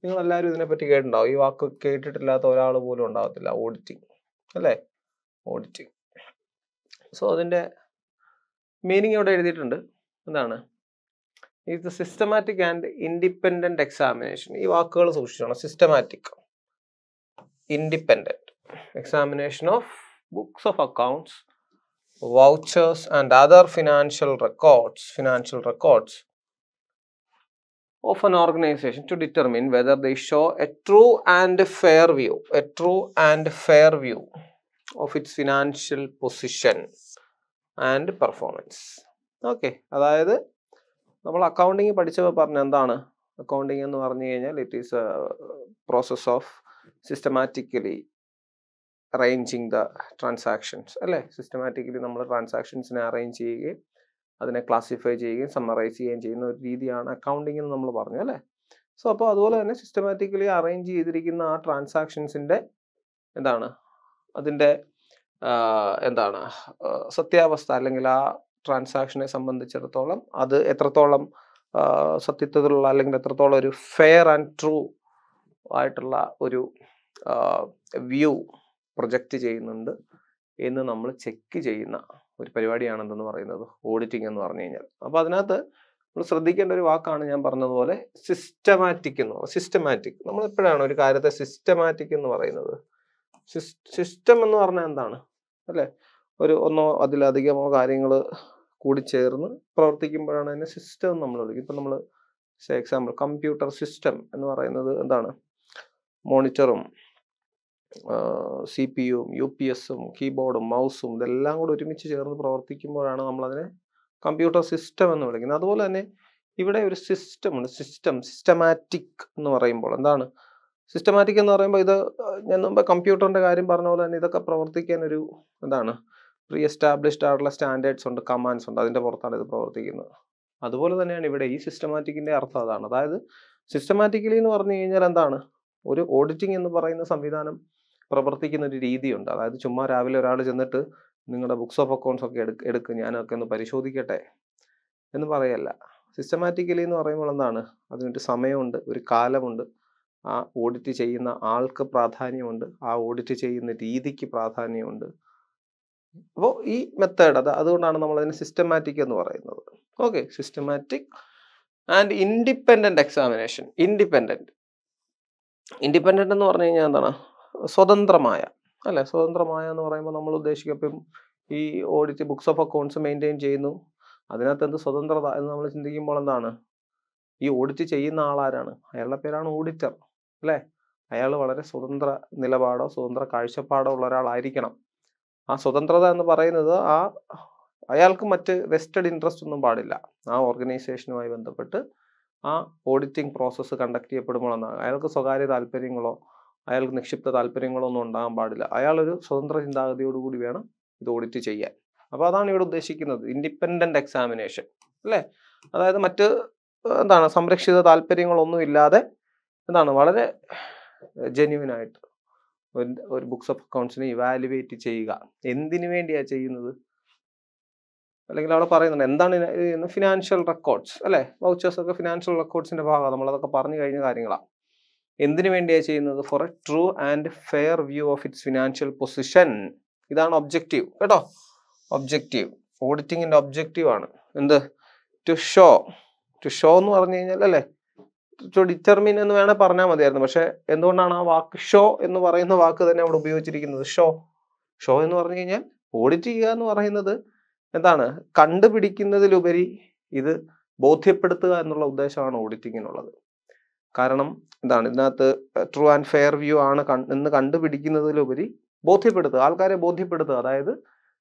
നിങ്ങളെല്ലാവരും ഇതിനെപ്പറ്റി കേട്ടിട്ടുണ്ടാവും. ഈ വാക്ക് കേട്ടിട്ടില്ലാത്ത ഒരാൾ പോലും ഉണ്ടാകത്തില്ല. ഓഡിറ്റിംഗ് അല്ലേ? ഓഡിറ്റിംഗ്. സോ അതിൻ്റെ മീനിങ് ഇവിടെ എഴുതിയിട്ടുണ്ട്. എന്താണ്? Is the systematic and independent examination. ഈ വാക്കുകൾ സൂക്ഷിച്ചോണം. Systematic, independent examination of books of accounts, vouchers and other financial records of an organization to determine whether they show a true and fair view of its financial position and performance. Okay, അതായത് നമ്മൾ accounting പഠിച്ചപ്പോൾ പറഞ്ഞ എന്താണ് accounting എന്ന് പറഞ്ഞു കഴിഞ്ഞാൽ it is A process of systematically arranging the transactions അല്ലേ? Systematically നമ്മൾ ട്രാൻസാക്ഷൻസിനെ അറേഞ്ച് ചെയ്യുകയും അതിനെ ക്ലാസിഫൈ ചെയ്യുകയും സമ്മറൈസ് ചെയ്യുകയും ചെയ്യുന്ന ഒരു രീതിയാണ് അക്കൗണ്ടിങ് എന്ന് നമ്മൾ പറഞ്ഞു അല്ലേ? സോ അപ്പോൾ അതുപോലെ തന്നെ സിസ്റ്റമാറ്റിക്കലി അറേഞ്ച് ചെയ്തിരിക്കുന്ന ആ ട്രാൻസാക്ഷൻസിൻ്റെ എന്താണ് അതിൻ്റെ എന്താണ് സത്യാവസ്ഥ അല്ലെങ്കിൽ ആ ട്രാൻസാക്ഷനെ സംബന്ധിച്ചിടത്തോളം അത് എത്രത്തോളം സത്യത്തിലുള്ള അല്ലെങ്കിൽ എത്രത്തോളം ഒരു ഫെയർ ആൻഡ് ട്രൂ ആയിട്ടുള്ള ഒരു വ്യൂ പ്രൊജക്റ്റ് ചെയ്യുന്നുണ്ട് എന്ന് നമ്മൾ ചെക്ക് ചെയ്യുന്ന ഒരു പരിപാടിയാണ് എന്തെന്ന് പറയുന്നത് ഓഡിറ്റിംഗ് എന്ന് പറഞ്ഞു കഴിഞ്ഞാൽ. അപ്പോൾ അതിനകത്ത് നമ്മൾ ശ്രദ്ധിക്കേണ്ട ഒരു വാക്കാണ് ഞാൻ പറഞ്ഞതുപോലെ സിസ്റ്റമാറ്റിക് എന്ന് പറയുന്നത്. സിസ്റ്റമാറ്റിക് നമ്മൾ എപ്പോഴാണ് ഒരു കാര്യത്തെ സിസ്റ്റമാറ്റിക് എന്ന് പറയുന്നത്? സിസ്റ്റം എന്ന് പറഞ്ഞാൽ എന്താണ് അല്ലേ? ഒരു ഒന്നോ അതിലധികമോ കാര്യങ്ങൾ കൂടി ചേർന്ന് പ്രവർത്തിക്കുമ്പോഴാണ് അതിനെ സിസ്റ്റം നമ്മൾ വിളിക്കും. ഇപ്പം നമ്മൾ എക്സാമ്പിൾ കമ്പ്യൂട്ടർ സിസ്റ്റം എന്ന് പറയുന്നത് എന്താണ്? മോണിറ്ററും CPU-യും UPS-ഉം കീബോർഡും മൗസും ഇതെല്ലാം കൂടെ ഒരുമിച്ച് ചേർന്ന് പ്രവർത്തിക്കുമ്പോഴാണ് നമ്മളതിനെ കമ്പ്യൂട്ടർ സിസ്റ്റം എന്ന് വിളിക്കുന്നത്. അതുപോലെ തന്നെ ഇവിടെ ഒരു സിസ്റ്റം ഉണ്ട്. സിസ്റ്റമാറ്റിക് എന്ന് പറയുമ്പോൾ എന്താണ്? സിസ്റ്റമാറ്റിക് എന്ന് പറയുമ്പോൾ ഇത് ഞാൻ മുമ്പ് കമ്പ്യൂട്ടറിൻ്റെ കാര്യം പറഞ്ഞ പോലെ തന്നെ ഇതൊക്കെ പ്രവർത്തിക്കാൻ ഒരു എന്താണ് പ്രീ എസ്റ്റാബ്ലിഷ്ഡ് ആയിട്ടുള്ള സ്റ്റാൻഡേർഡ്സ് ഉണ്ട്, കമാൻഡ്സ് ഉണ്ട്. അതിൻ്റെ പുറത്താണ് ഇത് പ്രവർത്തിക്കുന്നത്. അതുപോലെ തന്നെയാണ് ഇവിടെ ഈ സിസ്റ്റമാറ്റിക്കിൻ്റെ അർത്ഥം അതാണ്. അതായത് സിസ്റ്റമാറ്റിക്കലി എന്ന് പറഞ്ഞു കഴിഞ്ഞാൽ എന്താണ്? ഒരു ഓഡിറ്റിംഗ് എന്ന് പറയുന്ന സംവിധാനം പ്രവർത്തിക്കുന്ന ഒരു രീതിയുണ്ട്. അതായത് ചുമ്മാ രാവിലെ ഒരാൾ ചെന്നിട്ട് നിങ്ങളുടെ ബുക്സ് ഓഫ് അക്കൗണ്ട്സ് ഒക്കെ എടുക്ക് ഞാനൊക്കെ ഒന്ന് പരിശോധിക്കട്ടെ എന്ന് പറയല്ല. സിസ്റ്റമാറ്റിക്കലി എന്ന് പറയുമ്പോൾ എന്താണ്? അതിനൊരു സമയമുണ്ട്, ഒരു കാലമുണ്ട്, ആ ഓഡിറ്റ് ചെയ്യുന്ന ആൾക്ക് പ്രാധാന്യമുണ്ട്, ആ ഓഡിറ്റ് ചെയ്യുന്ന രീതിക്ക് പ്രാധാന്യമുണ്ട്. അപ്പോൾ ഈ മെത്തേഡ് അതുകൊണ്ടാണ് നമ്മൾ അതിനെ സിസ്റ്റമാറ്റിക് എന്ന് പറയുന്നത്. Okay, systematic and independent examination. Independent എന്ന് പറഞ്ഞു കഴിഞ്ഞാൽ എന്താണ്? സ്വതന്ത്രമായ അല്ലെ? സ്വതന്ത്രമായ എന്ന് പറയുമ്പോൾ നമ്മൾ ഉദ്ദേശിക്കും ഈ audit books of accounts maintain ചെയ്യുന്നു, അതിനകത്ത് എന്ത് സ്വതന്ത്രത എന്ന് നമ്മൾ ചിന്തിക്കുമ്പോൾ എന്താണ്? ഈ ഓഡിറ്റ് ചെയ്യുന്ന ആളാരാണ്? അയാളുടെ പേരാണ് ഓഡിറ്റർ അല്ലേ? അയാൾ വളരെ സ്വതന്ത്ര നിലപാടോ സ്വതന്ത്ര കാഴ്ചപ്പാടോ ഉള്ള ഒരാളായിരിക്കണം. ആ സ്വതന്ത്രത എന്ന് പറയുന്നത് അയാൾക്ക് മറ്റ് വെസ്റ്റഡ് ഇൻട്രസ്റ്റ് ഒന്നും പാടില്ല. ആ ഓർഗനൈസേഷനുമായി ബന്ധപ്പെട്ട് ആ ഓഡിറ്റിംഗ് പ്രോസസ്സ് കണ്ടക്ട് ചെയ്യപ്പെടുമ്പോൾ എന്നാണ് അയാൾക്ക് സ്വകാര്യ താല്പര്യങ്ങളോ അയാൾക്ക് നിക്ഷിപ്ത താല്പര്യങ്ങളോ ഒന്നും ഉണ്ടാകാൻ പാടില്ല. അയാളൊരു സ്വതന്ത്ര ചിന്താഗതിയോടുകൂടി വേണം ഇത് ഓഡിറ്റ് ചെയ്യാൻ. അപ്പോൾ അതാണ് ഇവിടെ ഉദ്ദേശിക്കുന്നത് ഇൻഡിപെൻഡന്റ് എക്സാമിനേഷൻ അല്ലേ? അതായത് മറ്റ് എന്താണ് സംരക്ഷിത താല്പര്യങ്ങളൊന്നും ഇല്ലാതെ എന്താണ് വളരെ ജെന്യുവിനായിട്ട് ഒരു ബുക്സ് ഓഫ് അക്കൗണ്ട്സിനെ ഇവാലുവേറ്റ് ചെയ്യുക. എന്തിനു വേണ്ടിയാണ് ചെയ്യുന്നത്? അല്ലെങ്കിൽ അവിടെ പറയുന്നുണ്ട് എന്താണ് ഫിനാൻഷ്യൽ റെക്കോർഡ്സ് അല്ലേ? വൗച്ചേഴ്സ് ഒക്കെ ഫിനാൻഷ്യൽ റെക്കോർഡ്സിന്റെ ഭാഗമാണ്. നമ്മളതൊക്കെ പറഞ്ഞു കഴിഞ്ഞ കാര്യങ്ങളാണ്. എന്തിനു വേണ്ടിയാണ് ചെയ്യുന്നത്? For a true and fair view of its financial position. ഇതാണ് ഒബ്ജക്റ്റീവ് കേട്ടോ. ഒബ്ജക്റ്റീവ് ഓഡിറ്റിങ്ങിന്റെ ഒബ്ജക്റ്റീവ് ആണ് എന്ത്? ടു ഷോ എന്ന് പറഞ്ഞു കഴിഞ്ഞാൽ അല്ലേ? ടു ഡിറ്റർമിൻ എന്ന് വേണേൽ പറഞ്ഞാൽ മതിയായിരുന്നു. പക്ഷെ എന്തുകൊണ്ടാണ് ആ വാക്ക് ഷോ എന്ന് പറയുന്ന വാക്ക് തന്നെ അവിടെ ഉപയോഗിച്ചിരിക്കുന്നത്? ഷോ എന്ന് പറഞ്ഞു കഴിഞ്ഞാൽ ഓഡിറ്റ് ചെയ്യുക എന്ന് പറയുന്നത് എന്താണ്? കണ്ടുപിടിക്കുന്നതിലുപരി ഇത് ബോധ്യപ്പെടുത്തുക എന്നുള്ള ഉദ്ദേശമാണ് ഓഡിറ്റിങ്ങിനുള്ളത്. കാരണം എന്താണ്? ഇതിനകത്ത് ട്രൂ ആൻഡ് ഫെയർ വ്യൂ ആണ് എന്ന് കണ്ടുപിടിക്കുന്നതിലുപരി ബോധ്യപ്പെടുത്തുക, ആൾക്കാരെ ബോധ്യപ്പെടുത്തുക. അതായത്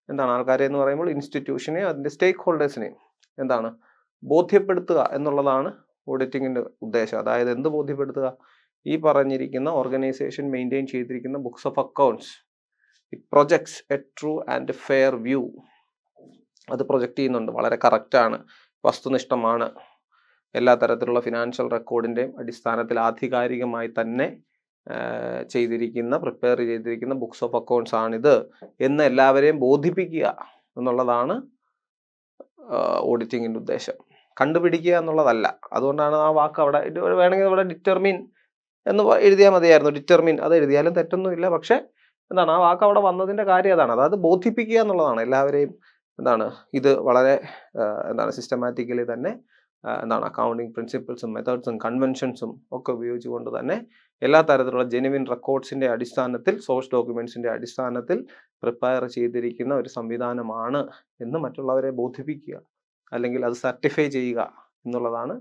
എന്താണ്? ആൾക്കാരെ എന്ന് പറയുമ്പോൾ ഇൻസ്റ്റിറ്റ്യൂഷനെ അതിൻ്റെ സ്റ്റേക്ക് ഹോൾഡേഴ്സിനെയും എന്താണ് ബോധ്യപ്പെടുത്തുക എന്നുള്ളതാണ് ഓഡിറ്റിങ്ങിന്റെ ഉദ്ദേശം. അതായത് എന്ത് ബോധ്യപ്പെടുത്തുക? ഈ പറഞ്ഞിരിക്കുന്ന ഓർഗനൈസേഷൻ മെയിൻറ്റെയിൻ ചെയ്തിരിക്കുന്ന books of accounts it projects A true and fair view. അത് പ്രൊജക്റ്റ് ചെയ്യുന്നുണ്ട്, വളരെ കറക്റ്റാണ്, വസ്തുനിഷ്ഠമാണ്, എല്ലാ തരത്തിലുള്ള ഫിനാൻഷ്യൽ റെക്കോർഡിൻ്റെയും അടിസ്ഥാനത്തിൽ ആധികാരികമായി തന്നെ പ്രിപ്പയർ ചെയ്തിരിക്കുന്ന ബുക്സ് ഓഫ് അക്കൗണ്ട്സ് ആണിത് എന്ന് എല്ലാവരെയും ബോധിപ്പിക്കുക എന്നുള്ളതാണ് ഓഡിറ്റിങ്ങിൻ്റെ ഉദ്ദേശം. കണ്ടുപിടിക്കുക എന്നുള്ളതല്ല. അതുകൊണ്ടാണ് ആ വാക്ക് അവിടെ വേണമെങ്കിൽ അവിടെ ഡിറ്റർമിൻ എന്ന് എഴുതിയാൽ മതിയായിരുന്നു. ഡിറ്റർമിൻ അത് എഴുതിയാലും തെറ്റൊന്നുമില്ല. പക്ഷേ എന്താണ്, ആ വാക്ക് അവിടെ വന്നതിന്റെ കാര്യം അതാണ്. അതായത് ബോധിപ്പിക്കുക എന്നുള്ളതാണ് എല്ലാവരെയും. എന്താണ്, ഇത് വളരെ എന്താണ് സിസ്റ്റമാറ്റിക്കലി തന്നെ എന്താണ് അക്കൗണ്ടിങ് പ്രിൻസിപ്പിൾസും മെത്തേഡ്സും കൺവെൻഷൻസും ഒക്കെ ഉപയോഗിച്ചുകൊണ്ട് തന്നെ എല്ലാ തരത്തിലുള്ള ജെനുവിൻ റെക്കോർഡ്സിന്റെ അടിസ്ഥാനത്തിൽ, സോഴ്സ് ഡോക്യുമെന്റ്സിന്റെ അടിസ്ഥാനത്തിൽ പ്രിപ്പയർ ചെയ്തിരിക്കുന്ന ഒരു സംവിധാനമാണ് എന്ന് മറ്റുള്ളവരെ ബോധിപ്പിക്കുക, അല്ലെങ്കിൽ അത് സർട്ടിഫൈ ചെയ്യുക എന്നുള്ളതാണ്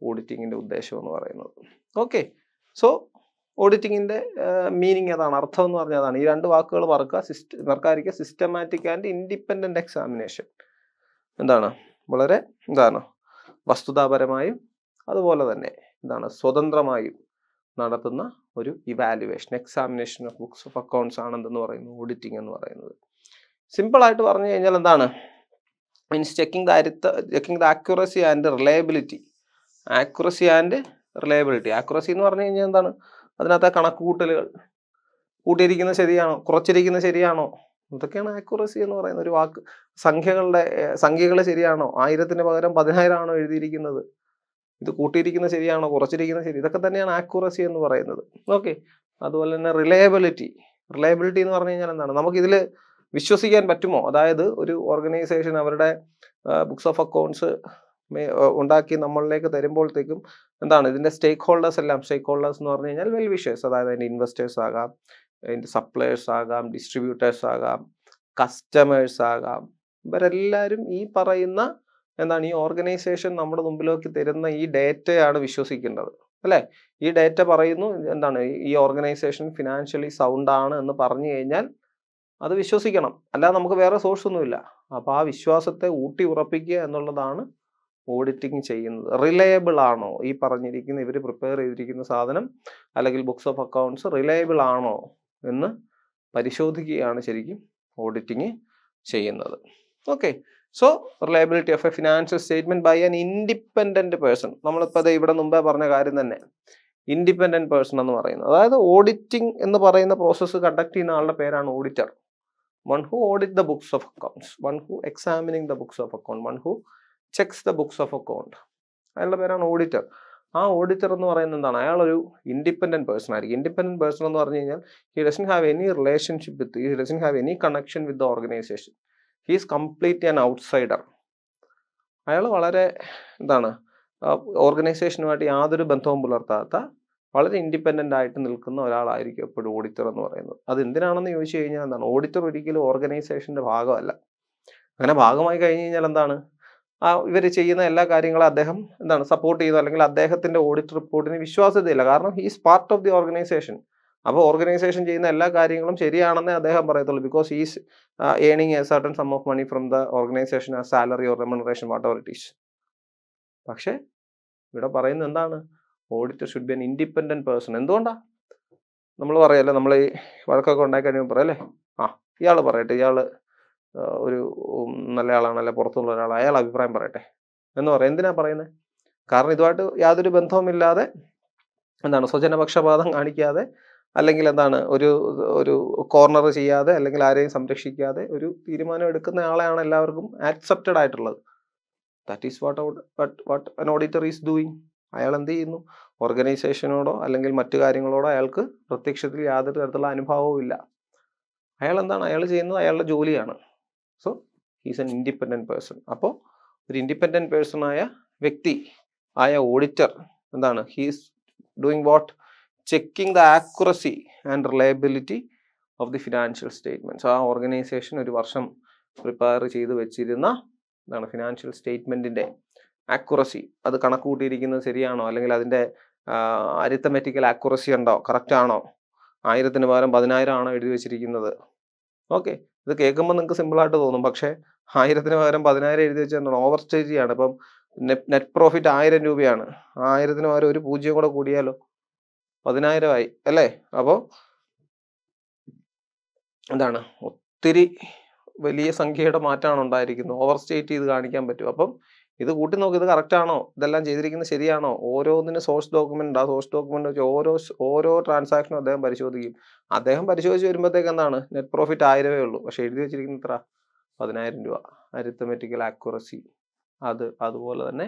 ഓഡിറ്റിങ്ങിന്റെ ഉദ്ദേശം എന്ന് പറയുന്നത്. ഓക്കെ, സോ ഓഡിറ്റിങ്ങിന്റെ മീനിങ് അതാണ്, അർത്ഥം എന്ന് പറഞ്ഞാൽ അതാണ്. ഈ രണ്ട് വാക്കുകൾ മറക്കാതിരിക്കുക. സിസ്റ്റമാറ്റിക് ആൻഡ് ഇൻഡിപെൻഡന്റ് എക്സാമിനേഷൻ എന്താണ്, വളരെ എന്താണ് വസ്തുതാപരമായും അതുപോലെ തന്നെ എന്താണ് സ്വതന്ത്രമായും നടത്തുന്ന ഒരു evaluation, examination of books of accounts ആണ് എന്തെന്ന് പറയുന്നത് ഓഡിറ്റിംഗ് എന്ന് പറയുന്നത്. സിമ്പിൾ ആയിട്ട് പറഞ്ഞു കഴിഞ്ഞാൽ എന്താണ്, means checking the accuracy and reliability. Accuracy and reliability. Accuracy എന്ന് പറഞ്ഞു കഴിഞ്ഞാൽ എന്താണ്, അതിനകത്തെ കണക്കുകൂട്ടലുകൾ, കൂട്ടിയിരിക്കുന്നത് ശരിയാണോ, കുറച്ചിരിക്കുന്നത് ശരിയാണോ, ഇതൊക്കെയാണ് ആക്യുറസി എന്ന് പറയുന്ന ഒരു വാക്ക്. സംഖ്യകൾ ശരിയാണോ, 1000-ന് പകരം 10,000 ആണോ എഴുതിയിരിക്കുന്നത്, ഇത് കൂട്ടിയിരിക്കുന്നത് ശരിയാണോ, കുറച്ചിരിക്കുന്നത് ശരി, ഇതൊക്കെ തന്നെയാണ് ആക്യുറസി എന്ന് പറയുന്നത്. ഓക്കെ, അതുപോലെ തന്നെ റിലയബിലിറ്റി. റിലയബിലിറ്റി എന്ന് പറഞ്ഞു കഴിഞ്ഞാൽ എന്താണ്, നമുക്കിതിൽ വിശ്വസിക്കാൻ പറ്റുമോ? അതായത് ഒരു ഓർഗനൈസേഷൻ അവരുടെ ബുക്സ് ഓഫ് അക്കൗണ്ട്സ് ഉണ്ടാക്കി നമ്മളിലേക്ക് തരുമ്പോഴത്തേക്കും എന്താണ്, ഇതിന്റെ സ്റ്റേക്ക് ഹോൾഡേഴ്സ് എന്ന് പറഞ്ഞു കഴിഞ്ഞാൽ വെൽ വിഷേഴ്സ്, അതായത് അതിന്റെ ഇൻവെസ്റ്റേഴ്സ് ആകാം, അതിന്റെ സപ്ലയേഴ്സ് ആകാം, ഡിസ്ട്രിബ്യൂട്ടേഴ്സ് ആകാം, കസ്റ്റമേഴ്സ് ആകാം. ഇവരെല്ലാവരും ഈ പറയുന്ന എന്താണ്, ഈ ഓർഗനൈസേഷൻ നമ്മുടെ മുമ്പിലേക്ക് തരുന്ന ഈ ഡേറ്റയാണ് വിശ്വസിക്കേണ്ടത്, അല്ലേ? ഈ ഡേറ്റ പറയുന്നു എന്താണ്, ഈ ഓർഗനൈസേഷൻ ഫിനാൻഷ്യലി സൗണ്ട് ആണ് എന്ന് പറഞ്ഞു കഴിഞ്ഞാൽ അത് വിശ്വസിക്കണം, അല്ലാതെ നമുക്ക് വേറെ സോഴ്സ് ഒന്നുമില്ല. അപ്പോൾ ആ വിശ്വാസത്തെ ഊട്ടി ഉറപ്പിക്കുക എന്നുള്ളതാണ് ഓഡിറ്റിംഗ് ചെയ്യുന്നത്. റിലയബിൾ ആണോ ഈ പറഞ്ഞിരിക്കുന്ന, ഇവർ പ്രിപ്പയർ ചെയ്തിരിക്കുന്ന സാധനം അല്ലെങ്കിൽ ബുക്സ് ഓഫ് അക്കൗണ്ട്സ് റിലയബിൾ ആണോ എന്ന് പരിശോധിക്കുകയാണ് ശരിക്കും ഓഡിറ്റിംഗ് ചെയ്യുന്നത്. Okay, so reliability of a financial statement by an independent person. നമ്മളിപ്പോൾ അത് ഇവിടെ മുമ്പേ പറഞ്ഞ കാര്യം തന്നെ, ഇൻഡിപെൻഡന്റ് പേഴ്സൺ എന്ന് പറയുന്നത്. അതായത് ഓഡിറ്റിംഗ് എന്ന് പറയുന്ന പ്രോസസ്സ് കണ്ടക്ട് ചെയ്യുന്ന ആളുടെ പേരാണ് auditor. One who audit the books of accounts, one who examining the books of account, one who checks the books of account, അയാളുടെ പേരാണ് ഓഡിറ്റർ. ആ ഓഡിറ്റർ എന്ന് പറയുന്നത് എന്താണ്, അയാളൊരു ഇൻഡിപെൻഡന്റ് പേഴ്സൺ ആയിരിക്കും. ഇൻഡിപെൻഡന്റ് പേഴ്സൺ എന്ന് പറഞ്ഞു കഴിഞ്ഞാൽ he doesn't have any relationship with, he doesn't have any connection with the organisation, he is completely an outsider. അയാൾ വളരെ എന്താണ്, ഓർഗനൈസേഷനുമായിട്ട് യാതൊരു ബന്ധവും പുലർത്താത്ത വളരെ ഇൻഡിപെൻഡന്റ് ആയിട്ട് നിൽക്കുന്ന ഒരാളായിരിക്കും എപ്പോഴും ഓഡിറ്റർ എന്ന് പറയുന്നത്. അത് എന്തിനാണെന്ന് ചോദിച്ചു കഴിഞ്ഞാൽ എന്താണ്, ഓഡിറ്റർ ഒരിക്കലും ഓർഗനൈസേഷന്റെ ഭാഗമല്ല. അങ്ങനെ ഭാഗമായി കഴിഞ്ഞു കഴിഞ്ഞാൽ എന്താണ്, ഇവർ ചെയ്യുന്ന എല്ലാ കാര്യങ്ങളും അദ്ദേഹം എന്താണ് സപ്പോർട്ട് ചെയ്യുന്നു, അല്ലെങ്കിൽ അദ്ദേഹത്തിന്റെ ഓഡിറ്റ് റിപ്പോർട്ടിന് വിശ്വാസ്യതയില്ല. കാരണം he's part of the organisation. അപ്പോൾ ഓർഗനൈസേഷൻ ചെയ്യുന്ന എല്ലാ കാര്യങ്ങളും ശരിയാണെന്നേ അദ്ദേഹം പറയത്തുള്ളൂ. ബിക്കോസ് ഹീസ് ഏണിങ് a certain sum of money from the organisation as salary or remuneration whatever it is. പക്ഷേ ഇവിടെ പറയുന്നത് എന്താണ്, auditor should be an independent person. എന്തുകൊണ്ടാ നമ്മൾ പറയല്ലേ, നമ്മൾ ഈ വഴക്കൊക്കെ ഉണ്ടാക്കി കഴിയുമ്പോൾ പറയല്ലേ, ഇയാൾ പറയട്ടെ, ഇയാൾ ഒരു നല്ല ആളാണ്, അല്ലെ പുറത്തുള്ള ഒരാൾ, അയാൾ അഭിപ്രായം പറയട്ടെ എന്ന് പറയാം. എന്തിനാ പറയുന്നത്? കാരണം ഇതുമായിട്ട് യാതൊരു ബന്ധവുമില്ലാതെ എന്താണ് സ്വജനപക്ഷപാതം കാണിക്കാതെ, അല്ലെങ്കിൽ എന്താണ് ഒരു കോർണർ ചെയ്യാതെ, അല്ലെങ്കിൽ ആരെയും സംരക്ഷിക്കാതെ ഒരു തീരുമാനം എടുക്കുന്ന ആളെയാണ് എല്ലാവർക്കും ആക്സെപ്റ്റഡ് ആയിട്ടുള്ളത്. That is what an auditor is doing. അയാൾ എന്ത് ചെയ്യുന്നു, ഓർഗനൈസേഷനോടോ അല്ലെങ്കിൽ മറ്റു കാര്യങ്ങളോടോ അയാൾക്ക് പ്രത്യക്ഷത്തിൽ യാതൊരു തരത്തിലുള്ള അനുഭവവും ഇല്ല. അയാൾ എന്താണ്, അയാൾ ചെയ്യുന്നത് അയാളുടെ ജോലിയാണ്. So he's an independent person. അപ്പോൾ ഒരു ഇൻഡിപെൻഡന്റ് പേഴ്സൺ ആയ വ്യക്തി ആയ ഓഡിറ്റർ എന്താണ്, he's doing what, checking the accuracy and reliability of the financial statements. ആ ഓർഗനൈസേഷൻ ഒരു വർഷം പ്രിപ്പയർ ചെയ്ത് വെച്ചിരുന്ന എന്താണ് ഫിനാൻഷ്യൽ സ്റ്റേറ്റ്മെന്റിന്റെ ആക്യുറസി, അത് കണക്ക് കൂട്ടിയിരിക്കുന്നത് ശരിയാണോ, അല്ലെങ്കിൽ അതിന്റെ അരിത്തമെറ്റിക്കൽ ആക്യുറസി ഉണ്ടോ, കറക്റ്റ് ആണോ, 1000-ന് പകരം 10,000 ആണോ എഴുതി വെച്ചിരിക്കുന്നത്. ഓക്കെ, ഇത് കേൾക്കുമ്പോൾ നിങ്ങൾക്ക് സിമ്പിളായിട്ട് തോന്നും. പക്ഷേ 1000-ന് പകരം 10,000 എഴുതി വെച്ചാൽ എന്താണ്, ഓവർ സ്റ്റേജ് ആണ്. ഇപ്പം നെറ്റ് പ്രോഫിറ്റ് 1000 രൂപയാണ്, 1000-ന് പകരം ഒരു 0 കൂടെ കൂടിയാലോ 10,000 ആയി അല്ലേ. അപ്പോൾ എന്താണ്, ഒത്തിരി വലിയ സംഖ്യയുടെ മാറ്റമാണ് ഉണ്ടായിരിക്കുന്നത്. ഓവർ സ്റ്റേറ്റ് ചെയ്ത് കാണിക്കാൻ പറ്റും. അപ്പം ഇത് കൂട്ടി നോക്കി, ഇത് കറക്റ്റ് ആണോ, ഇതെല്ലാം ചെയ്തിരിക്കുന്നത് ശരിയാണോ, ഓരോന്നിനും സോഴ്സ് ഡോക്യുമെന്റ് ഉണ്ട്. ആ സോഴ്സ് ഡോക്യുമെന്റ് വെച്ച് ഓരോ ട്രാൻസാക്ഷനും അദ്ദേഹം പരിശോധിക്കും. അദ്ദേഹം പരിശോധിച്ച് വരുമ്പോഴത്തേക്ക് എന്താണ്, നെറ്റ് പ്രോഫിറ്റ് 1000 ഉള്ളൂ, പക്ഷെ എഴുതി വെച്ചിരിക്കുന്ന എത്ര, 10,000 രൂപ. അരിത്തമെറ്റിക്കൽ ആക്യുറസി അതുപോലെ തന്നെ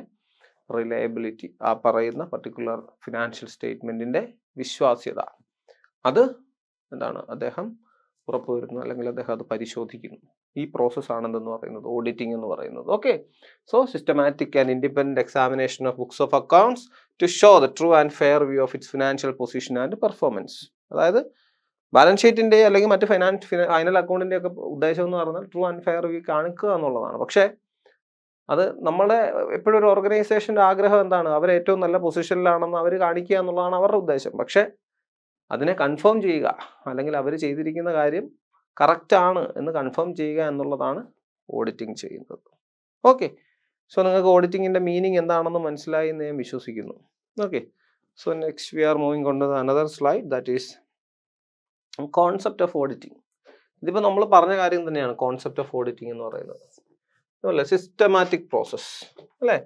റിലയബിലിറ്റി, ആ പറയുന്ന പർട്ടിക്കുലർ ഫിനാൻഷ്യൽ സ്റ്റേറ്റ്മെന്റിന്റെ വിശ്വാസ്യത, അത് എന്താണ് അദ്ദേഹം ഉറപ്പുവരുന്നു, അല്ലെങ്കിൽ അദ്ദേഹം അത് പരിശോധിക്കുന്നു. ഈ പ്രോസസ്സാണ് എന്തെന്ന് പറയുന്നത്, ഓഡിറ്റിംഗ് എന്ന് പറയുന്നത്. Okay, so systematic and independent examination of books of accounts to show the true and fair view of its financial position and performance. അതായത് ബാലൻസ് ഷീറ്റിന്റെ അല്ലെങ്കിൽ മറ്റ് ഫൈനൽ അക്കൗണ്ടിന്റെ ഒക്കെ ഉദ്ദേശം എന്ന് പറഞ്ഞാൽ ട്രൂ ആൻഡ് ഫെയർ വ്യൂ കാണിക്കുക എന്നുള്ളതാണ്. പക്ഷേ അത് നമ്മളെ എപ്പോഴും ഒരു ഓർഗനൈസേഷന്റെ ആഗ്രഹം എന്താണ്, അവർ ഏറ്റവും നല്ല പൊസിഷനിലാണെന്ന് അവർ കാണിക്കുക എന്നുള്ളതാണ് അവരുടെ ഉദ്ദേശം. പക്ഷേ അതിനെ കൺഫേം ചെയ്യുക, അല്ലെങ്കിൽ അവർ ചെയ്തിരിക്കുന്ന കാര്യം കറക്റ്റ് ആണ് എന്ന് കൺഫേം ചെയ്യുക എന്നുള്ളതാണ് ഓഡിറ്റിംഗ് ചെയ്യുന്നത്. ഓക്കെ, സോ നിങ്ങൾക്ക് ഓഡിറ്റിങ്ങിന്റെ മീനിങ് എന്താണെന്ന് മനസ്സിലായി എന്ന് ഞാൻ വിശ്വസിക്കുന്നു. Okay, so next we are moving on to another slide, that is concept of auditing. ഇതിപ്പോൾ നമ്മൾ പറഞ്ഞ കാര്യം തന്നെയാണ് കോൺസെപ്റ്റ് ഓഫ് ഓഡിറ്റിംഗ് എന്ന് പറയുന്നത്. അല്ലേ, സിസ്റ്റമാറ്റിക് പ്രോസസ് അല്ലേ.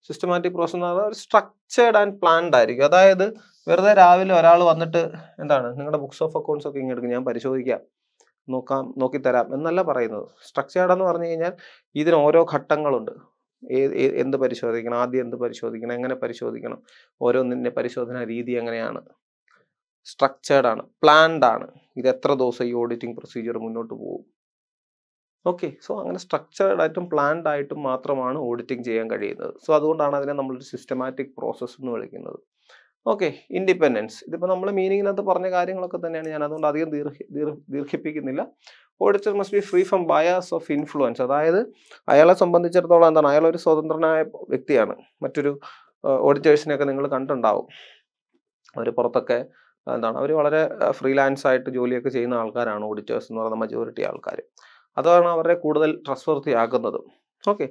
സിസ്റ്റമാറ്റിക് പ്രോസസ് എന്ന് പറഞ്ഞാൽ ഒരു സ്ട്രക്ചേർഡ് ആൻഡ് പ്ലാൻഡ് ആയിരിക്കും. അതായത് വെറുതെ രാവിലെ ഒരാൾ വന്നിട്ട് എന്താണ് നിങ്ങളുടെ ബുക്സ് ഓഫ് അക്കൗണ്ട്സ് ഒക്കെ ഇങ്ങെടുക്കും, ഞാൻ പരിശോധിക്കാം, നോക്കിത്തരാം എന്നല്ല പറയുന്നത്. സ്ട്രക്ചേർഡ് എന്ന് പറഞ്ഞു കഴിഞ്ഞാൽ ഇതിന് ഓരോ ഘട്ടങ്ങളുണ്ട്. എന്ത് പരിശോധിക്കണം, ആദ്യം എന്ത് പരിശോധിക്കണം, എങ്ങനെ പരിശോധിക്കണം, ഓരോന്നിൻ്റെ പരിശോധന രീതി എങ്ങനെയാണ്, സ്ട്രക്ചേർഡ് ആണ്, പ്ലാൻഡ് ആണ്. ഇത് എത്ര ദിവസം ഈ ഓഡിറ്റിംഗ് പ്രൊസീജിയർ മുന്നോട്ട് പോകും. ഓക്കെ, സോ അങ്ങനെ സ്ട്രക്ചേർഡ് ആയിട്ടും പ്ലാൻഡ് ആയിട്ടും മാത്രമാണ് ഓഡിറ്റിംഗ് ചെയ്യാൻ കഴിയുന്നത്. സോ അതുകൊണ്ടാണ് അതിനെ നമ്മളൊരു സിസ്റ്റമാറ്റിക് പ്രോസസ്സ് എന്ന് വിളിക്കുന്നത്. ഓക്കെ, ഇൻഡിപെൻഡൻസ്, ഇതിപ്പോൾ നമ്മൾ മീനിങ്ങിനകത്ത് പറഞ്ഞ കാര്യങ്ങളൊക്കെ തന്നെയാണ്. ഞാൻ അതുകൊണ്ട് അധികം ദീർഘിപ്പിക്കുന്നില്ല. Auditor must be free from bias of influence. അതായത് അയാളെ സംബന്ധിച്ചിടത്തോളം എന്താണ്, അയാൾ ഒരു സ്വതന്ത്രനായ വ്യക്തിയാണ്. മറ്റൊരു ഓഡിറ്റേഴ്സിനെയൊക്കെ നിങ്ങൾ കണ്ടിട്ടുണ്ടാവും, അവർ പുറത്തൊക്കെ എന്താണ്, അവർ വളരെ ഫ്രീലാൻസ് ആയിട്ട് ജോലിയൊക്കെ ചെയ്യുന്ന ആൾക്കാരാണ് ഓഡിറ്റേഴ്സ് എന്ന് പറയുന്ന മജോറിറ്റി ആൾക്കാർ. അതാണ് അവരെ കൂടുതൽ ട്രസ്റ്റ്വർത്തി ആക്കുന്നത്. ഓക്കെ,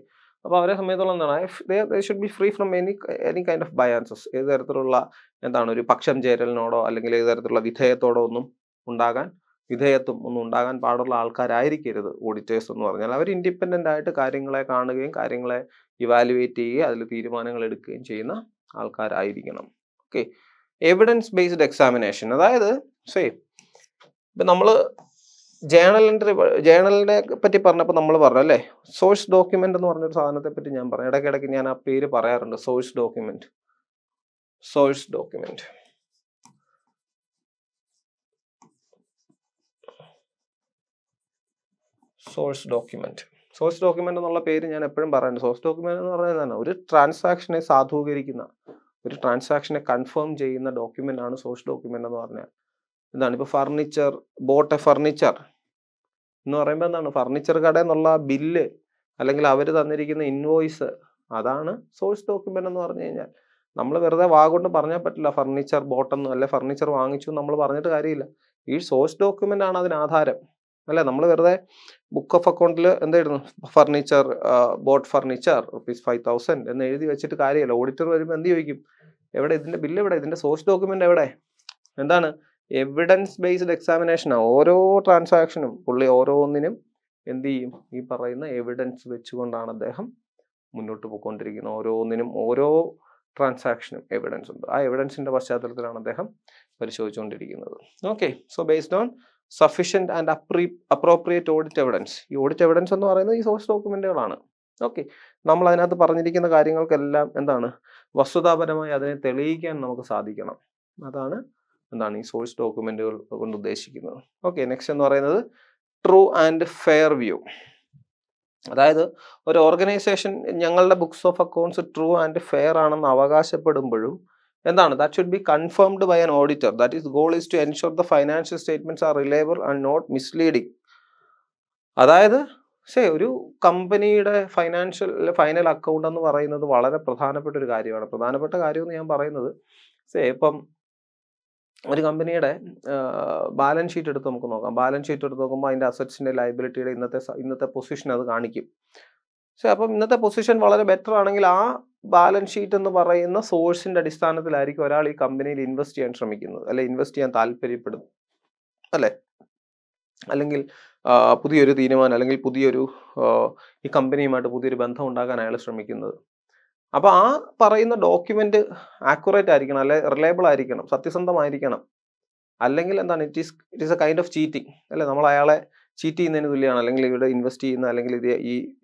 അപ്പോൾ അവരെ സംബന്ധിച്ചോളം എന്താണ്, they should be free from any kind of biases. ഏത് തരത്തിലുള്ള എന്താണ് ഒരു പക്ഷം ചേരലിനോടോ അല്ലെങ്കിൽ ഏത് തരത്തിലുള്ള വിധേയത്തോടോ ഒന്നും ഉണ്ടാകാൻ പാടുള്ള ആൾക്കാരായിരിക്കരുത് ഓഡിറ്റേഴ്സ് എന്ന് പറഞ്ഞാൽ. അവർ ഇൻഡിപെൻഡൻ്റ് ആയിട്ട് കാര്യങ്ങളെ കാണുകയും കാര്യങ്ങളെ ഇവാലുവേറ്റ് ചെയ്യുകയും അതിൽ തീരുമാനങ്ങൾ എടുക്കുകയും ചെയ്യുന്ന ആൾക്കാരായിരിക്കണം. ഓക്കെ, എവിഡൻസ് ബേസ്ഡ് എക്സാമിനേഷൻ, അതായത് ഇപ്പം നമ്മൾ ജേണലിനെ പറ്റി പറഞ്ഞപ്പോൾ നമ്മൾ പറഞ്ഞു അല്ലേ, സോഴ്സ് ഡോക്യുമെന്റ് എന്ന് പറഞ്ഞൊരു സാധനത്തെ പറ്റി ഞാൻ പറഞ്ഞു. ഇടയ്ക്കിടയ്ക്ക് ഞാൻ ആ പേര് പറയാറുണ്ട്, സോഴ്സ് ഡോക്യുമെന്റ്. സോഴ്സ് ഡോക്യുമെന്റ് എന്നുള്ള പേര് ഞാൻ എപ്പോഴും പറയാറുണ്ട്. സോഴ്സ് ഡോക്യുമെന്റ് എന്ന് പറയുന്നത് ഒരു ട്രാൻസാക്ഷനെ സാധൂകരിക്കുന്ന, ഒരു ട്രാൻസാക്ഷനെ കൺഫേം ചെയ്യുന്ന ഡോക്യുമെന്റ് ആണ് സോഴ്സ് ഡോക്യുമെന്റ് എന്ന് പറഞ്ഞാൽ. എന്താണ്, ഇപ്പോൾ ബോട്ട് എ ഫർണിച്ചർ എന്ന് പറയുമ്പോൾ എന്താണ്, ഫർണിച്ചർ കട എന്നുള്ള ബില്ല് അല്ലെങ്കിൽ അവർ തന്നിരിക്കുന്ന ഇൻവോയ്സ്, അതാണ് സോഴ്സ് ഡോക്യുമെന്റ് എന്ന് പറഞ്ഞു കഴിഞ്ഞാൽ. നമ്മൾ വെറുതെ വാഗൊണ്ട് പറഞ്ഞാൽ പറ്റില്ല ഫർണിച്ചർ ബോട്ടെന്ന്, അല്ലെ ഫർണിച്ചർ വാങ്ങിച്ചു നമ്മൾ പറഞ്ഞിട്ട് കാര്യമില്ല. ഈ സോഴ്സ് ഡോക്യുമെന്റ് ആണ് അതിന് ആധാരം അല്ലെ. നമ്മൾ വെറുതെ ബുക്ക് ഓഫ് അക്കൗണ്ടിൽ എന്തായിരുന്നു, ഫർണിച്ചർ ബോട്ട് ഫർണിച്ചർ ₹5,000 എന്ന് എഴുതി വെച്ചിട്ട് കാര്യമല്ല. ഓഡിറ്റർ വരുമ്പോൾ എന്ത് ചോദിക്കും, എവിടെ ഇതിന്റെ ബില്ല്, എവിടെ ഇതിന്റെ സോഴ്സ് ഡോക്യുമെന്റ് എവിടെ? എന്താണ്, എവിഡൻസ് ബേസ്ഡ് എക്സാമിനേഷനാണ്. ഓരോ ട്രാൻസാക്ഷനും പുള്ളി ഓരോന്നിനും എന്ത് ചെയ്യും, ഈ പറയുന്ന എവിഡൻസ് വെച്ചുകൊണ്ടാണ് അദ്ദേഹം മുന്നോട്ട് പോയിക്കൊണ്ടിരിക്കുന്നത്. ഓരോന്നിനും ഓരോ ട്രാൻസാക്ഷനും എവിഡൻസ് ഉണ്ട്. ആ എവിഡൻസിന്റെ പശ്ചാത്തലത്തിലാണ് അദ്ദേഹം പരിശോധിച്ചുകൊണ്ടിരിക്കുന്നത്. Okay, so based on sufficient and appropriate audit evidence. ഈ ഓഡിറ്റ് എവിഡൻസ് എന്ന് പറയുന്നത് ഈ സോഴ്സ് ഡോക്യുമെന്റുകളാണ്. ഓക്കെ, നമ്മൾ അതിനകത്ത് പറഞ്ഞിരിക്കുന്ന കാര്യങ്ങൾക്കെല്ലാം എന്താണ്, വസ്തുതാപരമായി അതിനെ തെളിയിക്കാൻ നമുക്ക് സാധിക്കണം. അതാണ് എന്താണ് ഈ സോഴ്സ് ഡോക്യുമെന്റുകൾ കൊണ്ട് ഉദ്ദേശിക്കുന്നത്. ഓക്കെ, നെക്സ്റ്റ് എന്ന് പറയുന്നത് ട്രൂ ആൻഡ് ഫെയർ വ്യൂ. അതായത് ഒരു ഓർഗനൈസേഷൻ ഞങ്ങളുടെ books of accounts true and fair ആണെന്ന് അവകാശപ്പെടുമ്പോഴും എന്താണ്, that should be confirmed by an auditor. That is goal is to ensure the financial statements are reliable and not misleading. അതായത് ഒരു കമ്പനിയുടെ final account എന്ന് പറയുന്നത് വളരെ പ്രധാനപ്പെട്ട ഒരു കാര്യമാണ്. പ്രധാനപ്പെട്ട കാര്യം എന്ന് ഞാൻ പറയുന്നത് ഇപ്പം ഒരു കമ്പനിയുടെ ബാലൻസ് ഷീറ്റ് എടുത്ത് നമുക്ക് നോക്കാം. ബാലൻസ് ഷീറ്റ് എടുത്ത് നോക്കുമ്പോൾ അതിൻ്റെ അസറ്റ്സിൻ്റെ ലയബിലിറ്റിയുടെ ഇന്നത്തെ പൊസിഷൻ അത് കാണിക്കും. അപ്പം ഇന്നത്തെ പൊസിഷൻ വളരെ ബെറ്റർ ആണെങ്കിൽ ആ ബാലൻസ് ഷീറ്റ് എന്ന് പറയുന്ന സോഴ്സിൻ്റെ അടിസ്ഥാനത്തിലായിരിക്കും ഒരാൾ ഈ കമ്പനിയിൽ ഇൻവെസ്റ്റ് ചെയ്യാൻ ശ്രമിക്കുന്നത്, അല്ലെ ഇൻവെസ്റ്റ് ചെയ്യാൻ താല്പര്യപ്പെടും അല്ലേ. അല്ലെങ്കിൽ പുതിയൊരു തീരുമാനം അല്ലെങ്കിൽ ഈ കമ്പനിയുമായിട്ട് പുതിയൊരു ബന്ധം ഉണ്ടാക്കാൻ അയാൾ ശ്രമിക്കുന്നത്. അപ്പോൾ ആ പറയുന്ന ഡോക്യുമെന്റ് ആക്യുറേറ്റ് ആയിരിക്കണം, അല്ലെ റിലയബിൾ ആയിരിക്കണം, സത്യസന്ധമായിരിക്കണം. അല്ലെങ്കിൽ എന്താണ്, it is A kind of cheating അല്ലെ. നമ്മൾ അയാളെ ചീറ്റ് ചെയ്യുന്നതിന് തുല്യമാണ്. അല്ലെങ്കിൽ ഇവിടെ ഇൻവെസ്റ്റ് ചെയ്യുന്ന അല്ലെങ്കിൽ ഇത്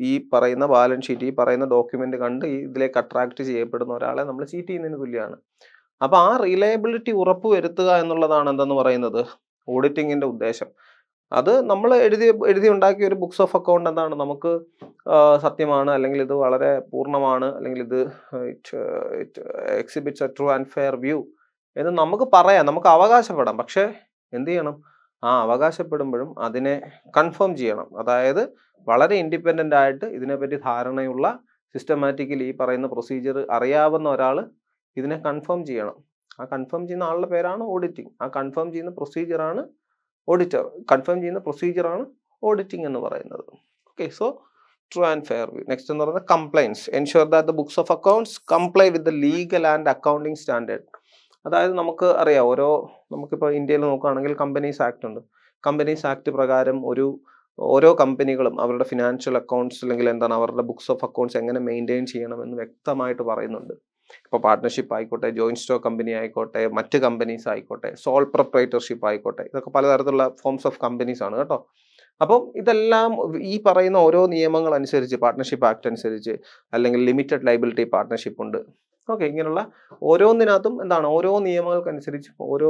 ഈ പറയുന്ന ബാലൻസ് ഷീറ്റ്, ഈ പറയുന്ന ഡോക്യുമെന്റ് കണ്ട് ഇതിലേക്ക് അട്രാക്ട് ചെയ്യപ്പെടുന്ന ഒരാളെ നമ്മൾ ചീറ്റ് ചെയ്യുന്നതിന് തുല്യമാണ്. അപ്പോൾ ആ റിലയബിലിറ്റി ഉറപ്പ് വരുത്തുക എന്നുള്ളതാണ് എന്തെന്ന് പറയുന്നത് ഓഡിറ്റിങ്ങിന്റെ ഉദ്ദേശം. അത് നമ്മൾ എഴുതി ഉണ്ടാക്കിയ ഒരു ബുക്സ് ഓഫ് അക്കൗണ്ട് എന്താണ് നമുക്ക് സത്യമാണ്, അല്ലെങ്കിൽ ഇത് വളരെ പൂർണ്ണമാണ്, അല്ലെങ്കിൽ ഇത് it exhibits A true and fair view എന്ന് നമുക്ക് പറയാം, നമുക്ക് അവകാശപ്പെടാം. പക്ഷേ എന്ത് ചെയ്യണം? ആ അവകാശപ്പെടുമ്പോഴും അതിനെ കൺഫേം ചെയ്യണം. അതായത് വളരെ ഇൻഡിപെൻഡൻ്റ് ആയിട്ട് ഇതിനെപ്പറ്റി ധാരണയുള്ള, സിസ്റ്റമാറ്റിക്കലി ഈ പറയുന്ന പ്രൊസീജിയർ അറിയാവുന്ന ഒരാൾ ഇതിനെ കൺഫേം ചെയ്യണം. ആ കൺഫേം ചെയ്യുന്ന ആളുടെ പേരാണ് ഓഡിറ്റിംഗ്. ആ കൺഫേം ചെയ്യുന്ന പ്രൊസീജിയറാണ് ഓഡിറ്റർ. കൺഫേം ചെയ്യുന്ന പ്രൊസീജിയറാണ് ഓഡിറ്റിംഗ് എന്ന് പറയുന്നത്. Okay, so true and fair view. Next എന്ന് പറയുന്നത് compliance. Ensure that the books of accounts comply with the legal and accounting standard. അതായത് നമുക്ക് അറിയാം, നമുക്കിപ്പോൾ ഇന്ത്യയിൽ നോക്കുകയാണെങ്കിൽ കമ്പനീസ് ആക്ട് ഉണ്ട്. കമ്പനീസ് ആക്ട് പ്രകാരം ഓരോ കമ്പനികളും അവരുടെ ഫിനാൻഷ്യൽ അക്കൗണ്ട്സ് അല്ലെങ്കിൽ എന്താണ് അവരുടെ ബുക്സ് ഓഫ് അക്കൗണ്ട്സ് എങ്ങനെ മെയിൻറ്റെയിൻ ചെയ്യണമെന്ന് വ്യക്തമായിട്ട് പറയുന്നുണ്ട്. ഇപ്പോൾ പാർട്ട്ണർഷിപ്പ് ആയിക്കോട്ടെ, ജോയിന്റ് സ്റ്റോക്ക് കമ്പനി ആയിക്കോട്ടെ, മറ്റ് കമ്പനീസ് ആയിക്കോട്ടെ, സോൾ പ്രൊപ്രൈറ്റർഷിപ്പ് ആയിക്കോട്ടെ, ഇതൊക്കെ പലതരത്തിലുള്ള ഫോംസ് ഓഫ് കമ്പനീസ് ആണ് കേട്ടോ. അപ്പം ഇതെല്ലാം ഈ പറയുന്ന ഓരോ നിയമങ്ങൾ അനുസരിച്ച്, പാർട്ട്ണർഷിപ്പ് ആക്ട് അനുസരിച്ച്, അല്ലെങ്കിൽ ലിമിറ്റഡ് ലയബിലിറ്റി പാർട്ട്ണർഷിപ്പ് ഉണ്ട്. ഓക്കെ, ഇങ്ങനെയുള്ള ഓരോന്നിനകത്തും എന്താണ് ഓരോ നിയമങ്ങൾക്കനുസരിച്ച് ഓരോ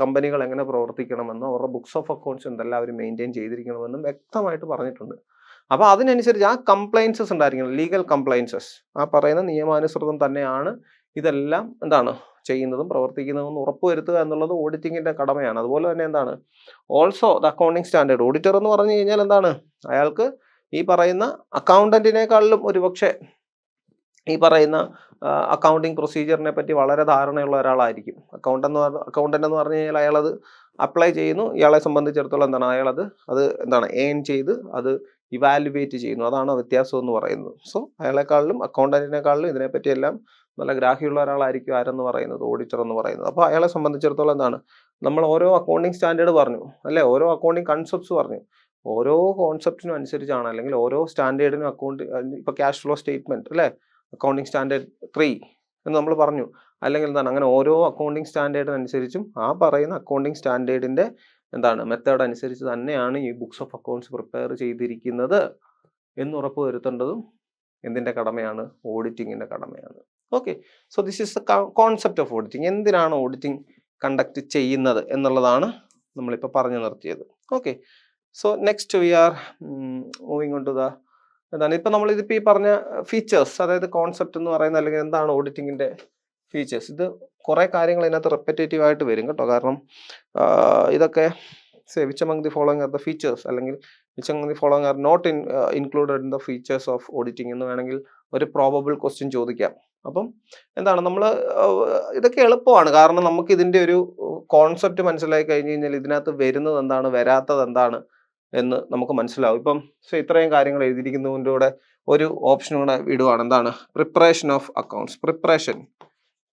കമ്പനികൾ എങ്ങനെ പ്രവർത്തിക്കണമെന്നും അവരുടെ ബുക്സ് ഓഫ് അക്കൗണ്ട്സ് എന്തെല്ലാം അവർ മെയിൻറ്റെയിൻ ചെയ്തിരിക്കണമെന്നും വ്യക്തമായിട്ട് പറഞ്ഞിട്ടുണ്ട്. അപ്പോൾ അതിനനുസരിച്ച് ആ കംപ്ലൈൻസസ് ഉണ്ടായിരിക്കണം, ലീഗൽ കംപ്ലൈൻസസ്. ആ പറയുന്ന നിയമാനുസൃതം തന്നെയാണ് ഇതെല്ലാം എന്താണ് ചെയ്യുന്നതും പ്രവർത്തിക്കുന്നതും ഉറപ്പുവരുത്തുക എന്നുള്ളത് ഓഡിറ്റിങ്ങിന്റെ കടമയാണ്. അതുപോലെ തന്നെ എന്താണ് also the accounting standard. Auditor എന്ന് പറഞ്ഞു കഴിഞ്ഞാൽ എന്താണ്, അയാൾക്ക് ഈ പറയുന്ന അക്കൗണ്ടന്റിനേക്കാളിലും ഒരുപക്ഷെ ഈ പറയുന്ന അക്കൗണ്ടിങ് പ്രൊസീജിയറിനെ പറ്റി വളരെ ധാരണയുള്ള ഒരാളായിരിക്കും. അക്കൗണ്ടന്റ് എന്ന് പറഞ്ഞു കഴിഞ്ഞാൽ അയാളത് അപ്ലൈ ചെയ്യുന്നു. ഇയാളെ സംബന്ധിച്ചിടത്തോളം എന്താണ് അത് എന്താണ് ഏൺ ചെയ്ത് അത് ഇവാലുവേറ്റ് ചെയ്യുന്നു. അതാണ് വ്യത്യാസം എന്ന് പറയുന്നത്. സോ അയാളെക്കാളിലും അക്കൗണ്ടന്റിനേക്കാളിലും ഇതിനെപ്പറ്റിയെല്ലാം നല്ല ഗ്രാഹ്യമുള്ള ഒരാളായിരിക്കും ആരെന്ന് പറയുന്നത്, ഓഡിറ്റർ എന്ന് പറയുന്നത്. അപ്പോൾ അയാളെ സംബന്ധിച്ചിടത്തോളം എന്താണ്, നമ്മൾ ഓരോ അക്കൗണ്ടിങ് സ്റ്റാൻഡേർഡ് പറഞ്ഞു അല്ലെ, ഓരോ അക്കൗണ്ടിങ് കൺസെപ്റ്റ്സ് പറഞ്ഞു. ഓരോ കോൺസെപ്റ്റിനും അനുസരിച്ചാണ്, അല്ലെങ്കിൽ ഓരോ സ്റ്റാൻഡേർഡിനും ഇപ്പോൾ ക്യാഷ് ഫ്ലോ സ്റ്റേറ്റ്മെന്റ് അല്ലെ, അക്കൗണ്ടിങ് സ്റ്റാൻഡേർഡ് 3 എന്ന് നമ്മൾ പറഞ്ഞു. അല്ലെങ്കിൽ എന്താണ് അങ്ങനെ ഓരോ അക്കൗണ്ടിങ് സ്റ്റാൻഡേർഡിനനുസരിച്ചും ആ പറയുന്ന അക്കൗണ്ടിങ് സ്റ്റാൻഡേർഡിന്റെ മെത്തേഡ് അനുസരിച്ച് തന്നെയാണ് ഈ ബുക്സ് ഓഫ് അക്കൗണ്ട്സ് പ്രിപ്പയർ ചെയ്തിരിക്കുന്നത് എന്ന് ഉറപ്പ് വരുത്തേണ്ടതും എന്തിന്റെ കടമയാണ്, ഓഡിറ്റിങ്ങിന്റെ കടമയാണ്. Okay, so this is the concept of auditing. എന്തിനാണ് ഓഡിറ്റിംഗ് കണ്ടക്ട് ചെയ്യുന്നത് എന്നുള്ളതാണ് നമ്മളിപ്പോൾ പറഞ്ഞു നിർത്തിയത്. Okay, so next we are moving on to the ഇപ്പം നമ്മളിതിപ്പോൾ ഈ പറഞ്ഞ ഫീച്ചേഴ്സ്, അതായത് കോൺസെപ്റ്റ് എന്ന് പറയുന്നത്, അല്ലെങ്കിൽ എന്താണ് ഓഡിറ്റിങ്ങിന്റെ ഫീച്ചേഴ്സ്, ഇത് കുറേ കാര്യങ്ങൾ ഇതിനകത്ത് റെപ്പറ്റേറ്റീവ് ആയിട്ട് വരും കേട്ടോ. കാരണം ഇതൊക്കെ which among the following are the features, അല്ലെങ്കിൽ which among the following are not included in the features of auditing എന്ന് വേണമെങ്കിൽ ഒരു പ്രോബബിൾ ക്വസ്റ്റ്യൻ ചോദിക്കാം. അപ്പം നമ്മൾ ഇതൊക്കെ എളുപ്പമാണ്, കാരണം നമുക്ക് ഇതിന്റെ ഒരു കോൺസെപ്റ്റ് മനസ്സിലാക്കി കഴിഞ്ഞ് കഴിഞ്ഞാൽ ഇതിനകത്ത് വരുന്നത് എന്താണ്, വരാത്തത് എന്താണ് എന്ന് നമുക്ക് മനസ്സിലാവും. ഇപ്പം ഇത്രയും കാര്യങ്ങൾ എഴുതിയിരിക്കുന്നതിൻ്റെ കൂടെ ഒരു ഓപ്ഷൻ കൂടെ വിടുവാണ്, എന്താണ് preparation of accounts.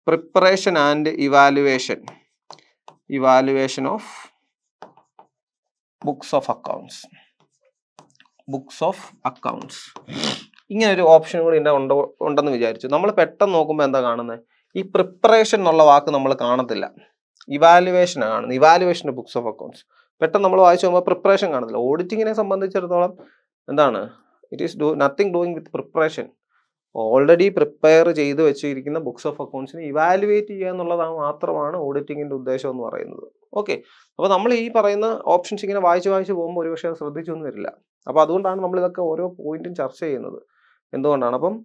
Preparation and evaluation of books of accounts. ഇങ്ങനെ ഒരു ഓപ്ഷൻ കൂടി ഉണ്ടെന്ന് വിചാരിച്ചു. നമ്മൾ പെട്ടെന്ന് നോക്കുമ്പോൾ എന്താ കാണുന്നത്, ഈ പ്രിപ്പറേഷൻ എന്നുള്ള വാക്ക് നമ്മൾ കാണത്തില്ല, ഇവാലുവേഷനാണ് കാണുന്നത്. ഇവാലുവേഷൻ ബുക്സ് ഓഫ് അക്കൗണ്ട്സ് പെട്ടെന്ന് നമ്മൾ വായിച്ചു പോകുമ്പോൾ പ്രിപ്പറേഷൻ കാണത്തില്ല. ഓഡിറ്റിങ്ങിനെ സംബന്ധിച്ചിടത്തോളം എന്താണ്, it is nothing doing with preparation. Already prepare ചെയ്ത് വെച്ചിരിക്കുന്ന ബുക്സ് ഓഫ് അക്കൗണ്ട്സിനെ ഇവാലുവേറ്റ് ചെയ്യുക എന്നുള്ളതാണ് മാത്രമാണ് ഓഡിറ്റിങ്ങിന്റെ ഉദ്ദേശം എന്ന് പറയുന്നത്. ഓക്കെ, അപ്പോൾ നമ്മൾ ഈ പറയുന്ന ഓപ്ഷൻസ് ഇങ്ങനെ വായിച്ച് പോകുമ്പോൾ ഒരുപക്ഷെ അത് ശ്രദ്ധിച്ചൊന്നും വരില്ല. അപ്പോൾ അതുകൊണ്ടാണ് നമ്മൾ ഇതൊക്കെ ഓരോ പോയിന്റും ചർച്ച ചെയ്യുന്നത്. എന്തുകൊണ്ടാണ്, അപ്പം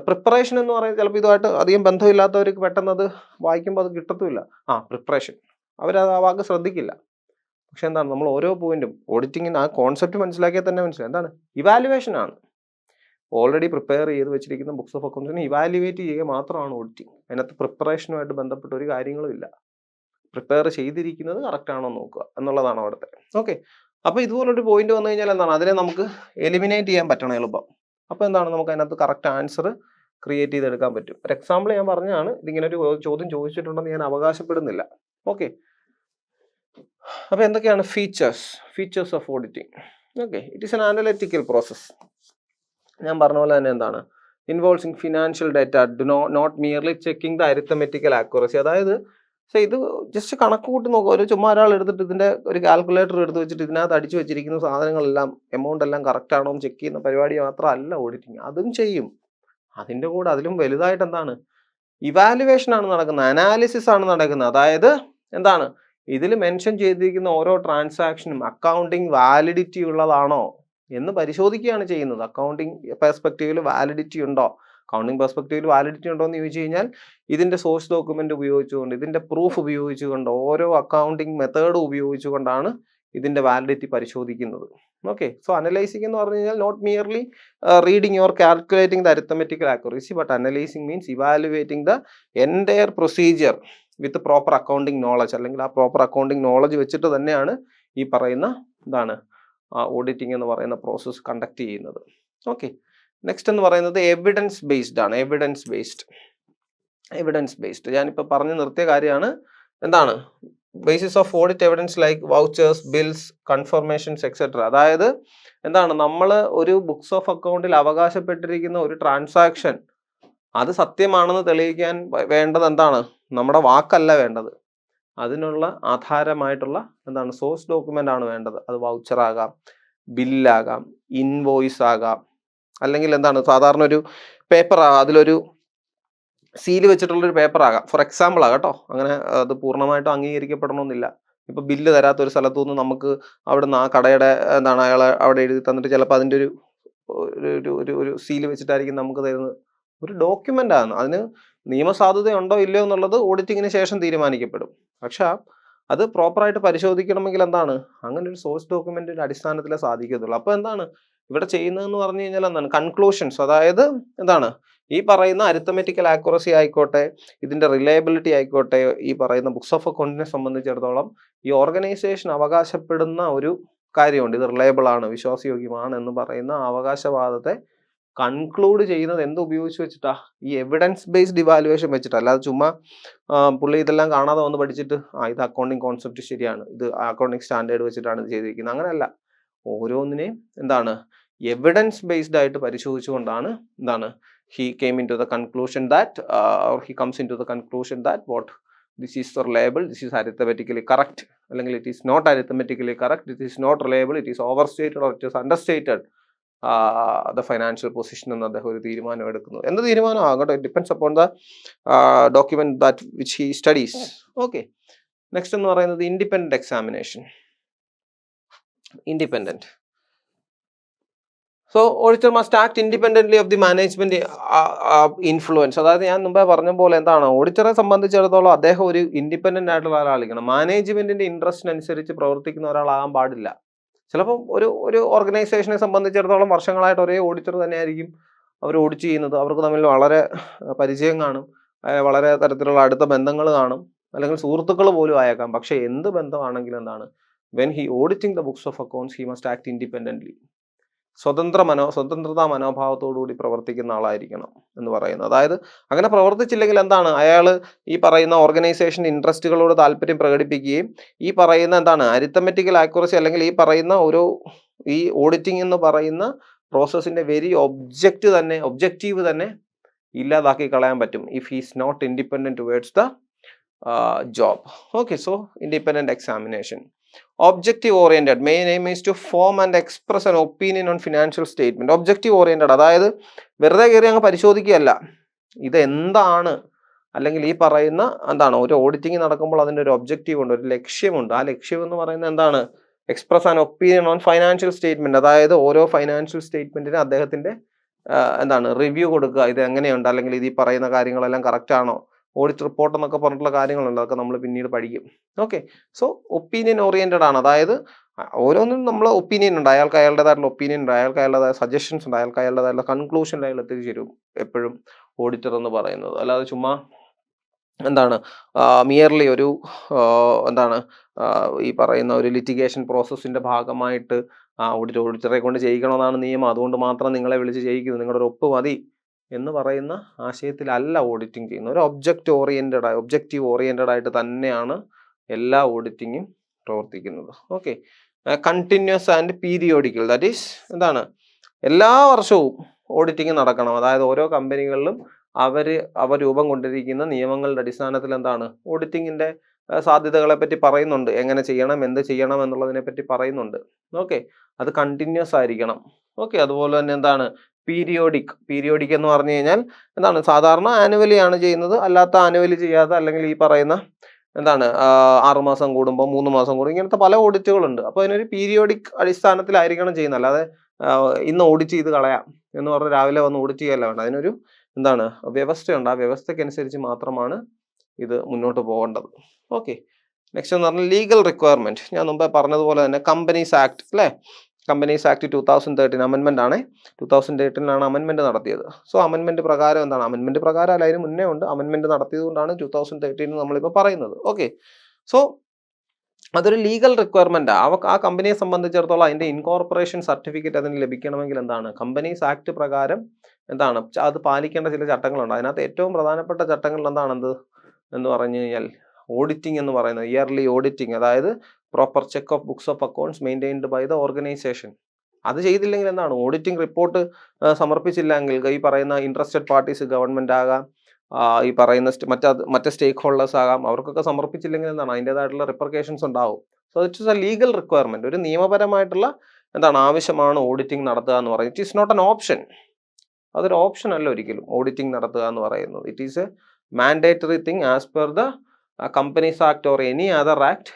പ്രിപ്പറേഷൻ എന്ന് പറയുന്നത് ചിലപ്പോൾ ഇതുമായിട്ട് അധികം ബന്ധമില്ലാത്തവർക്ക് പെട്ടെന്ന് അത് വായിക്കുമ്പോൾ അത് കിട്ടത്തുമില്ല. പ്രിപ്പറേഷൻ, അവരത് ആ വാക്ക് ശ്രദ്ധിക്കില്ല. പക്ഷെ നമ്മൾ ഓരോ പോയിന്റും ഓഡിറ്റിങ്ങിന് ആ കോൺസെപ്റ്റ് മനസ്സിലാക്കിയാൽ തന്നെ മനസ്സിലായി, എന്താണ് ഇവാലുവേഷൻ ആണ്. ഓൾറെഡി പ്രിപ്പയർ ചെയ്ത് വെച്ചിരിക്കുന്ന ബുക്സ് ഓഫ് അക്കൗണ്ട്സിനെ ഇവാലുവേറ്റ് ചെയ്യുക മാത്രമാണ് ഓഡിറ്റിംഗ്. അതിനകത്ത് പ്രിപ്പറേഷനുമായിട്ട് ബന്ധപ്പെട്ട ഒരു കാര്യങ്ങളും ഇല്ല. പ്രിപ്പയർ ചെയ്തിരിക്കുന്നത് കറക്റ്റ് ആണോ നോക്കുക എന്നുള്ളതാണ് അവിടുത്തെ. ഓക്കെ, അപ്പോൾ ഇതുപോലൊരു പോയിന്റ് വന്നു കഴിഞ്ഞാൽ അതിനെ നമുക്ക് എലിമിനേറ്റ് ചെയ്യാൻ പറ്റണം എളുപ്പം. അപ്പോൾ നമുക്ക് അതിനകത്ത് കറക്റ്റ് ആൻസർ ക്രിയേറ്റ് ചെയ്തെടുക്കാൻ പറ്റും. ഒരു എക്സാമ്പിൾ ഞാൻ പറഞ്ഞാണ്, ഇതിങ്ങനെ ഒരു ചോദ്യം ചോദിച്ചിട്ടുണ്ടെന്ന് ഞാൻ അവകാശപ്പെടുന്നില്ല. ഓക്കെ, അപ്പോൾ എന്തൊക്കെയാണ് features of auditing? Okay, it is an analytical process. ഞാൻ പറഞ്ഞ പോലെ തന്നെ involves in financial data, not merely checking the arithmetical accuracy. അതായത് പക്ഷേ ഇത് ജസ്റ്റ് കണക്ക് കൂട്ടി നോക്കുക. ഒരു ചുമ്മാ ഒരാൾ എടുത്തിട്ട് ഇതിൻ്റെ ഒരു കാൽക്കുലേറ്റർ എടുത്ത് വെച്ചിട്ട് ഇതിനകത്ത് അടിച്ചു വെച്ചിരിക്കുന്ന സാധനങ്ങളെല്ലാം എമൗണ്ട് എല്ലാം കറക്റ്റ് ആണോ എന്ന് ചെക്ക് ചെയ്യുന്ന പരിപാടി മാത്രമല്ല ഓഡിറ്റിങ്. അതും ചെയ്യും. അതിൻ്റെ കൂടെ അതിലും വലുതായിട്ട് എന്താണ്, ഇവാലുവേഷൻ ആണ് നടക്കുന്നത്, അനാലിസിസ് ആണ് നടക്കുന്നത്. അതായത് എന്താണ്, ഇതിൽ മെൻഷൻ ചെയ്തിരിക്കുന്ന ഓരോ ട്രാൻസാക്ഷനും അക്കൗണ്ടിങ് വാലിഡിറ്റി ഉള്ളതാണോ എന്ന് പരിശോധിക്കുകയാണ് ചെയ്യുന്നത്. അക്കൗണ്ടിങ് പെർസ്പെക്റ്റീവിൽ വാലിഡിറ്റി ഉണ്ടോ, അക്കൗണ്ടിങ് പെർസ്പെക്റ്റീവിൽ വാലിഡിറ്റി ഉണ്ടോ എന്ന് ചോദിച്ചു കഴിഞ്ഞാൽ ഇതിൻ്റെ സോഴ്സ് ഡോക്യുമെൻ്റ് ഉപയോഗിച്ചുകൊണ്ട്, ഇതിൻ്റെ പ്രൂഫ് ഉപയോഗിച്ചുകൊണ്ട്, ഓരോ അക്കൗണ്ടിങ് മെത്തേഡ് ഉപയോഗിച്ചുകൊണ്ടാണ് ഇതിൻ്റെ വാലിഡിറ്റി പരിശോധിക്കുന്നത്. ഓക്കെ, സോ അനലൈസിങ് എന്ന് പറഞ്ഞു കഴിഞ്ഞാൽ not merely reading or calculating the arithmetical accuracy, but analysing means evaluating the entire procedure with proper accounting knowledge, അല്ലെങ്കിൽ ആ പ്രോപ്പർ അക്കൗണ്ടിങ് നോളജ് വെച്ചിട്ട് തന്നെയാണ് ഈ പറയുന്ന എന്താണ് ഓഡിറ്റിംഗ് എന്ന് പറയുന്ന പ്രോസസ്സ് കണ്ടക്ട് ചെയ്യുന്നത്. ഓക്കെ, നെക്സ്റ്റ് എന്ന് പറയുന്നത് എവിഡൻസ് ബേസ്ഡ് ആണ്. എവിഡൻസ് ബേസ്ഡ് ഞാനിപ്പോൾ പറഞ്ഞു നിർത്തിയ കാര്യമാണ്. എന്താണ് basis of audit evidence like vouchers, bills, confirmations etcetera. അതായത് എന്താണ്, നമ്മൾ ഒരു ബുക്സ് ഓഫ് അക്കൗണ്ടിൽ അവകാശപ്പെട്ടിരിക്കുന്ന ഒരു ട്രാൻസാക്ഷൻ അത് സത്യമാണെന്ന് തെളിയിക്കാൻ വേണ്ടത് എന്താണ്, നമ്മുടെ വാക്കല്ല വേണ്ടത്, അതിനുള്ള ആധാരമായിട്ടുള്ള എന്താണ് സോഴ്സ് ഡോക്യുമെൻ്റ് ആണ് വേണ്ടത്. അത് വൗച്ചർ ആകാം, ബില്ലാകാം, ഇൻവോയ്സ് ആകാം, അല്ലെങ്കിൽ എന്താണ് സാധാരണ ഒരു പേപ്പർ ആകാം, അതിലൊരു സീല് വെച്ചിട്ടുള്ളൊരു പേപ്പർ ആകാം. ഫോർ എക്സാമ്പിൾ ആകാം കേട്ടോ, അങ്ങനെ അത് പൂർണ്ണമായിട്ടും അംഗീകരിക്കപ്പെടണമെന്നില്ല. ഇപ്പോൾ ബില്ല് തരാത്ത ഒരു സ്ഥലത്തു നിന്ന് നമുക്ക് അവിടുന്ന് ആ കടയുടെ എന്താണ് അയാളെ അവിടെ എഴുതി തന്നിട്ട് ചിലപ്പോൾ അതിൻ്റെ ഒരു ഒരു സീല് വെച്ചിട്ടായിരിക്കും നമുക്ക് തരുന്നത്. ഒരു ഡോക്യുമെൻ്റ് ആണ്, അതിന് നിയമസാധുതയുണ്ടോ ഇല്ലയോ എന്നുള്ളത് ഓഡിറ്റിങ്ങിന് ശേഷം തീരുമാനിക്കപ്പെടും. പക്ഷേ അത് പ്രോപ്പറായിട്ട് പരിശോധിക്കണമെങ്കിൽ എന്താണ്, അങ്ങനെ ഒരു സോഴ്സ് ഡോക്യുമെന്റിന്റെ അടിസ്ഥാനത്തിലേ സാധിക്കത്തുള്ളൂ. അപ്പോൾ എന്താണ് ഇവിടെ ചെയ്യുന്നതെന്ന് പറഞ്ഞു കഴിഞ്ഞാൽ എന്താണ് കൺക്ലൂഷൻസ്, അതായത് എന്താണ് ഈ പറയുന്ന അരിത്തമെറ്റിക്കൽ ആക്യുറസി ആയിക്കോട്ടെ, ഇതിന്റെ റിലയബിലിറ്റി ആയിക്കോട്ടെ, ഈ പറയുന്ന ബുക്സ് ഓഫ് അക്കൗണ്ടിനെ സംബന്ധിച്ചിടത്തോളം ഈ ഓർഗനൈസേഷൻ അവകാശപ്പെടുന്ന ഒരു കാര്യമുണ്ട്, ഇത് റിലയബിൾ ആണ്, വിശ്വാസയോഗ്യമാണ് എന്ന് പറയുന്ന അവകാശവാദത്തെ കൺക്ലൂഡ് ചെയ്യുന്നത് എന്ത് ഉപയോഗിച്ച് വെച്ചിട്ടാ, ഈ എവിഡൻസ് ബേസ്ഡ് ഇവാലുവേഷൻ വെച്ചിട്ട്. അല്ലാതെ ചുമ്മാ പുള്ളി ഇതെല്ലാം കാണാതെ വന്ന് പഠിച്ചിട്ട് ഇത് അക്കൗണ്ടിങ് കോൺസെപ്റ്റ് ശരിയാണ്, ഇത് അക്കൗണ്ടിങ് സ്റ്റാൻഡേർഡ് വെച്ചിട്ടാണ് ഇത് ചെയ്തിരിക്കുന്നത്, അങ്ങനെയല്ല. ഓരോന്നിനെയും എന്താണ് എവിഡൻസ് ബേസ്ഡ് ആയിട്ട് പരിശോധിച്ചുകൊണ്ടാണ് എന്താണ് he came into the conclusion that or he comes into the conclusion that what this is reliable, this is arithmetically correct, അല്ലെങ്കിൽ it is not arithmetically correct, it is not reliable, it is overstated or it is understated the financial position എന്ന് അദ്ദേഹം ഒരു തീരുമാനം എടുക്കുന്നത്. എന്ത് തീരുമാനം ആകട്ടെ, it depends upon the document that which he studies. Okay, next എന്ന് പറയുന്നത് independent examination. Independent, so auditor must act independently of the management influence. അതായത് ഞാൻ മുമ്പേ പറഞ്ഞ പോലെ എന്താണ്, ഓഡിറ്ററെ സംബന്ധിച്ചിടത്തോളം അദ്ദേഹം ഒരു ഇൻഡിപെൻഡന്റ് ആയിട്ടുള്ള ഒരാളിരിക്കണം. മാനേജ്മെന്റിന്റെ ഇൻട്രസ്റ്റിനനുസരിച്ച് പ്രവർത്തിക്കുന്ന ഒരാളാകാൻ പാടില്ല. ചിലപ്പം ഒരു ഓർഗനൈസേഷനെ സംബന്ധിച്ചിടത്തോളം വർഷങ്ങളായിട്ട് ഒരേ ഓഡിറ്റർ തന്നെയായിരിക്കും അവർ ഓഡിറ്റ് ചെയ്യുന്നത്. അവർക്ക് തമ്മിൽ വളരെ പരിചയം കാണും, വളരെ തരത്തിലുള്ള അടുത്ത ബന്ധങ്ങൾ കാണും, അല്ലെങ്കിൽ സുഹൃത്തുക്കൾ പോലും ആയേക്കാം. പക്ഷേ എന്ത് ബന്ധമാണെങ്കിലും എന്താണ്, when he auditing the books of accounts he must act independently. സ്വതന്ത്രതാ മനോഭാവത്തോടുകൂടി പ്രവർത്തിക്കുന്ന ആളായിരിക്കണം എന്ന് പറയുന്നത്. അതായത് അങ്ങനെ പ്രവർത്തിച്ചില്ലെങ്കിൽ എന്താണ്, അയാൾ ഈ പറയുന്ന ഓർഗനൈസേഷൻ ഇൻട്രസ്റ്റുകളോട് താല്പര്യം പ്രകടിപ്പിക്കുകയും ഈ പറയുന്ന എന്താണ് അരിത്തമെറ്റിക്കൽ ആക്യുറസി, അല്ലെങ്കിൽ ഈ പറയുന്ന ഈ ഓഡിറ്റിംഗ് എന്ന് പറയുന്ന പ്രോസസ്സിന്റെ വെരി ഒബ്ജക്റ്റീവ് തന്നെ ഇല്ലാതാക്കി കളയാൻ പറ്റും if he is not independent towards the job. Okay, so independent examination. Objective oriented, main aim is to form and express an opinion on financial statement. Objective oriented, അതായത് വെറുതെ കയറി അങ്ങ് പരിശോധിക്കുകയല്ല, ഇത് എന്താണ്, അല്ലെങ്കിൽ ഈ പറയുന്ന എന്താണ് ഒരു ഓഡിറ്റിംഗ് നടക്കുമ്പോൾ അതിൻ്റെ ഒരു ഒബ്ജക്റ്റീവ് ഉണ്ട്, ഒരു ലക്ഷ്യമുണ്ട്. ആ ലക്ഷ്യം എന്ന് പറയുന്നത് എന്താണ്, express an opinion on financial statement. അതായത് ഓരോ ഫൈനാൻഷ്യൽ സ്റ്റേറ്റ്മെന്റിന് അദ്ദേഹത്തിന്റെ എന്താണ് റിവ്യൂ കൊടുക്കുക, ഇത് എങ്ങനെയുണ്ട്, അല്ലെങ്കിൽ ഇത് ഈ പറയുന്ന കാര്യങ്ങളെല്ലാം കറക്റ്റ് ആണോ, ഓഡിറ്റ് റിപ്പോർട്ട് എന്നൊക്കെ പറഞ്ഞിട്ടുള്ള കാര്യങ്ങളുണ്ട്, അതൊക്കെ നമ്മൾ പിന്നീട് പഠിക്കും. ഓക്കെ, സോ ഒപ്പീനിയൻ ഓറിയന്റഡ് ആണ്. അതായത് ഓരോന്നും നമ്മൾ ഒപ്പീനിയൻ ഉണ്ട്, അയാൾക്ക് അയാളുടേതായിട്ടുള്ള ഒപ്പീനിയൻ ഉണ്ട്, അയാൾക്ക് അയാളുടേതായ സജഷൻസ് ഉണ്ട്, അയാൾക്ക് അയാളുടേതായിട്ടുള്ള കൺക്ലൂഷനിൽ അയാൾ എത്തിച്ചേരും എപ്പോഴും ഓഡിറ്റർ എന്ന് പറയുന്നത്. അല്ലാതെ ചുമ്മാ എന്താണ് മിയർലി ഒരു എന്താണ് ഈ പറയുന്ന ഒരു ലിറ്റിഗേഷൻ പ്രോസസ്സിന്റെ ഭാഗമായിട്ട് ഓഡിറ്ററെ കൊണ്ട് ചെയ്യിക്കണമെന്നാണ് നിയമം, അതുകൊണ്ട് മാത്രം നിങ്ങളെ വിളിച്ച് ചെയ്യിക്കുന്നു, നിങ്ങളുടെ ഒരു ഒപ്പ് മതി എന്ന് പറയുന്ന ആശയത്തിലല്ല ഓഡിറ്റിംഗ് ചെയ്യുന്നത്. ഒരു ഒബ്ജക്റ്റീവ് ഓറിയന്റഡ് ആയിട്ട് തന്നെയാണ് എല്ലാ ഓഡിറ്റിങ്ങും പ്രവർത്തിക്കുന്നത്. Okay, continuous and periodical, that is എന്താണ് എല്ലാ വർഷവും ഓഡിറ്റിംഗ് നടക്കണം. അതായത് ഓരോ കമ്പനികളിലും അവർ രൂപം കൊണ്ടിരിക്കുന്ന നിയമങ്ങളുടെ അടിസ്ഥാനത്തിൽ എന്താണ് ഓഡിറ്റിങ്ങിന്റെ സാധ്യതകളെ പറ്റി പറയുന്നുണ്ട്. എങ്ങനെ ചെയ്യണം, എന്ത് ചെയ്യണം എന്നുള്ളതിനെ പറ്റി പറയുന്നുണ്ട്. ഓക്കെ, അത് കണ്ടിന്യൂസ് ആയിരിക്കണം. ഓക്കെ, അതുപോലെ തന്നെ എന്താണ് പീരിയോഡിക് എന്ന് പറഞ്ഞു കഴിഞ്ഞാൽ എന്താണ് സാധാരണ ആനുവലി ആണ് ചെയ്യുന്നത്. അല്ലാത്ത ആനുവലി ചെയ്യാതെ അല്ലെങ്കിൽ ഈ പറയുന്ന എന്താണ് 6 മാസം കൂടുമ്പോൾ 3 മാസം കൂടുമ്പോൾ ഇങ്ങനത്തെ പല ഓഡിറ്റുകളുണ്ട്. അപ്പോൾ അതിനൊരു പീരിയോഡിക് അടിസ്ഥാനത്തിലായിരിക്കണം ചെയ്യുന്നത്. അല്ലാതെ ഇന്ന് ഓഡിറ്റ് ചെയ്ത് കളയാം എന്ന് പറഞ്ഞ് രാവിലെ വന്ന് ഓഡിറ്റ് ചെയ്യല്ല വേണ്ട. അതിനൊരു എന്താണ് വ്യവസ്ഥയുണ്ട്. ആ വ്യവസ്ഥയ്ക്കനുസരിച്ച് മാത്രമാണ് ഇത് മുന്നോട്ട് പോകേണ്ടത്. ഓക്കെ, നെക്സ്റ്റ് എന്ന് പറഞ്ഞാൽ ലീഗൽ റിക്വയർമെന്റ്. ഞാൻ മുമ്പേ പറഞ്ഞതുപോലെ തന്നെ കമ്പനീസ് ആക്ട് അല്ലേ, കമ്പനീസ് ആക്ട് 2013 അമെൻമെന്റ് ആണ്. 2013 അമെൻമെന്റ് നടത്തിയത്. സോ അമെൻമെന്റ് പ്രകാരം എന്താണ്, അമെൻമെന്റ് പ്രകാരം അല്ല അതിന് മുന്നേ ഉണ്ട്, അമെൻമെന്റ് നടത്തിയത് കൊണ്ടാണ് 2013 നമ്മളിപ്പോൾ പറയുന്നത്. ഓക്കെ, സോ അതൊരു ലീഗൽ റിക്വയർമെന്റ്. ആ കമ്പനിയെ സംബന്ധിച്ചിടത്തോളം അതിന്റെ ഇൻകോർപ്പറേഷൻ സർട്ടിഫിക്കറ്റ് അതിന് ലഭിക്കണമെങ്കിൽ എന്താണ് കമ്പനീസ് ആക്ട് പ്രകാരം എന്താണ് അത് പാലിക്കേണ്ട ചില ചട്ടങ്ങളുണ്ട്. അതിനകത്ത് ഏറ്റവും പ്രധാനപ്പെട്ട ചട്ടങ്ങൾ എന്താണെന്ത് എന്ന് പറഞ്ഞു കഴിഞ്ഞാൽ ഓഡിറ്റിംഗ് എന്ന് പറയുന്നത്, ഇയർലി ഓഡിറ്റിംഗ്, അതായത് proper check of books of accounts maintained by the organisation. അത് ചെയ്തില്ലെങ്കിൽ എന്താണ് ഓഡിറ്റിംഗ് റിപ്പോർട്ട് സമർപ്പിച്ചില്ലെങ്കിൽ ഈ പറയുന്ന ഇൻട്രസ്റ്റഡ് പാർട്ടീസ് ഗവൺമെന്റ് ആകാം, ഈ പറയുന്ന മറ്റ് സ്റ്റേക്ക് ഹോൾഡേഴ്സ് ആകാം, അവർക്കൊക്കെ സമർപ്പിച്ചില്ലെങ്കിൽ എന്താണ് അതിൻ്റെതായിട്ടുള്ള റിപ്പർക്കേഷൻസ് ഉണ്ടാവും. So it is a legal requirement, ഒരു നിയമപരമായിട്ടുള്ള എന്താണ് ആവശ്യമാണ് ഓഡിറ്റിംഗ് നടത്തുക എന്ന് പറയുന്നത്. It is not an option. അതൊരു ഓപ്ഷൻ അല്ല ഒരിക്കലും ഓഡിറ്റിംഗ് നടത്തുക എന്ന് പറയുന്നത്. It is a mandatory thing as per the companies act or any other act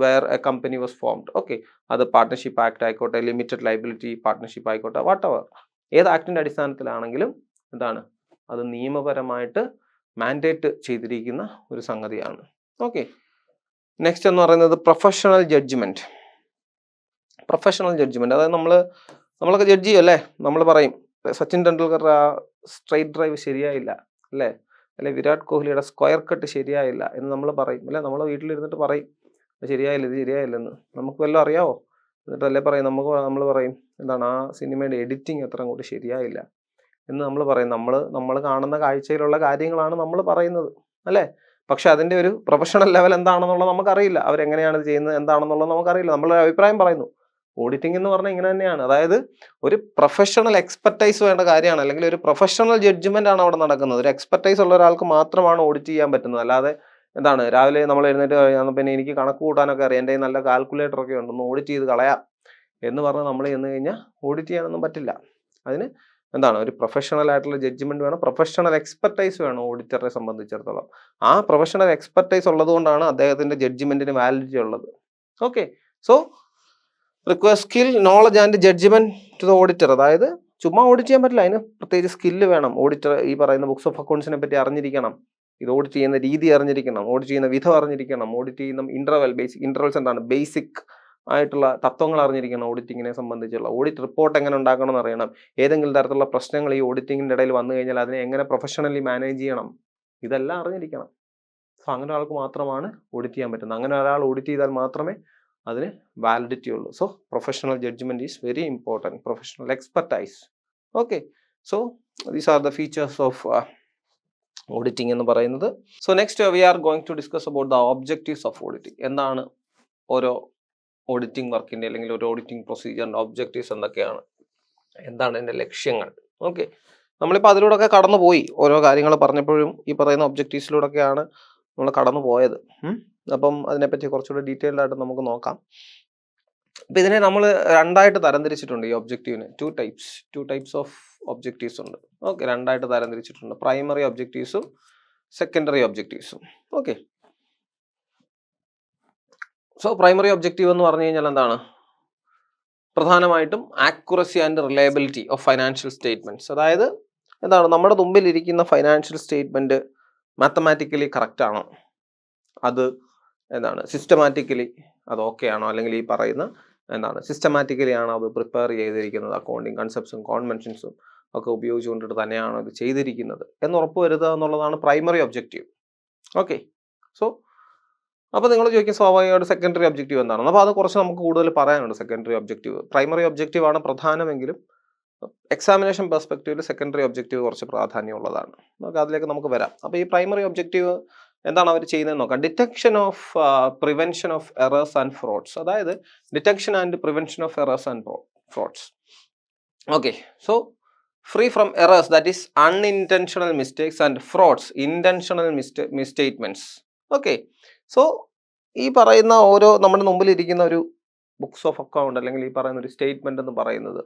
where a company was formed. Okay, അത് പാർട്ട്ണർഷിപ്പ് ആക്ട് ആയിക്കോട്ടെ, ലിമിറ്റഡ് ലയബിലിറ്റി പാർട്ട്ണർഷിപ്പ് ആയിക്കോട്ടെ, whatever, ഏത് ആക്ടിന്റെ അടിസ്ഥാനത്തിലാണെങ്കിലും എന്താണ് അത് നിയമപരമായിട്ട് മാൻഡേറ്റ് ചെയ്തിരിക്കുന്ന ഒരു സംഗതിയാണ്. ഓക്കെ, നെക്സ്റ്റ് എന്ന് പറയുന്നത് പ്രൊഫഷണൽ ജഡ്ജ്മെന്റ്. അതായത് നമ്മളൊക്കെ ജഡ്ജ് ചെയ്യും അല്ലേ, നമ്മൾ പറയും സച്ചിൻ ടെണ്ടുൽക്കറുടെ ആ സ്ട്രൈറ്റ് ഡ്രൈവ് ശരിയായില്ല അല്ലേ, അല്ലെ വിരാട് കോഹ്ലിയുടെ സ്ക്വയർ കട്ട് ശരിയായില്ല എന്ന് നമ്മൾ പറയും അല്ലെ, നമ്മൾ വീട്ടിലിരുന്നിട്ട് പറയും ഇത് ശരിയായില്ലെന്ന്. നമുക്ക് വല്ലതും അറിയാവോ? എന്നിട്ടല്ലേ പറയും, നമ്മൾ പറയും എന്താണ് ആ സിനിമയുടെ എഡിറ്റിംഗ് എത്ര അങ്ങോട്ട് ശരിയായില്ല എന്ന് നമ്മൾ പറയും. നമ്മൾ കാണുന്ന കാഴ്ചയിലുള്ള കാര്യങ്ങളാണ് നമ്മൾ പറയുന്നത് അല്ലേ. പക്ഷെ അതിന്റെ ഒരു പ്രൊഫഷണൽ ലെവൽ എന്താണെന്നുള്ളത് നമുക്കറിയില്ല. അവരെങ്ങനെയാണ് ഇത് ചെയ്യുന്നത് എന്താണെന്നുള്ളത് നമുക്കറിയില്ല. നമ്മളൊരു അഭിപ്രായം പറയുന്നു. ഓഡിറ്റിംഗ് എന്ന് പറഞ്ഞാൽ ഇങ്ങനെ തന്നെയാണ്. അതായത് ഒരു പ്രൊഫഷണൽ എക്സ്പെർട്ടൈസ് വേണ്ട കാര്യമാണ്, അല്ലെങ്കിൽ ഒരു പ്രൊഫഷണൽ ജഡ്ജ്മെന്റ് ആണ് അവിടെ നടക്കുന്നത്. ഒരു എക്സ്പെർട്ടൈസ് ഉള്ള ഒരാൾക്ക് മാത്രമാണ് ഓഡിറ്റ് ചെയ്യാൻ പറ്റുന്നത്. അല്ലാതെ എന്താണ് രാവിലെ നമ്മൾ എഴുന്നേറ്റ് പിന്നെ എനിക്ക് കണക്ക് കൂട്ടാനൊക്കെ അറിയാം, എൻ്റെ നല്ല കാൽക്കുലേറ്റർ ഒക്കെ ഉണ്ട്, ഒന്ന് ഓഡിറ്റ് ചെയ്ത് കളയാം എന്ന് പറഞ്ഞ് നമ്മൾ ചെന്ന് കഴിഞ്ഞാൽ ഓഡിറ്റ് ചെയ്യാനൊന്നും പറ്റില്ല. അതിന് എന്താണ് ഒരു പ്രൊഫഷണൽ ആയിട്ടുള്ള ജഡ്ജ്മെന്റ് വേണം, പ്രൊഫഷണൽ എക്സ്പെർട്ടൈസ് വേണം ഓഡിറ്ററെ സംബന്ധിച്ചിടത്തോളം. ആ പ്രൊഫഷണൽ എക്സ്പെർട്ടൈസ് ഉള്ളതുകൊണ്ടാണ് അദ്ദേഹത്തിന്റെ ജഡ്ജ്മെന്റിന് വാലിഡിറ്റി ഉള്ളത്. Okay, so require skill, knowledge and judgement to the auditor. അതായത് ചുമ്മാ ഓഡിറ്റ് ചെയ്യാൻ പറ്റില്ല, അതിന് പ്രത്യേകിച്ച് സ്കില്ല് വേണം. ഓഡിറ്റർ ഈ പറയുന്ന ബുക്സ് ഓഫ് അക്കൗണ്ട്സിനെ പറ്റി അറിഞ്ഞിരിക്കണം, ഇത് ഓഡിറ്റ് ചെയ്യുന്ന രീതി അറിഞ്ഞിരിക്കണം, ഓഡിറ്റ് ചെയ്യുന്ന വിധം അറിഞ്ഞിരിക്കണം, ഓഡിറ്റ് ചെയ്യുന്ന ബേസിക് ഇന്റർവെൽസ് എന്താണ്, ബേസിക് ആയിട്ടുള്ള തത്വങ്ങൾ അറിഞ്ഞിരിക്കണം. ഓഡിറ്റിങ്ങിനെ സംബന്ധിച്ചുള്ള ഓഡിറ്റ് റിപ്പോർട്ട് എങ്ങനെ ഉണ്ടാക്കണം എന്ന് അറിയണം. ഏതെങ്കിലും തരത്തിലുള്ള പ്രശ്നങ്ങൾ ഈ ഓഡിറ്റിങ്ങിന്റെ ഇടയിൽ വന്നു കഴിഞ്ഞാൽ അതിനെ എങ്ങനെ പ്രൊഫഷണലി മാനേജ് ചെയ്യണം, ഇതെല്ലാം അറിഞ്ഞിരിക്കണം. സോ അങ്ങനെ ഒരാൾക്ക് മാത്രമാണ് ഓഡിറ്റ് ചെയ്യാൻ പറ്റുന്നത്. അങ്ങനെ ഒരാൾ ഓഡിറ്റ് ചെയ്താൽ മാത്രമേ അതിന് വാലിഡിറ്റി ഉള്ളൂ. So professional judgement is very important, professional expertise. Okay, so these are the features of auditing എന്ന് പറയുന്നത്. So next we are going to discuss about the objectives of auditing. എന്താണ് ഓരോ ഓഡിറ്റിംഗ് വർക്കിന്റെ അല്ലെങ്കിൽ ഒരു ഓഡിറ്റിംഗ് പ്രൊസീജിയറിന്റെ ഒബ്ജക്റ്റീവ്സ് എന്തൊക്കെയാണ്, എന്താണ് എൻ്റെ ലക്ഷ്യങ്ങൾ. ഓക്കെ, നമ്മളിപ്പോൾ അതിലൂടെയൊക്കെ കടന്നു പോയി, ഓരോ കാര്യങ്ങൾ പറഞ്ഞപ്പോഴും ഈ പറയുന്ന ഒബ്ജക്റ്റീവ്സിലൂടെയൊക്കെയാണ് നമ്മൾ കടന്നു പോയത്. അപ്പം അതിനെപ്പറ്റി കുറച്ചുകൂടി ഡീറ്റെയിൽഡ് ആയിട്ട് നമുക്ക് നോക്കാം. അപ്പം ഇതിനെ നമ്മൾ രണ്ടായിട്ട് തരംതിരിച്ചിട്ടുണ്ട്. ഈ ഒബ്ജക്റ്റീവിന് ടു ടൈപ്സ് ഓഫ് ഒബ്ജക്റ്റീവ്സ് ഉണ്ട്. ഓക്കെ, രണ്ടായിട്ട് തരംതിരിച്ചിട്ടുണ്ട്, പ്രൈമറി ഒബ്ജക്റ്റീവ്സും സെക്കൻഡറി ഒബ്ജക്റ്റീവ്സും. ഓക്കെ, സോ പ്രൈമറി ഒബ്ജക്റ്റീവ് എന്ന് പറഞ്ഞു കഴിഞ്ഞാൽ എന്താണ്, പ്രധാനമായിട്ടും accuracy and reliability of financial statements. അതായത് എന്താണ് നമ്മുടെ മുമ്പിൽ ഇരിക്കുന്ന ഫൈനാൻഷ്യൽ സ്റ്റേറ്റ്മെന്റ് മാത്തമാറ്റിക്കലി കറക്റ്റ് ആണോ, അത് എന്താണ് സിസ്റ്റമാറ്റിക്കലി അത് ഓക്കെ ആണോ, അല്ലെങ്കിൽ ഈ പറയുന്ന എന്താണ് സിസ്റ്റമാറ്റിക്കലി ആണോ അത് പ്രിപ്പയർ ചെയ്തിരിക്കുന്നത്, അക്കൗണ്ടിങ് കൺസെപ്റ്റ്സും കോൺവെൻഷൻസും ഒക്കെ ഉപയോഗിച്ചുകൊണ്ടിട്ട് തന്നെയാണോ ഇത് ചെയ്തിരിക്കുന്നത് എന്ന് ഉറപ്പുവരുത്തുക എന്നുള്ളതാണ് പ്രൈമറി ഒബ്ജക്റ്റീവ്. ഓക്കെ, സോ അപ്പോൾ നിങ്ങൾ ചോദിക്കും സ്വാഭാവികമായിട്ട് സെക്കൻഡറി ഒബ്ജക്റ്റീവ് എന്താണെന്ന്. അപ്പോൾ അത് കുറച്ച് നമുക്ക് കൂടുതൽ പറയാനുണ്ട്. സെക്കൻഡറി ഒബ്ജക്റ്റീവ്, പ്രൈമറി ഒബ്ജക്റ്റീവ് ആണ് പ്രധാനമെങ്കിലും എക്സാമിനേഷൻ പെർസ്പെക്റ്റീവിൽ സെക്കൻഡറി ഒബ്ജക്റ്റീവ് കുറച്ച് പ്രാധാന്യമുള്ളതാണ്. അതിലേക്ക് നമുക്ക് വരാം. അപ്പോൾ ഈ പ്രൈമറി ഒബ്ജക്റ്റീവ് എന്താണ് അവർ ചെയ്യുന്നത് നോക്കാം. Detection of prevention of errors and frauds. അതായത് detection and prevention of errors and frauds. Okay, so free from errors, that is unintentional mistakes and frauds, intentional misstatements. Okay, so ഈ പറയുന്ന ഓരോ നമ്മുടെ മുമ്പിലിരിക്കുന്ന ഒരു ബുക്സ് ഓഫ് അക്കൗണ്ട് അല്ലെങ്കിൽ ഈ പറയുന്ന ഒരു സ്റ്റേറ്റ്മെന്റ് എന്ന് പറയുന്നത്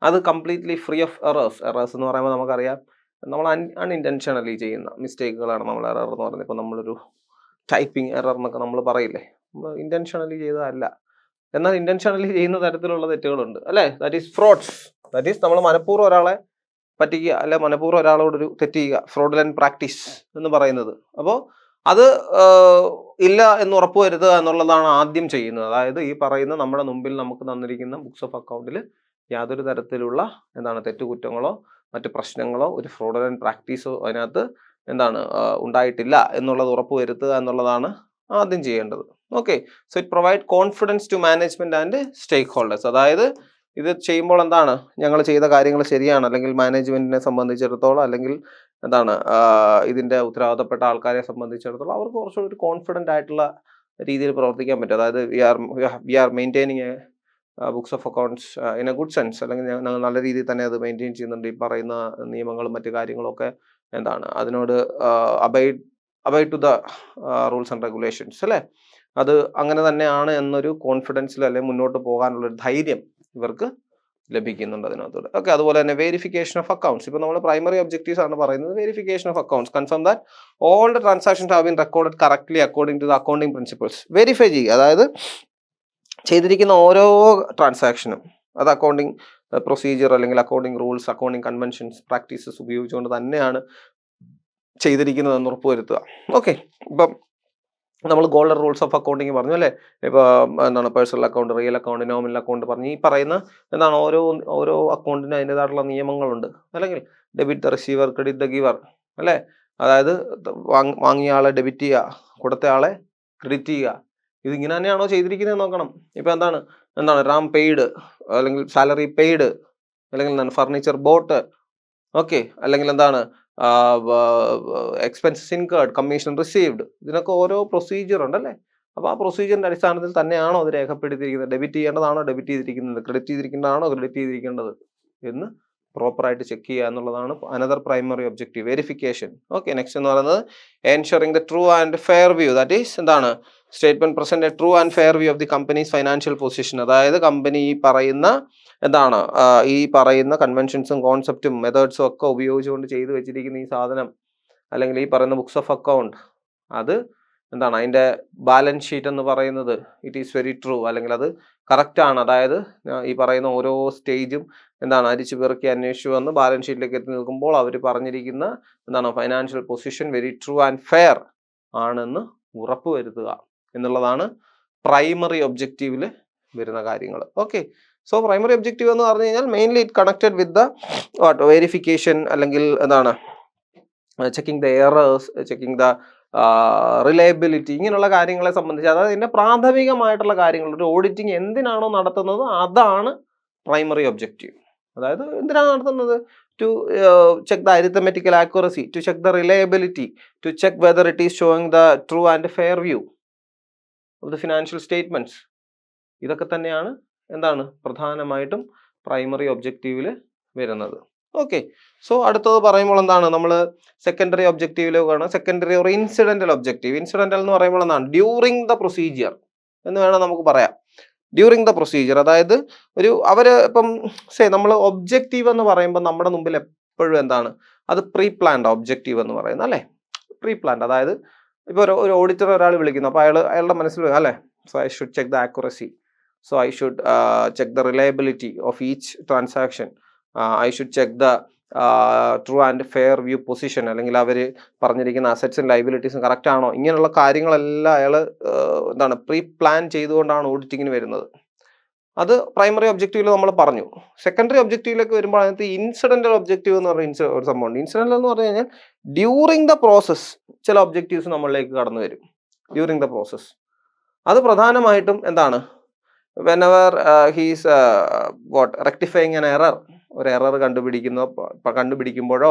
അത് കംപ്ലീറ്റ്ലി ഫ്രീ ഓഫ് എറേഴ്സ് എന്ന് പറയുമ്പോൾ നമുക്കറിയാം നമ്മൾ അൺഇൻറ്റൻഷണലി ചെയ്യുന്ന മിസ്റ്റേക്കുകളാണ് നമ്മൾ എറർ എന്ന് പറയുന്നത്. ഇപ്പോൾ നമ്മളൊരു ടൈപ്പിംഗ് എറർ എന്നൊക്കെ നമ്മൾ പറയില്ലേ, നമ്മൾ ഇൻറ്റൻഷണലി ചെയ്തതല്ല, എന്നാൽ ഇൻറ്റൻഷണലി ചെയ്യുന്ന തരത്തിലുള്ള തെറ്റുകളുണ്ട് അല്ലേ. That is fruits, that is നമ്മൾ മനഃപൂർവ്വം ഒരാളെ പറ്റിക്കുക അല്ലെ മനഃപൂർവ്വം ഒരാളോടൊരു തെറ്റ് ചെയ്യുക, ഫ്രോഡുലന്റ് പ്രാക്ടീസ് എന്ന് പറയുന്നത്. അപ്പോൾ അത് ഇല്ല എന്ന് ഉറപ്പുവരുത്തുക എന്നുള്ളതാണ് ആദ്യം ചെയ്യുന്നത്. അതായത് ഈ പറയുന്ന നമ്മുടെ മുമ്പിൽ നമുക്ക് തന്നിരിക്കുന്ന ബുക്സ് ഓഫ് അക്കൗണ്ടിൽ യാതൊരു തരത്തിലുള്ള തെറ്റുകുറ്റങ്ങളോ മറ്റ് പ്രശ്നങ്ങളോ ഒരു ഫ്രോഡുലന്റ് പ്രാക്ടീസോ അതിനകത്ത് ഉണ്ടായിട്ടില്ല എന്നുള്ളത് ഉറപ്പുവരുത്തുക എന്നുള്ളതാണ് ആദ്യം ചെയ്യേണ്ടത്. Okay, so it provide confidence to management and stakeholders. അതായത് ഇത് ചെയ്യുമ്പോൾ ഞങ്ങൾ ചെയ്ത കാര്യങ്ങൾ ശരിയാണ്, അല്ലെങ്കിൽ മാനേജ്മെന്റിനെ സംബന്ധിച്ചിടത്തോളം അല്ലെങ്കിൽ ഇതിന്റെ ഉത്തരവാദിത്തപ്പെട്ട ആൾക്കാരെ സംബന്ധിച്ചിടത്തോളം അവർക്ക് കുറച്ചുകൂടി ഒരു കോൺഫിഡന്റ് ആയിട്ടുള്ള രീതിയിൽ പ്രവർത്തിക്കാൻ പറ്റും. അതായത് we are maintaining a books of accounts in a good sense, അല്ലെങ്കിൽ ഞങ്ങൾ നല്ല രീതിയിൽ തന്നെ അത് മെയിൻറ്റെയിൻ ചെയ്യുന്നുണ്ട്. ഈ പറയുന്ന നിയമങ്ങളും മറ്റു കാര്യങ്ങളൊക്കെ അതിനോട് abide to the rules and regulations അല്ലേ. അത് അങ്ങനെ തന്നെയാണ് എന്നൊരു കോൺഫിഡൻസിൽ അല്ലെങ്കിൽ മുന്നോട്ട് പോകാനുള്ള ഒരു ധൈര്യം ഇവർക്ക് ലഭിക്കുന്നുണ്ട് അതിനകത്തൂടെ. ഓക്കെ, അതുപോലെ തന്നെ വെരിഫിക്കേഷൻ ഓഫ് അക്കൗണ്ട്സ്. ഇപ്പോൾ നമ്മൾ പ്രൈമറി ഒബ്ജക്റ്റീവ്സ് ആണ് പറയുന്നത്. Verification of accounts, confirm that all the transactions have been recorded correctly according to the accounting principles. Verify ചെയ്യുക, അതായത് ചെയ്തിരിക്കുന്ന ഓരോ ട്രാൻസാക്ഷനും അത് അക്കൗണ്ടിങ് പ്രൊസീജിയർ അല്ലെങ്കിൽ accounting rules, accounting conventions, practices ഉപയോഗിച്ചുകൊണ്ട് തന്നെയാണ് ചെയ്തിരിക്കുന്നതെന്ന് ഉറപ്പുവരുത്തുക. ഓക്കെ, ഇപ്പം നമ്മൾ ഗോൾഡൻ റൂൾസ് ഓഫ് അക്കൗണ്ടിങ് പറഞ്ഞു അല്ലേ. ഇപ്പോൾ personal account, real account, nominal account പറഞ്ഞ് ഈ പറയുന്ന ഓരോ അക്കൗണ്ടിന് അതിൻ്റെതായിട്ടുള്ള നിയമങ്ങളുണ്ട്. അല്ലെങ്കിൽ debit the receiver, credit the giver അല്ലേ. അതായത് വാങ്ങിയ ആളെ ഡെബിറ്റ് ചെയ്യുക, കൊടുത്ത ആളെ ക്രെഡിറ്റ് ചെയ്യുക. ഇതിങ്ങനെ തന്നെയാണോ ചെയ്തിരിക്കുന്നത് നോക്കണം. ഇപ്പം റാം പെയ്ഡ്, അല്ലെങ്കിൽ സാലറി പെയ്ഡ്, അല്ലെങ്കിൽ ഫർണിച്ചർ ബോട്ട്, ഓക്കെ, അല്ലെങ്കിൽ എക്സ്പെൻസസ് ഇൻകേർഡ്, കമ്മീഷൻ റിസീവ്ഡ്, ഇതിനൊക്കെ ഓരോ പ്രൊസീജിയർ ഉണ്ടല്ലേ. അപ്പോൾ ആ പ്രൊസീജിയറിന്റെ അടിസ്ഥാനത്തിൽ തന്നെയാണോ അത് രേഖപ്പെടുത്തിയിരിക്കുന്നത്, ഡെബിറ്റ് ചെയ്യേണ്ടതാണോ ഡെബിറ്റ് ചെയ്തിരിക്കുന്നത്, ക്രെഡിറ്റ് ചെയ്തിരിക്കുന്നതാണോ ക്രെഡിറ്റ് ചെയ്തിരിക്കേണ്ടത് എന്ന് പ്രോപ്പറായിട്ട് ചെക്ക് ചെയ്യുക എന്നുള്ളതാണ് another primary objective, verification. Okay, next എന്ന് പറയുന്നത് ensuring the true and fair view, that is statement present A true and fair view of the companies financial position. അതായത് company ഈ പറയുന്ന കൺവെൻഷൻസും കോൺസെപ്റ്റും മെത്തേഡ്സും ഒക്കെ ഉപയോഗിച്ചുകൊണ്ട് ചെയ്തു വെച്ചിരിക്കുന്ന ഈ സാധനം, അല്ലെങ്കിൽ ഈ പറയുന്ന ബുക്സ് ഓഫ് അക്കൗണ്ട്, അത് അതിൻ്റെ ബാലൻസ് ഷീറ്റ് എന്ന് പറയുന്നത് ഇറ്റ് ഈസ് വെരി ട്രൂ, അല്ലെങ്കിൽ അത് കറക്റ്റ് ആണ്. അതായത് ഈ പറയുന്ന ഓരോ സ്റ്റേജും അരിച്ചു പെറുക്കി അന്വേഷിച്ചു വന്ന് ബാലൻസ് ഷീറ്റിലേക്ക് എത്തി നിൽക്കുമ്പോൾ അവർ പറഞ്ഞിരിക്കുന്ന financial position very true and fair ആണെന്ന് ഉറപ്പുവരുത്തുക എന്നുള്ളതാണ് പ്രൈമറി ഒബ്ജക്റ്റീവിൽ വരുന്ന കാര്യങ്ങൾ. ഓക്കെ, സോ പ്രൈമറി ഒബ്ജക്റ്റീവ് എന്ന് പറഞ്ഞു കഴിഞ്ഞാൽ mainly it connected with the verification, അല്ലെങ്കിൽ checking the errors, checking the reliability, ഇങ്ങനെയുള്ള കാര്യങ്ങളെ സംബന്ധിച്ച്, അതായത് ഇതിന്റെ പ്രാഥമികമായിട്ടുള്ള കാര്യങ്ങൾ, ഒരു ഓഡിറ്റിംഗ് എന്തിനാണോ നടത്തുന്നത് അതാണ് പ്രൈമറി ഒബ്ജക്റ്റീവ്. അതായത് എന്തിനാണ് നടത്തുന്നത്? To check the arithmetical accuracy, to check the reliability, to check whether it is showing the true and fair view of the financial statements. ഇതൊക്കെ തന്നെയാണ് പ്രധാനമായിട്ടും പ്രൈമറി ഒബ്ജക്റ്റീവിൽ വരുന്നത്. ഓക്കെ, സോ അടുത്തത് പറയുമ്പോൾ നമ്മൾ സെക്കൻഡറി ഒബ്ജക്റ്റീവിലേക്കാണ്. സെക്കൻഡറി ഒരു ഇൻസിഡന്റൽ ഒബ്ജക്റ്റീവ്. ഇൻസിഡന്റൽ എന്ന് പറയുമ്പോൾ ഡ്യൂറിങ് ദ പ്രൊസീജിയർ എന്ന് വേണം നമുക്ക് പറയാം. ഡ്യൂറിങ് ദ പ്രൊസീജിയർ, അതായത് ഇപ്പം നമ്മൾ ഒബ്ജക്റ്റീവ് എന്ന് പറയുമ്പോൾ നമ്മുടെ മുമ്പിൽ എപ്പോഴും അത് പ്രീ പ്ലാൻഡ് ഒബ്ജക്റ്റീവ് എന്ന് പറയുന്നത് അല്ലേ. പ്രീ പ്ലാൻഡ്, അതായത് ഇപ്പോൾ ഒരു ഓഡിറ്റർ ഒരാൾ വിളിക്കുന്നു, അപ്പോൾ അയാളുടെ മനസ്സിൽ അല്ലേ, so I should check the accuracy, so I should check the reliability of each transaction, I should check the true and fair view position, അല്ലെങ്കിൽ അവർ പറഞ്ഞിരിക്കുന്ന അസറ്റ്സും ലൈബിലിറ്റീസും കറക്റ്റ് ആണോ, ഇങ്ങനെയുള്ള കാര്യങ്ങളെല്ലാം അയാൾ പ്രീ പ്ലാൻ ചെയ്തുകൊണ്ടാണ് ഓഡിറ്റിങ്ങിന് വരുന്നത്. അത് പ്രൈമറി ഒബ്ജക്റ്റീവിൽ നമ്മൾ പറഞ്ഞു. സെക്കൻഡറി ഒബ്ജക്റ്റീവിലേക്ക് വരുമ്പോൾ അതിനകത്ത് ഇൻസിഡന്റൽ ഒബ്ജക്റ്റീവ് എന്ന് പറയുന്ന ഒരു സംഭവമുണ്ട്. ഇൻസിഡന്റൽ എന്ന് പറഞ്ഞു കഴിഞ്ഞാൽ ഡ്യൂറിങ് ദ പ്രോസസ് ചില ഒബ്ജക്റ്റീവ്സ് നമ്മളിലേക്ക് കടന്നു വരും. ഡ്യൂറിങ് ദ പ്രോസസ് അത് പ്രധാനമായിട്ടും whenever he is rectifying an error, ഒരു എറർ കണ്ടുപിടിക്കുമ്പോഴോ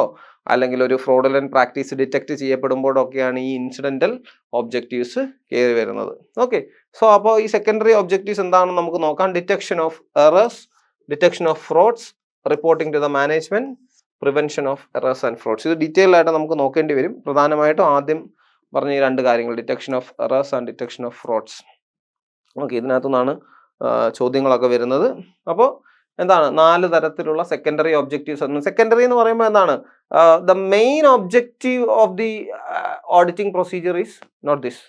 അല്ലെങ്കിൽ ഒരു ഫ്രോഡുലന്റ് പ്രാക്ടീസ് ഡിറ്റക്ട് ചെയ്യപ്പെടുമ്പോഴോ ഒക്കെയാണ് ഈ ഇൻസിഡന്റൽ ഒബ്ജക്റ്റീവ്സ് കയറി വരുന്നത്. ഓക്കെ, സോ അപ്പോൾ ഈ സെക്കൻഡറി ഒബ്ജക്റ്റീവ്സ് എന്താണെന്ന് നമുക്ക് നോക്കാം. Detection of errors, detection of frauds, reporting to the management, prevention of errors and frauds. ഇത് ഡീറ്റെയിൽ ആയിട്ട് നമുക്ക് നോക്കേണ്ടി വരും. പ്രധാനമായിട്ടും ആദ്യം പറഞ്ഞ ഈ 2 കാര്യങ്ങൾ, detection of errors and detection of fruits. Okay, ഇതിനകത്തു നിന്നാണ് ചോദ്യങ്ങളൊക്കെ വരുന്നത്. അപ്പോൾ എന്താണ് 4 തരത്തിലുള്ള സെക്കൻഡറി ഒബ്ജക്റ്റീവ്സ്. സെക്കൻഡറി എന്ന് പറയുമ്പോൾ എന്താണ്, the main objective of the auditing procedure is not this.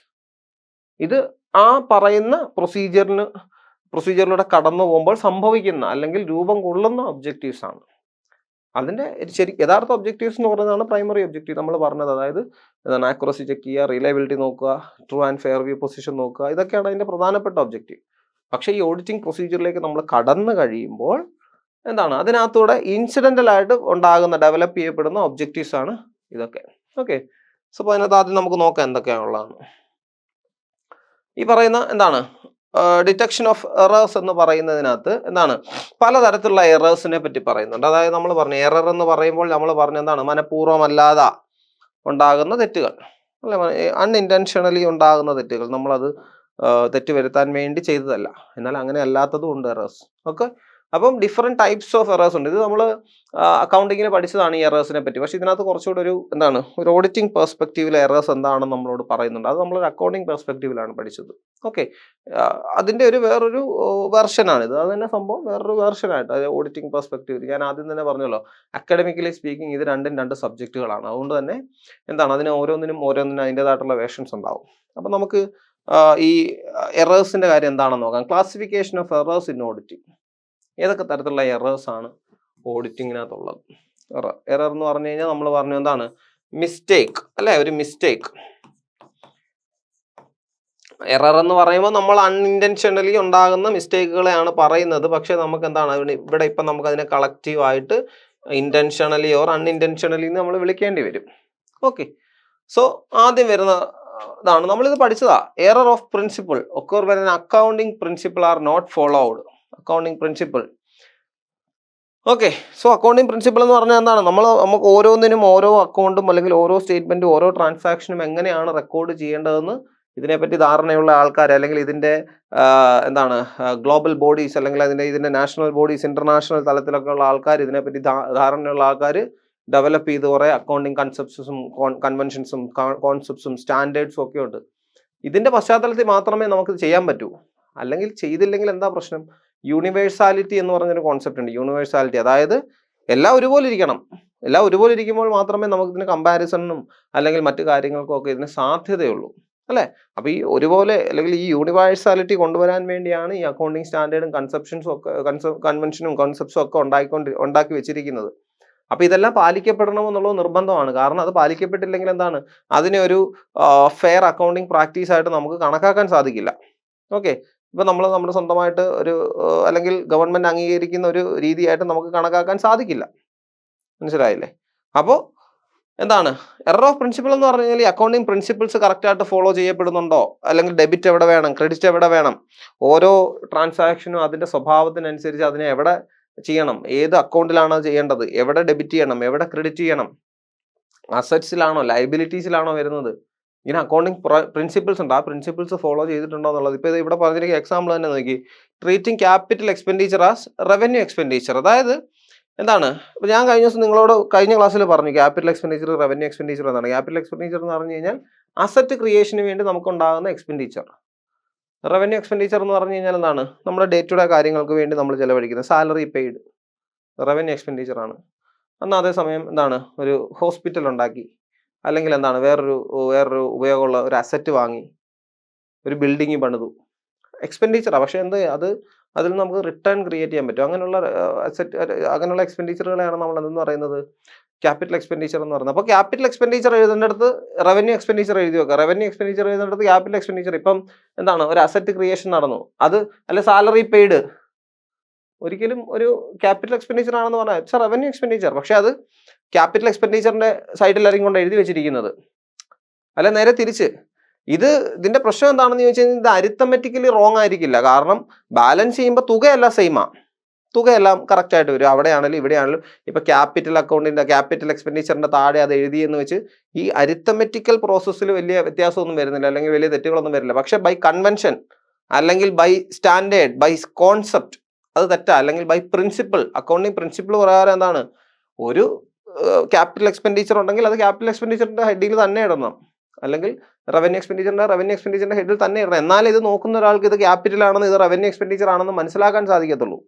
ഇത് ആ പറയുന്ന പ്രൊസീജിയറിലൂടെ കടന്നു പോകുമ്പോൾ സംഭവിക്കുന്ന അല്ലെങ്കിൽ രൂപം കൊള്ളുന്ന ഒബ്ജക്റ്റീവ്സ് ആണ്. അതിൻ്റെ യഥാർത്ഥ ഒബ്ജക്റ്റീവ്സ് എന്ന് പറയുന്നതാണ് പ്രൈമറി ഒബ്ജക്റ്റീവ് നമ്മൾ പറഞ്ഞത്. അതായത് എന്താണ്, ആക്യുറസി ചെക്ക് ചെയ്യുക, റിലയബിലിറ്റി നോക്കുക, true and fair view position നോക്കുക, ഇതൊക്കെയാണ് അതിൻ്റെ പ്രധാനപ്പെട്ട ഒബ്ജക്റ്റീവ്. പക്ഷേ ഈ ഓഡിറ്റിംഗ് പ്രൊസീജിയറിലേക്ക് നമ്മൾ കടന്നു കഴിയുമ്പോൾ എന്താണ്, അതിനകത്തൂടെ ഇൻസിഡൻ്റലായിട്ട് ഉണ്ടാകുന്ന ഡെവലപ്പ് ചെയ്യപ്പെടുന്ന ഒബ്ജക്റ്റീവ്സ് ആണ് ഇതൊക്കെ. ഓക്കെ, സോ അപ്പോൾ അതിനകത്ത് ആദ്യം നമുക്ക് നോക്കാം എന്തൊക്കെയാണുള്ളതാണ്. ഈ പറയുന്ന എന്താണ് ഡിറ്റക്ഷൻ ഓഫ് എറേഴ്സ് എന്ന് പറയുന്നതിനകത്ത് എന്താണ്, പലതരത്തിലുള്ള എറേഴ്സിനെ പറ്റി പറയുന്നുണ്ട്. അതായത് നമ്മൾ പറഞ്ഞു എറർ എന്ന് പറയുമ്പോൾ നമ്മൾ പറഞ്ഞ എന്താണ്, മനഃപൂർവ്വമല്ലാതെ ഉണ്ടാകുന്ന തെറ്റുകൾ, അല്ലെ, അൺഇൻറ്റൻഷണലി ഉണ്ടാകുന്ന തെറ്റുകൾ. നമ്മളത് തെറ്റ് വരുത്താൻ വേണ്ടി ചെയ്തതല്ല, എന്നാൽ അങ്ങനെ അല്ലാത്തതും ഉണ്ട് എറേഴ്സ്. ഓക്കെ, അപ്പം ഡിഫറെൻറ്റ് ടൈപ്സ് ഓഫ് എറേഴ്സ് ഉണ്ട്. ഇത് നമ്മൾ അക്കൗണ്ടിങ്ങിന് പഠിച്ചതാണ് ഈ എറേഴ്സിനെ പറ്റി. പക്ഷേ ഇതിനകത്ത് കുറച്ചുകൂടെ ഒരു എന്താണ്, ഒരു ഓഡിറ്റിംഗ് പെർസ്പെക്റ്റീവിൽ എറേഴ്സ് എന്താണെന്ന് നമ്മളോട് പറയുന്നുണ്ട്. അത് നമ്മളൊരു അക്കൗണ്ടിങ് പെർസ്പെക്റ്റീവിലാണ് പഠിച്ചത്. ഓക്കെ, അതിൻ്റെ വേറൊരു വെർഷനാണിത്. അത് തന്നെ സംഭവം വേറൊരു വെർഷനായിട്ട്, അത് ഓഡിറ്റിംഗ് പെർസ്പെക്റ്റീവ്. ഞാൻ ആദ്യം തന്നെ പറഞ്ഞല്ലോ, അക്കാഡമിക്കലി സ്പീക്കിംഗ് ഇത് രണ്ടും 2 സബ്ജക്റ്റുകളാണ്. അതുകൊണ്ട് തന്നെ എന്താണ്, അതിന് ഓരോന്നിനും അതിൻ്റെതായിട്ടുള്ള വേർഷൻസ് ഉണ്ടാവും. അപ്പം നമുക്ക് ഈ എറേഴ്സിൻ്റെ കാര്യം എന്താണെന്ന് നോക്കാം. Classification of errors in auditing. ഏതൊക്കെ തരത്തിലുള്ള എറേഴ്സ് ആണ് ഓഡിറ്റിങ്ങിനകത്തുള്ളത്? എറർ എന്ന് പറഞ്ഞു കഴിഞ്ഞാൽ നമ്മൾ പറഞ്ഞു എന്താണ്, മിസ്റ്റേക്ക്, അല്ലെ, ഒരു മിസ്റ്റേക്ക്. എറർ എന്ന് പറയുമ്പോൾ നമ്മൾ അൺഇൻറ്റൻഷനലി ഉണ്ടാകുന്ന മിസ്റ്റേക്കുകളെയാണ് പറയുന്നത്. പക്ഷെ നമുക്ക് എന്താണ്, ഇവിടെ ഇപ്പം നമുക്ക് അതിനെ കളക്റ്റീവായിട്ട് ഇൻറ്റൻഷനലി ഓർ അൺഇൻറ്റൻഷനലി നമ്മൾ വിളിക്കേണ്ടി വരും. ഓക്കെ, സോ ആദ്യം വരുന്ന ഇതാണ്, നമ്മളിത് പഠിച്ചതാ. Error of principle occur when an accounting principle are not followed. Accounting principle. Okay, so accounting principle എന്ന് പറഞ്ഞാൽ എന്താണ്, നമുക്ക് ഓരോന്നിനും ഓരോ അക്കൗണ്ടും അല്ലെങ്കിൽ ഓരോ സ്റ്റേറ്റ്മെൻറ്റും ഓരോ ട്രാൻസാക്ഷനും എങ്ങനെയാണ് റെക്കോർഡ് ചെയ്യേണ്ടതെന്ന് ഇതിനെപ്പറ്റി ധാരണയുള്ള ആൾക്കാർ, അല്ലെങ്കിൽ ഇതിൻ്റെ എന്താണ് ഗ്ലോബൽ ബോഡീസ്, അല്ലെങ്കിൽ ഇതിൻ്റെ നാഷണൽ ബോഡീസ്, ഇൻ്റർനാഷണൽ തലത്തിലൊക്കെ ഉള്ള ആൾക്കാർ, ഇതിനെപ്പറ്റി ധാരണയുള്ള ആൾക്കാർ ഡെവലപ്പ് ചെയ്ത് കുറേ അക്കൗണ്ടിങ് കൺസെപ്റ്റ്സും കൺവെൻഷൻസും കോൺസെപ്റ്റ്സും സ്റ്റാൻഡേർഡ്സും ഒക്കെ ഉണ്ട്. ഇതിൻ്റെ പശ്ചാത്തലത്തിൽ മാത്രമേ നമുക്ക് ചെയ്യാൻ പറ്റൂ. അല്ലെങ്കിൽ ചെയ്തില്ലെങ്കിൽ എന്താ പ്രശ്നം? യൂണിവേഴ്സാലിറ്റി എന്ന് പറഞ്ഞൊരു കോൺസെപ്റ്റ് ഉണ്ട്. യൂണിവേഴ്സാലിറ്റി, അതായത് എല്ലാം ഒരുപോലെ ഇരിക്കണം. എല്ലാം ഒരുപോലെ ഇരിക്കുമ്പോൾ മാത്രമേ നമുക്ക് ഇതിന് കമ്പാരിസണിനും അല്ലെങ്കിൽ മറ്റു കാര്യങ്ങൾക്കും ഒക്കെ ഇതിന് സാധ്യതയുള്ളൂ, അല്ലേ? അപ്പോൾ ഈ ഒരുപോലെ അല്ലെങ്കിൽ ഈ യൂണിവേഴ്സാലിറ്റി കൊണ്ടുവരാൻ വേണ്ടിയാണ് ഈ അക്കൗണ്ടിങ് സ്റ്റാൻഡേർഡും കൺവെൻഷനും കോൺസെപ്റ്റ്സും ഒക്കെ ഉണ്ടാക്കി വെച്ചിരിക്കുന്നത്. അപ്പോൾ ഇതെല്ലാം പാലിക്കപ്പെടണമെന്നുള്ളത് നിർബന്ധമാണ്. കാരണം അത് പാലിക്കപ്പെട്ടില്ലെങ്കിൽ എന്താണ്, അതിനെ ഒരു ഫെയർ അക്കൗണ്ടിങ് പ്രാക്ടീസ് ആയിട്ട് നമുക്ക് കണക്കാക്കാൻ സാധിക്കില്ല. ഓക്കെ, ഇപ്പം നമ്മൾ നമ്മുടെ സ്വന്തമായിട്ട് ഒരു അല്ലെങ്കിൽ ഗവൺമെൻറ് അംഗീകരിക്കുന്ന ഒരു രീതിയായിട്ട് നമുക്ക് കണക്കാക്കാൻ സാധിക്കില്ല. മനസ്സിലായില്ലേ? അപ്പോൾ എന്താണ് എറർ ഓഫ് പ്രിൻസിപ്പിൾ എന്ന് പറഞ്ഞു കഴിഞ്ഞാൽ, ഈ അക്കൗണ്ടിങ് പ്രിൻസിപ്പിൾസ് കറക്റ്റായിട്ട് ഫോളോ ചെയ്യപ്പെടുന്നുണ്ടോ, അല്ലെങ്കിൽ ഡെബിറ്റ് എവിടെ വേണം, ക്രെഡിറ്റ് എവിടെ വേണം, ഓരോ ട്രാൻസാക്ഷനും അതിൻ്റെ സ്വഭാവത്തിനനുസരിച്ച് അതിനെ എവിടെ ചെയ്യണം, ഏത് അക്കൗണ്ടിലാണോ ചെയ്യേണ്ടത്, എവിടെ ഡെബിറ്റ് ചെയ്യണം, എവിടെ ക്രെഡിറ്റ് ചെയ്യണം, അസറ്റ്സിലാണോ ലയബിലിറ്റീസിലാണോ വരുന്നത്, ഇങ്ങനെ അക്കൗണ്ടിങ് പ്രിൻസിപ്പിൾസ് ഉണ്ട്. ആ പ്രിൻസിപ്പിൾസ് ഫോളോ ചെയ്തിട്ടുണ്ടോ എന്നുള്ളത്. ഇപ്പോൾ ഇത് ഇവിടെ പറഞ്ഞിരിക്കുന്ന എക്സാമ്പിൾ തന്നെ നോക്കി, treating capital expenditure as revenue expenditure. അതായത് എന്താണ്, ഇപ്പോൾ ഞാൻ കഴിഞ്ഞ ദിവസം നിങ്ങളോട് കഴിഞ്ഞ ക്ലാസ്സിൽ പറഞ്ഞു ക്യാപിറ്റൽ എക്സ്പെൻഡിച്ചർ റവന്യൂ എക്സ്പെൻഡിച്ചർ എന്നാണ്. ക്യാപിറ്റൽ എക്സ്പെൻഡിച്ചർ എന്ന് പറഞ്ഞു കഴിഞ്ഞാൽ അസറ്റ് ക്രിയേഷന് വേണ്ടി നമുക്കുണ്ടാകുന്ന എക്സ്പെൻഡിച്ചർ. റവന്യൂ എക്സ്പെൻഡിച്ചർ എന്ന് പറഞ്ഞു കഴിഞ്ഞാൽ എന്താണ്, നമ്മുടെ ഡേ ടു ഡേ കാര്യങ്ങൾക്ക് വേണ്ടി നമ്മൾ ചിലവഴിക്കുന്നത് സാലറി പെയ്ഡ് റവന്യൂ എക്സ്പെൻഡിച്ചർ ആണ്. എന്നാൽ അതേസമയം എന്താണ്, ഒരു ഹോസ്പിറ്റൽ ഉണ്ടാക്കി, അല്ലെങ്കിൽ എന്താണ് വേറൊരു ഉപയോഗമുള്ള ഒരു അസറ്റ് വാങ്ങി, ഒരു ബിൽഡിങ് പണിതു, എക്സ്പെൻഡിച്ചറാണ്. പക്ഷേ അതിൽ നമുക്ക് റിട്ടേൺ ക്രിയേറ്റ് ചെയ്യാൻ പറ്റും. അങ്ങനെയുള്ള എക്സ്പെൻഡിച്ചറുകളെയാണ് നമ്മൾ എന്തെന്ന് പറയുന്നത്, ക്യാപിറ്റൽ എക്സ്പെൻഡിച്ചർ എന്ന് പറയുന്നത്. അപ്പോൾ ക്യാപിറ്റൽ എക്സ്പെൻഡിച്ചർ എഴുതേണ്ടടുത്ത് റവന്യൂ എക്സ്പെൻഡിച്ചർ എഴുതി വെക്കുക. റവന്യൂ എക്സ്പെൻഡിച്ചർ എഴുതേണ്ടടുത്ത് ക്യാപിറ്റൽ എക്സ്പെൻഡിച്ചർ. ഇപ്പം എന്താണ്, ഒരു അസറ്റ് ക്രിയേഷൻ നടന്നു, അത് അല്ലെ സാലറി പെയ്ഡ്, ഒരിക്കലും ഒരു ക്യാപിറ്റൽ എക്സ്പെൻഡിച്ചർ ആണെന്ന് പറഞ്ഞാൽ ഇറ്റ്സ് റവന്യൂ എക്സ്പെൻഡിച്ചർ. പക്ഷെ അത് ക്യാപിറ്റൽ എക്സ്പെൻഡിച്ചറിന്റെ സൈഡിലായിരിക്കും കൊണ്ട് എഴുതി വെച്ചിരിക്കുന്നത്, അല്ല നേരെ തിരിച്ച്. ഇതിന്റെ പ്രശ്നം എന്താണെന്ന് ചോദിച്ചു കഴിഞ്ഞാൽ, ഇത് അരിത്തമെറ്റിക്കലി റോങ് ആയിരിക്കില്ല. കാരണം ബാലൻസ് ചെയ്യുമ്പോൾ തുകയല്ല സെയിമാ, തുകയെല്ലാം കറക്റ്റ് ആയിട്ട് വരും. അവിടെയാണെങ്കിലും ഇവിടെയാണെങ്കിലും ഇപ്പൊ ക്യാപിറ്റൽ എക്സ്പെൻഡിച്ചറിന്റെ താഴെ അത് എഴുതി എന്ന് വെച്ച് ഈ അരിത്തമെറ്റിക്കൽ പ്രോസസ്സിൽ വലിയ വ്യത്യാസമൊന്നും വരുന്നില്ല, അല്ലെങ്കിൽ വലിയ തെറ്റുകളൊന്നും വരില്ല. പക്ഷെ ബൈ കൺവെൻഷൻ അല്ലെങ്കിൽ ബൈ സ്റ്റാൻഡേർഡ് ബൈ കോൺസെപ്റ്റ് അത് തെറ്റാ. അല്ലെങ്കിൽ ബൈ പ്രിൻസിപ്പിൾ, അക്കൗണ്ടിങ് പ്രിൻസിപ്പിൾ പ്രകാരം എന്താണ്, ഒരു ക്യാപിറ്റൽ എക്സ്പെൻഡിച്ചർ ഉണ്ടെങ്കിൽ അത് ക്യാപിറ്റൽ എക്സ്പെൻഡിച്ചറിന്റെ ഹെഡിൽ തന്നെ ഇടണം, അല്ലെങ്കിൽ റവന്യൂ എക്സ്പെൻഡിച്ചറിന്റെ ഹെഡിൽ തന്നെ ഇടണം. എന്നാലേ ഇത് നോക്കുന്ന ഒരാൾക്ക് ഇത് ക്യാപിറ്റൽ ആണെന്ന് ഇത് റവന്യൂ എക്സ്പെൻഡിച്ചർ ആണെന്ന് മനസ്സിലാക്കാൻ സാധിക്കത്തുള്ളൂ.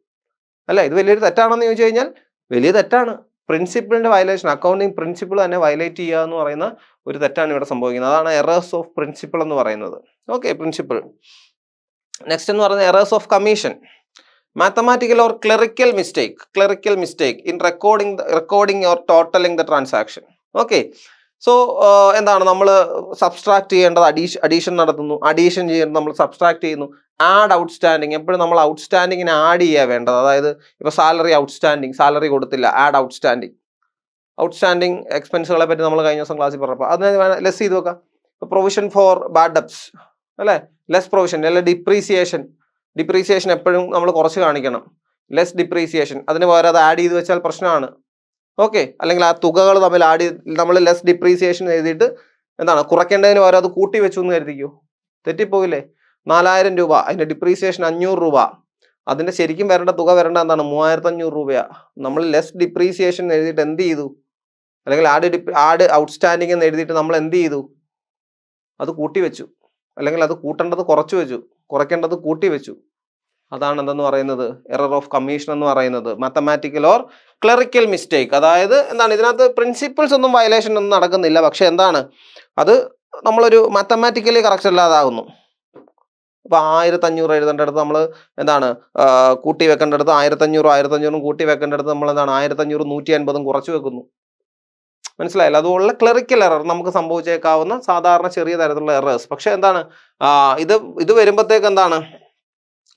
അല്ല, ഇത് വലിയൊരു തെറ്റാണെന്ന് ചോദിച്ചു കഴിഞ്ഞാൽ വലിയ തെറ്റാണ്. പ്രിൻസിപ്പിളിന്റെ വയലേഷൻ, അക്കൗണ്ടിങ് പ്രിൻസിപ്പിൾ തന്നെ വയലേറ്റ് ചെയ്യുക എന്ന് പറയുന്ന ഒരു തെറ്റാണ് ഇവിടെ സംഭവിക്കുന്നത്. അതാണ് എറേഴ്സ് ഓഫ് പ്രിൻസിപ്പിൾ എന്ന് പറയുന്നത്. Okay, principle. നെക്സ്റ്റ് എന്ന് പറയുന്നത് errors of commission. Mathematical or clerical mistake in recording or totalling the transaction. Okay, so എന്താണ് നമ്മൾ സബ്സ്ട്രാക്ട് ചെയ്യേണ്ടത്, അഡീഷൻ നടത്തുന്നു, അഡീഷൻ ചെയ്യേണ്ടത് നമ്മൾ സബ്സ്ട്രാക്ട് ചെയ്യുന്നു. ആഡ് ഔട്ട്സ്റ്റാൻഡിങ്, എപ്പോഴും നമ്മൾ ഔട്ട്സ്റ്റാൻഡിങ്ങിന് ആഡ് ചെയ്യുക വേണ്ടത്. അതായത് ഇപ്പോൾ സാലറി കൊടുത്തില്ല, ആഡ് ഔട്ട്സ്റ്റാൻഡിങ് എക്സ്പെൻസുകളെ പറ്റി നമ്മൾ കഴിഞ്ഞ ദിവസം ക്ലാസ്സിൽ പറഞ്ഞപ്പോൾ അതിന് ലെസ് ചെയ്ത് വെക്കാം. ഇപ്പോൾ പ്രൊവിഷൻ ഫോർ ബാഡ് ഡെപ്റ്റ്സ് അല്ലേ, ലെസ് പ്രൊവിഷൻ. അല്ലെങ്കിൽ ഡിപ്രീസിയേഷൻ എപ്പോഴും നമ്മൾ കുറച്ച് കാണിക്കണം, ലെസ് ഡിപ്രീസിയേഷൻ. അതിന് പകരം അത് ആഡ് ചെയ്ത് വെച്ചാൽ പ്രശ്നമാണ്. ഓക്കെ, അല്ലെങ്കിൽ ആ തുകകൾ തമ്മിൽ നമ്മൾ ലെസ് ഡിപ്രീസിയേഷൻ എഴുതിയിട്ട് എന്താണ് കുറയ്ക്കേണ്ടതിന് പകരം അത് കൂട്ടി വെച്ചു എന്ന് കരുതിക്കോ, തെറ്റിപ്പോയില്ലേ? 4000 രൂപ, അതിന്റെ ഡിപ്രീസിയേഷൻ 500 രൂപ, അതിന്റെ ശരിക്കും വരേണ്ട തുക വരേണ്ട എന്താണ് 3500 രൂപയാണ്. നമ്മൾ ലെസ് ഡിപ്രീസിയേഷൻ എഴുതിയിട്ട് എന്ത് ചെയ്തു? അല്ലെങ്കിൽ ആഡ് ഔട്ട്സ്റ്റാൻഡിങ് എന്ന് എഴുതിയിട്ട് നമ്മൾ എന്ത് ചെയ്തു? അത് കൂട്ടി വെച്ചു, അല്ലെങ്കിൽ അത് കൂട്ടേണ്ടത് കുറച്ചു വെച്ചു, കുറയ്ക്കേണ്ടത് കൂട്ടി വെച്ചു. അതാണ് എന്തെന്ന് പറയുന്നത് എറർ ഓഫ് കമ്മീഷൻ എന്ന് പറയുന്നത്. Mathematical or clerical mistake. അതായത് എന്താണ്, ഇതിനകത്ത് പ്രിൻസിപ്പിൾസ് ഒന്നും വയലേഷൻ ഒന്നും നടക്കുന്നില്ല, പക്ഷെ എന്താണ് അത് നമ്മളൊരു മാത്തമാറ്റിക്കലി കറക്റ്റ് അല്ലാതാകുന്നു. ഇപ്പോൾ 1500 എഴുതേണ്ടടുത്ത് നമ്മൾ എന്താണ് കൂട്ടി വെക്കേണ്ടടുത്ത് 1500 കൂട്ടി വെക്കേണ്ടടുത്ത് നമ്മൾ എന്താണ് 1500 150 കുറച്ച് വെക്കുന്നു. മനസ്സിലായില്ല? അതുപോലുള്ള ക്ലറിക്കൽ എറർ നമുക്ക് സംഭവിച്ചേക്കാവുന്ന സാധാരണ ചെറിയ തരത്തിലുള്ള എറേഴ്സ്. പക്ഷെ എന്താണ് ഇത് വരുമ്പോഴത്തേക്ക് എന്താണ്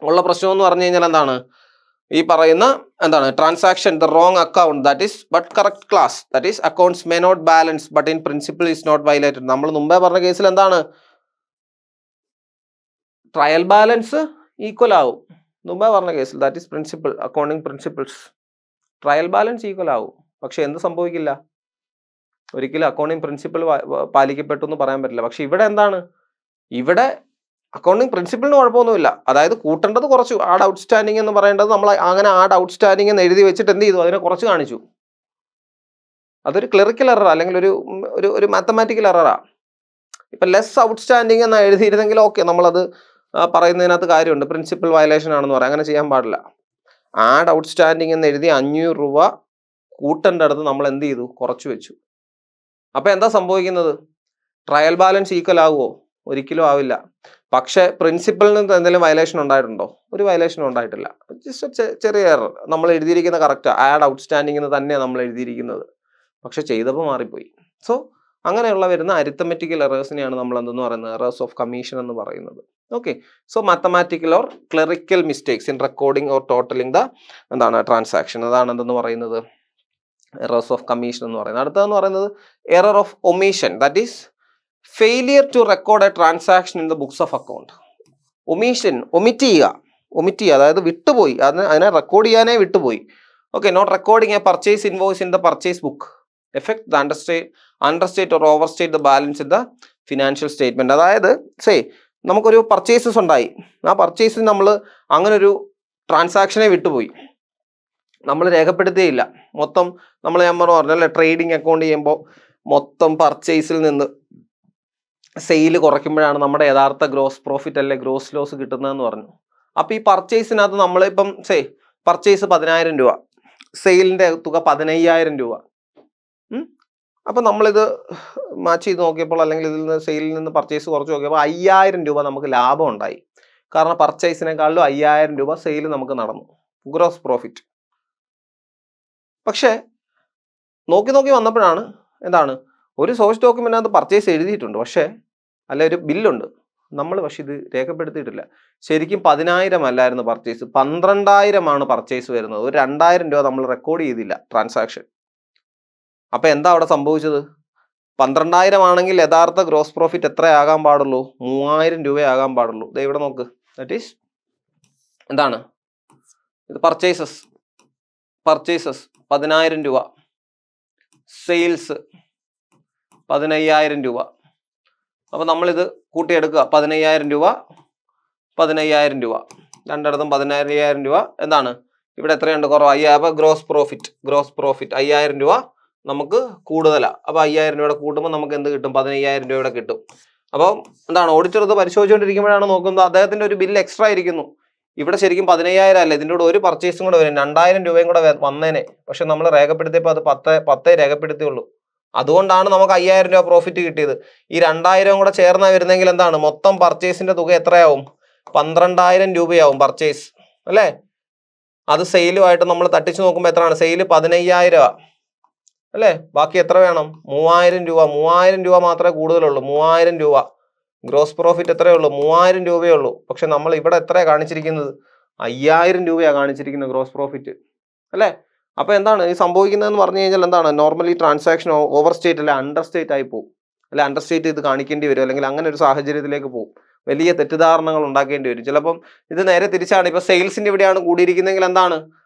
ഉള്ള പ്രശ്നം എന്ന് പറഞ്ഞു കഴിഞ്ഞാൽ എന്താണ് ഈ പറയുന്ന എന്താണ് transaction the wrong account that is but correct class that is accounts may not balance but in principle is not violated. നമ്മൾ മുമ്പേ പറഞ്ഞ കേസിൽ എന്താണ് ട്രയൽ ബാലൻസ് ഈക്വൽ ആവും. മുമ്പേ പറഞ്ഞ കേസിൽ that is principle accounting principles, trial balance equal ആവും. പക്ഷെ എന്ത് സംഭവിക്കില്ല, ഒരിക്കലും അക്കൗണ്ടിങ് പ്രിൻസിപ്പിൾ പാലിക്കപ്പെട്ടു എന്ന് പറയാൻ പറ്റില്ല. പക്ഷെ ഇവിടെ എന്താണ്, ഇവിടെ അക്കൗണ്ടിങ് പ്രിൻസിപ്പിളിന് കുഴപ്പമൊന്നുമില്ല. അതായത് കൂട്ടേണ്ടത് കുറച്ചു, ആഡ് ഔട്ട്സ്റ്റാൻഡിങ് എന്ന് പറയേണ്ടത് നമ്മൾ അങ്ങനെ ആഡ് ഔട്ട്സ്റ്റാൻഡിങ് എന്ന് എഴുതി വെച്ചിട്ട് എന്ത് ചെയ്തു, അതിനെ കുറച്ച് കാണിച്ചു. അതൊരു ക്ലറിക്കൽ എറർ അല്ലെങ്കിൽ ഒരു മാത്തമാറ്റിക്കൽ എററാ. ഇപ്പം ലെസ് ഔട്ട്സ്റ്റാൻഡിങ് എന്ന് എഴുതിയിരുന്നെങ്കിൽ ഓക്കെ, നമ്മളത് പറയുന്നതിനകത്ത് കാര്യമുണ്ട്, പ്രിൻസിപ്പിൾ വയലേഷൻ ആണെന്ന് പറയാം. അങ്ങനെ ചെയ്യാൻ പാടില്ല. ആഡ് ഔട്ട്സ്റ്റാൻഡിങ് എന്ന് എഴുതി 500 രൂപ കൂട്ടേണ്ട അടുത്ത് നമ്മൾ എന്ത് ചെയ്തു, കുറച്ച് വെച്ചു. അപ്പം എന്താ സംഭവിക്കുന്നത്, ട്രയൽ ബാലൻസ് ഈക്വൽ ആവുമോ? ഒരിക്കലും ആവില്ല. പക്ഷെ പ്രിൻസിപ്പളിന് എന്തെങ്കിലും വയലേഷൻ ഉണ്ടായിട്ടുണ്ടോ? ഒരു വയലേഷനും ഉണ്ടായിട്ടില്ല. ജസ്റ്റ് ചെറിയ എറർ. നമ്മൾ എഴുതിയിരിക്കുന്ന കറക്റ്റ് ആഡ് ഔട്ട്സ്റ്റാൻഡിങ് എന്ന് തന്നെയാണ് നമ്മൾ എഴുതിയിരിക്കുന്നത്, പക്ഷെ ചെയ്തപ്പോൾ മാറിപ്പോയി. സോ അങ്ങനെയുള്ള വരുന്ന അരിത്തമെറ്റിക്കൽ എറേഴ്സിനെയാണ് നമ്മൾ എന്തെന്ന് പറയുന്നത് എറേഴ്സ് ഓഫ് കമ്മീഷൻ എന്ന് പറയുന്നത്. Okay, so mathematical or clerical mistakes in recording or totalling the എന്താണ് ട്രാൻസാക്ഷൻ, അതാണ് എന്തെന്ന് പറയുന്നത് എറേഴ്സ് ഓഫ് കമ്മീഷൻ എന്ന് പറയുന്നത്. അടുത്തതെന്ന് പറയുന്നത് error of omission that is failure to record a transaction in the books of account. Omit ചെയ്യുക, അതായത് വിട്ടുപോയി, അതിനെ റെക്കോർഡ് ചെയ്യാനേ വിട്ടുപോയി. Okay, not recording a purchase invoice in the purchase book effect the understate or overstate the balance in the financial statement. അതായത് നമുക്കൊരു purchases ഉണ്ടായി, ആ പർച്ചേസിന് നമ്മൾ അങ്ങനെ ഒരു ട്രാൻസാക്ഷനെ വിട്ടുപോയി, നമ്മൾ രേഖപ്പെടുത്തിയില്ല. മൊത്തം ഞാൻ പറഞ്ഞല്ലേ ട്രേഡിംഗ് അക്കൗണ്ട് ചെയ്യുമ്പോൾ മൊത്തം പർച്ചേസിൽ നിന്ന് സെയിൽ കുറയ്ക്കുമ്പോഴാണ് നമ്മുടെ യഥാർത്ഥ ഗ്രോസ് പ്രോഫിറ്റ് അല്ലെ ഗ്രോസ് ലോസ് കിട്ടുന്നതെന്ന് പറഞ്ഞു. അപ്പോൾ ഈ പർച്ചേസിനകത്ത് നമ്മളിപ്പം പർച്ചേസ് 10,000 രൂപ, സെയിലിൻ്റെ തുക 15,000 രൂപ. അപ്പം നമ്മളിത് മാച്ച് ചെയ്ത് നോക്കിയപ്പോൾ അല്ലെങ്കിൽ ഇതിൽ നിന്ന് സെയിലിൽ നിന്ന് പർച്ചേസ് കുറച്ച് നോക്കിയപ്പോൾ 5,000 രൂപ നമുക്ക് ലാഭം ഉണ്ടായി. കാരണം പർച്ചേസിനേക്കാളും 5,000 രൂപ സെയിൽ നമുക്ക് നടന്നു, ഗ്രോസ് പ്രോഫിറ്റ്. പക്ഷേ നോക്കി വന്നപ്പോഴാണ് എന്താണ് ഒരു സോഴ്സ് ഡോക്യുമെന്റിനകത്ത് പർച്ചേസ് എഴുതിയിട്ടുണ്ട്, പക്ഷേ അല്ല ഒരു ബില്ലുണ്ട്, നമ്മൾ പക്ഷെ ഇത് രേഖപ്പെടുത്തിയിട്ടില്ല. ശരിക്കും 10,000 അല്ലായിരുന്നു പർച്ചേസ്, 12,000 പർച്ചേസ് വരുന്നത്. ഒരു 2,000 രൂപ നമ്മൾ റെക്കോർഡ് ചെയ്തില്ല ട്രാൻസാക്ഷൻ. അപ്പം എന്താ അവിടെ സംഭവിച്ചത്? 12,000 ആണെങ്കിൽ യഥാർത്ഥ ഗ്രോസ് പ്രോഫിറ്റ് എത്രയാകാൻ പാടുള്ളൂ? 3,000 രൂപയാകാൻ പാടുള്ളൂ. ദേ ഇവിടെ നോക്ക്, ദാറ്റ് ഈസ് എന്താണ് ഇത് പർച്ചേസസ് 10,000 രൂപ, സെയിൽസ് 15,000 രൂപ. അപ്പോൾ നമ്മളിത് കൂട്ടിയെടുക്കുക, 15,000 രൂപ 15,000 രൂപ, രണ്ടിടത്തും 15,000 രൂപ. എന്താണ് ഇവിടെ എത്രയുണ്ട്? കുറവ്. അപ്പോൾ ഗ്രോസ് പ്രോഫിറ്റ് 5,000 രൂപ നമുക്ക് കൂടുതലാണ്. അപ്പോൾ 5000 രൂപയുടെ കൂട്ടുമ്പോൾ നമുക്ക് എന്ത് കിട്ടും? 15000 രൂപയുടെ കിട്ടും. അപ്പം എന്താണ് ഓഡിറ്റർ ഇത് പരിശോധിച്ചുകൊണ്ടിരിക്കുമ്പോഴാണ് നോക്കുന്നത് അദ്ദേഹത്തിൻ്റെ ഒരു ബില്ല് എക്സ്ട്രാ ഇരിക്കുന്നു. ഇവിടെ ശരിക്കും 15000 അല്ല, ഇതിൻ്റെ കൂടെ ഒരു പർച്ചേസും കൂടെ വരും, 2000 രൂപയും കൂടെ വന്നേനെ. പക്ഷെ നമ്മൾ രേഖപ്പെടുത്തിയപ്പോൾ അത് 10 രേഖപ്പെടുത്തിയുള്ളൂ. അതുകൊണ്ടാണ് നമുക്ക് 5000 രൂപ പ്രോഫിറ്റ് കിട്ടിയത്. ഈ 2000 കൂടെ ചേർന്നാ വരുന്നെങ്കിൽ എന്താണ് മൊത്തം പർച്ചേസിന്റെ തുക എത്രയാവും? 12000 രൂപയാവും പർച്ചേസ് അല്ലേ? അത് സെയിലുമായിട്ട് നമ്മൾ തട്ടിച്ചു നോക്കുമ്പോൾ എത്രയാണ്? സെയില് 15000 അല്ലേ? ബാക്കി എത്ര വേണം? 3000 രൂപ. 3000 രൂപ മാത്രമേ കൂടുതലുള്ളൂ. 3000 രൂപ ഗ്രോസ് പ്രോഫിറ്റ് എത്രയേ ഉള്ളൂ? 3000 രൂപയേ ഉള്ളൂ. പക്ഷെ നമ്മൾ ഇവിടെ എത്രയാണ് കാണിച്ചിരിക്കുന്നത്? 5000 രൂപയാണ് കാണിച്ചിരിക്കുന്നത് ഗ്രോസ് പ്രോഫിറ്റ് അല്ലേ? അപ്പോൾ എന്താണ് ഈ സംഭവിക്കുന്നതെന്ന് പറഞ്ഞു കഴിഞ്ഞാൽ എന്താണ്? നോർമലി ട്രാൻസാക്ഷൻ ഓവർ സ്റ്റേറ്റ് അല്ലെ അണ്ടർ സ്റ്റേറ്റ് ആയി പോകും, അല്ലെ അണ്ടർ സ്റ്റേറ്റ് ഇത് കാണിക്കേണ്ടി വരും, അല്ലെങ്കിൽ അങ്ങനെ ഒരു സാഹചര്യത്തിലേക്ക് പോകും. വലിയ തെറ്റിദ്ധാരണകൾ ഉണ്ടാക്കേണ്ടി വരും. ചിലപ്പം ഇത് നേരെ തിരിച്ചാണ്. ഇപ്പോൾ സെയിൽസിൻ്റെ ഇവിടെയാണ് കൂടിയിരിക്കുന്നതെങ്കിൽ എന്താണ്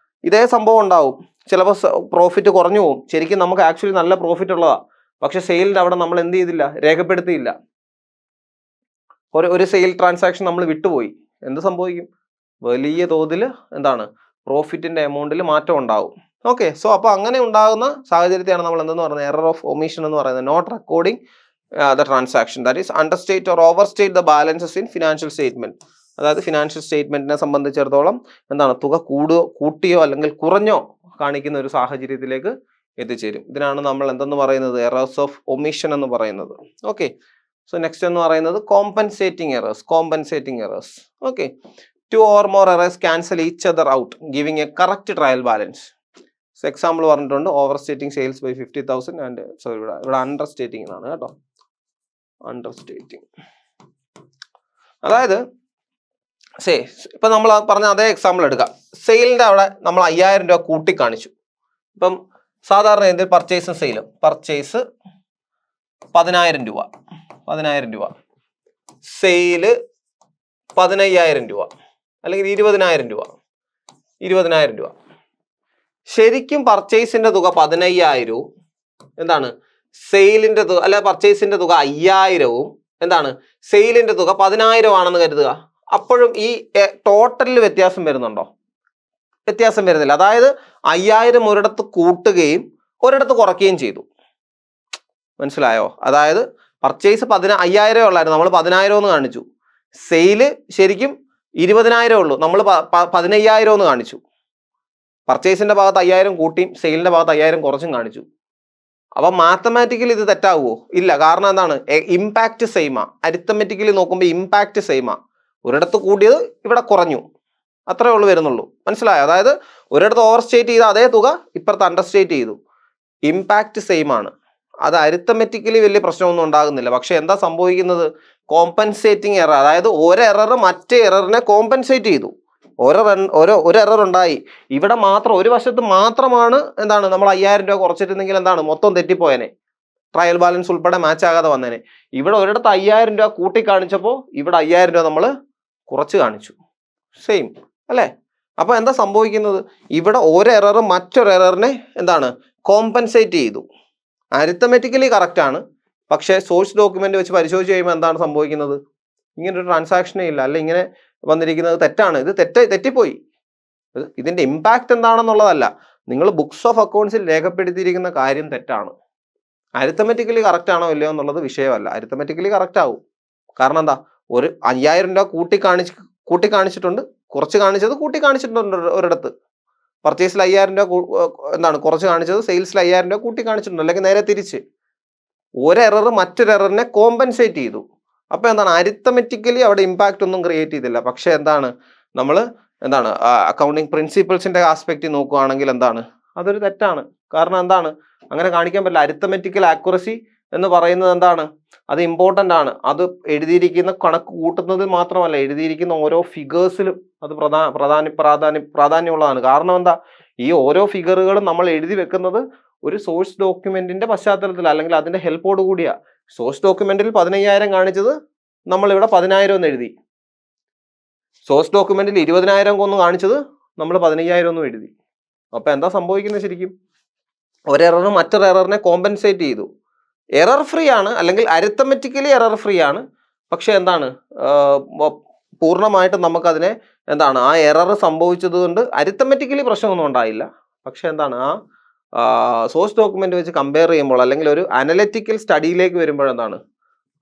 ഇതേ സംഭവം ഉണ്ടാവും. ചിലപ്പോൾ പ്രോഫിറ്റ് കുറഞ്ഞു പോകും. ശരിക്കും നമുക്ക് ആക്ച്വലി നല്ല പ്രോഫിറ്റ് ഉള്ളതാണ്, പക്ഷെ സെയിലിൻ്റെ അവിടെ നമ്മൾ എന്ത് ചെയ്തില്ല? രേഖപ്പെടുത്തിയില്ല. ഒരു സെയിൽ ട്രാൻസാക്ഷൻ നമ്മൾ വിട്ടുപോയി. എന്ത് സംഭവിക്കും? വലിയ തോതിൽ എന്താണ് പ്രോഫിറ്റിൻ്റെ എമൗണ്ടിൽ മാറ്റം ഉണ്ടാവും. ഓക്കെ, സോ അപ്പോൾ അങ്ങനെ ഉണ്ടാകുന്ന സാഹചര്യത്തെയാണ് നമ്മൾ എന്തെന്ന് പറയുന്നത്? എറർ ഓഫ് ഒമിഷൻ എന്ന് പറയുന്നത്. Not recording the transaction, that is understate or overstate the balances in financial statement. അതായത് ഫിനാൻഷ്യൽ സ്റ്റേറ്റ്മെന്റിനെ സംബന്ധിച്ചിടത്തോളം എന്താണ് തുക കൂട്ടിയോ അല്ലെങ്കിൽ കുറഞ്ഞോ കാണിക്കുന്ന ഒരു സാഹചര്യത്തിലേക്ക് എത്തിച്ചേരും. ഇതിനാണ് നമ്മൾ എന്തെന്ന് പറയുന്നത്? എറേഴ്സ് ഓഫ് ഒമിഷൻ എന്ന് പറയുന്നത്. ഓക്കെ, സോ നെക്സ്റ്റ് എന്ന് പറയുന്നത് compensating errors. Compensating errors. Okay, 2 or more errors cancel each other out, giving a correct trial balance. So example പറഞ്ഞിട്ടുണ്ട്, overstating sales by 50,000 and sorry ഇവിടെ understating എന്നാണ് കേട്ടോ. Under stating അതായത് ഇപ്പം നമ്മൾ പറഞ്ഞ അതേ എക്സാമ്പിൾ എടുക്കാം. സെയിലിൻ്റെ അവിടെ നമ്മൾ 5000 രൂപ കൂട്ടി കാണിച്ചു. ഇപ്പം സാധാരണ എന്ത് പർച്ചേസും സെയിലും, പർച്ചേസ് 10000 രൂപ, 10000 രൂപ, സെയില് 15000 രൂപ അല്ലെങ്കിൽ 20000 രൂപ, 20000 രൂപ. ശരിക്കും പർച്ചേസിന്റെ തുക 15000 എന്താണ് സെയിലിന്റെ തുക അല്ല പർച്ചേസിന്റെ തുക 5000 എന്താണ് സെയിലിന്റെ തുക 10000 ആണെന്ന് കരുതുക. അപ്പോഴും ഈ ടോട്ടലിൽ വ്യത്യാസം വരുന്നുണ്ടോ? വ്യത്യാസം വരുന്നില്ല. അതായത് 5000 ഒരിടത്ത് കൂട്ടുകയും ഒരിടത്ത് കുറയ്ക്കുകയും ചെയ്തു. മനസ്സിലായോ? അതായത് പർച്ചേസ് 5000 ഉള്ളായിരുന്നു, നമ്മൾ 10000 എന്ന് കാണിച്ചു. സെയില് ശരിക്കും 20000 ഉള്ളൂ, നമ്മൾ 15000 എന്ന് കാണിച്ചു. പർച്ചേസിന്റെ ഭാഗത്ത് 5000 കൂട്ടിയും സെയിലിന്റെ ഭാഗത്ത് 5000 കുറച്ചും കാണിച്ചു. അപ്പം മാത്തമാറ്റിക്കലി ഇത് തെറ്റാവുമോ? ഇല്ല. കാരണം എന്താണ്? ഇമ്പാക്റ്റ് സെയിമാ. അരിത്തമെറ്റിക്കലി നോക്കുമ്പോൾ ഇമ്പാക്റ്റ് സെയിമാ. ഒരിടത്ത് കൂടിയത് ഇവിടെ കുറഞ്ഞു, അത്രേ ഉള്ളൂ വരുന്നുള്ളൂ. മനസ്സിലായോ? അതായത് ഒരിടത്ത് ഓവർ സ്റ്റേറ്റ് ചെയ്ത അതേ തുക ഇപ്പുറത്ത് അണ്ടർ സ്റ്റേറ്റ് ചെയ്തു. ഇമ്പാക്റ്റ് സെയിം ആണ്. അത് അരിത്തമെറ്റിക്കലി വലിയ പ്രശ്നമൊന്നും ഉണ്ടാകുന്നില്ല. പക്ഷെ എന്താ സംഭവിക്കുന്നത്? Compensating error. അതായത് ഒരു എറർ മറ്റേ എററിനെ കോമ്പൻസേറ്റ് ചെയ്തു. ഒരു എറർ ഉണ്ടായി. ഇവിടെ മാത്രം ഒരു വശത്ത് മാത്രമാണ് എന്താണ് നമ്മൾ 5000 രൂപ കുറച്ചിരുന്നെങ്കിൽ എന്താണ് മൊത്തം തെറ്റിപ്പോയനെ, ട്രയൽ ബാലൻസ് ഉൾപ്പെടെ മാച്ച് ആകാതെ വന്നേനെ. ഇവിടെ ഒരിടത്ത് 5000 രൂപ കൂട്ടി കാണിച്ചപ്പോൾ ഇവിടെ 5000 രൂപ നമ്മൾ കുറച്ച് കാണിച്ചു. സെയിം അല്ലേ? അപ്പോൾ എന്താ സംഭവിക്കുന്നത്? ഇവിടെ ഒരു എറർ മറ്റൊരു എററിനെ എന്താണ് കോമ്പൻസേറ്റ് ചെയ്തു. അരിത്തമെറ്റിക്കലി കറക്റ്റ് ആണ്, പക്ഷേ സോഴ്സ് ഡോക്യുമെന്റ് വെച്ച് പരിശോധിച്ച് കഴിയുമ്പോൾ എന്താണ് സംഭവിക്കുന്നത്? ഇങ്ങനൊരു ട്രാൻസാക്ഷനേ ഇല്ല, അല്ല ഇങ്ങനെ വന്നിരിക്കുന്നത് തെറ്റാണ്, ഇത് തെറ്റിപ്പോയി. ഇതിന്റെ ഇമ്പാക്റ്റ് എന്താണെന്നുള്ളതല്ല, നിങ്ങൾ ബുക്സ് ഓഫ് അക്കൗണ്ട്സിൽ രേഖപ്പെടുത്തിയിരിക്കുന്ന കാര്യം തെറ്റാണ്. അരിത്തമെറ്റിക്കലി കറക്റ്റ് ആണോ ഇല്ലയോ എന്നുള്ളത് വിഷയമല്ല. അരിത്തമെറ്റിക്കലി കറക്റ്റ് ആവും. കാരണം എന്താ? ഒരു 5000 രൂപ കൂട്ടി കാണിച്ചിട്ടുണ്ട്, കുറച്ച് കാണിച്ചത് കൂട്ടി കാണിച്ചിട്ടുണ്ട്. ഒരിടത്ത് പർച്ചേസിൽ 5000 രൂപ എന്താണ് കുറച്ച് കാണിച്ചത്, സെയിൽസിൽ 5000 രൂപ കൂട്ടി കാണിച്ചിട്ടുണ്ട്. അല്ലെങ്കിൽ നേരെ തിരിച്ച് ഒരു എറർ മറ്റൊരു എററിനെ കോമ്പൻസേറ്റ് ചെയ്തു. അപ്പോൾ എന്താണ്? അരിത്തമെറ്റിക്കലി അവിടെ ഇമ്പാക്റ്റ് ഒന്നും ക്രിയേറ്റ് ചെയ്തില്ല. പക്ഷെ എന്താണ് നമ്മൾ എന്താണ് അക്കൗണ്ടിങ് പ്രിൻസിപ്പിൾസിന്റെ ആസ്പെക്റ്റ് നോക്കുകയാണെങ്കിൽ എന്താണ് അതൊരു തെറ്റാണ്. കാരണം എന്താണ് അങ്ങനെ കാണിക്കാൻ പറ്റില്ല. അരിത്തമെറ്റിക്കൽ ആക്യുറസി എന്ന് പറയുന്നത് എന്താണ്? അത് ഇമ്പോർട്ടൻ്റ് ആണ്. അത് എഴുതിയിരിക്കുന്ന കണക്ക് കൂട്ടുന്നത് മാത്രമല്ല, എഴുതിയിരിക്കുന്ന ഓരോ ഫിഗേഴ്സിലും അത് പ്രാധാന്യമുള്ളതാണ്. കാരണം എന്താ? ഈ ഓരോ ഫിഗറുകളും നമ്മൾ എഴുതി വെക്കുന്നത് ഒരു സോഴ്സ് ഡോക്യുമെന്റിന്റെ പശ്ചാത്തലത്തിൽ അല്ലെങ്കിൽ അതിന്റെ ഹെൽപ്പോട് കൂടിയാ. സോഴ്സ് ഡോക്യുമെന്റിൽ 15000 കാണിച്ചത് നമ്മൾ ഇവിടെ 10000 എന്ന് എഴുതി. സോഴ്സ് ഡോക്യുമെന്റിൽ 20000 ഒന്ന് കാണിച്ചത് നമ്മൾ 15000 ഒന്നും എഴുതി. അപ്പൊ എന്താ സംഭവിക്കുന്നത്? ശരിക്കും ഒരു എറർ മറ്റൊരു എററിനെ കോമ്പൻസേറ്റ് ചെയ്തു. എറർ ഫ്രീ ആണ്, അല്ലെങ്കിൽ അരിത്തമെറ്റിക്കലി എറർ ഫ്രീ ആണ്. പക്ഷെ എന്താണ് പൂർണ്ണമായിട്ടും നമുക്കതിനെ എന്താണ് ആ എറർ സംഭവിച്ചത് കൊണ്ട് അരിത്തമെറ്റിക്കലി പ്രശ്നമൊന്നും ഉണ്ടായില്ല. പക്ഷെ എന്താണ് സോഴ്സ് ഡോക്യുമെന്റ് വെച്ച് കമ്പയർ ചെയ്യുമ്പോൾ അല്ലെങ്കിൽ ഒരു അനലിറ്റിക്കൽ സ്റ്റഡിയിലേക്ക് വരുമ്പോഴെന്താണ്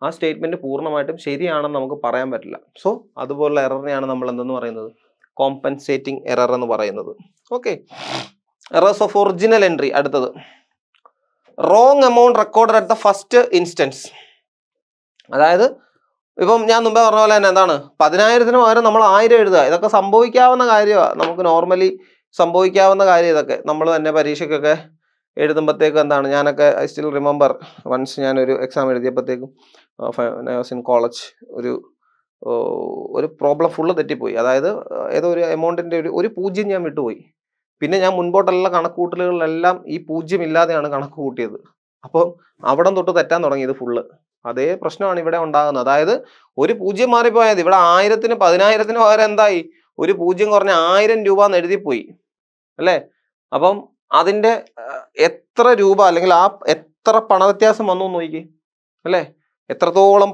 ആ സ്റ്റേറ്റ്മെന്റ് പൂർണ്ണമായിട്ടും ശരിയാണെന്ന് നമുക്ക് പറയാൻ പറ്റില്ല. സോ അതുപോലുള്ള എററിനെയാണ് നമ്മൾ എന്തെന്ന് പറയുന്നത് കോമ്പൻസേറ്റിംഗ് എറർ എന്ന് പറയുന്നത്. Okay, errors of original entry. അടുത്തത് wrong amount recorded at the first instance. അതായത് ഇപ്പം ഞാൻ മുമ്പേ പറഞ്ഞ പോലെ തന്നെ എന്താണ് 10,000 പകരം നമ്മൾ 1000 എഴുതുക. ഇതൊക്കെ സംഭവിക്കാവുന്ന കാര്യമാണ്, നമുക്ക് നോർമലി സംഭവിക്കാവുന്ന കാര്യം. ഇതൊക്കെ നമ്മൾ തന്നെ പരീക്ഷയ്ക്കൊക്കെ എഴുതുമ്പോഴത്തേക്കും എന്താണ്, ഞാനൊക്കെ ഐ സ്റ്റിൽ റിമെമ്പർ വൺസ് ഞാനൊരു എക്സാം എഴുതിയപ്പോഴത്തേക്കും ഇൻ കോളേജ് ഒരു പ്രോബ്ലം ഫുള്ള് തെറ്റിപ്പോയി. അതായത് ഏതോ ഒരു എമൗണ്ടിൻ്റെ ഒരു പൂജ്യം ഞാൻ വിട്ടുപോയി. പിന്നെ ഞാൻ മുൻപോട്ടുള്ള കണക്കുകൂട്ടലുകളിലെല്ലാം ഈ പൂജ്യം ഇല്ലാതെയാണ് കണക്ക് കൂട്ടിയത്. അപ്പോൾ അവിടെ തൊട്ട് തെറ്റാൻ തുടങ്ങിയത് ഫുള്ള്. അതേ പ്രശ്നമാണ് ഇവിടെ ഉണ്ടാകുന്നത്. അതായത് ഒരു പൂജ്യം മാറിപ്പോയത്. ഇവിടെ 1000-ന് 10,000-ന് പകരം എന്തായി, ഒരു പൂജ്യം കുറഞ്ഞ 1000 രൂപ എന്ന് എഴുതിപ്പോയി അല്ലേ. അപ്പം അതിൻ്റെ എത്ര രൂപ അല്ലെങ്കിൽ ആ എത്ര പണ വ്യത്യാസം വന്നു നോക്കി അല്ലേ. എത്രത്തോളം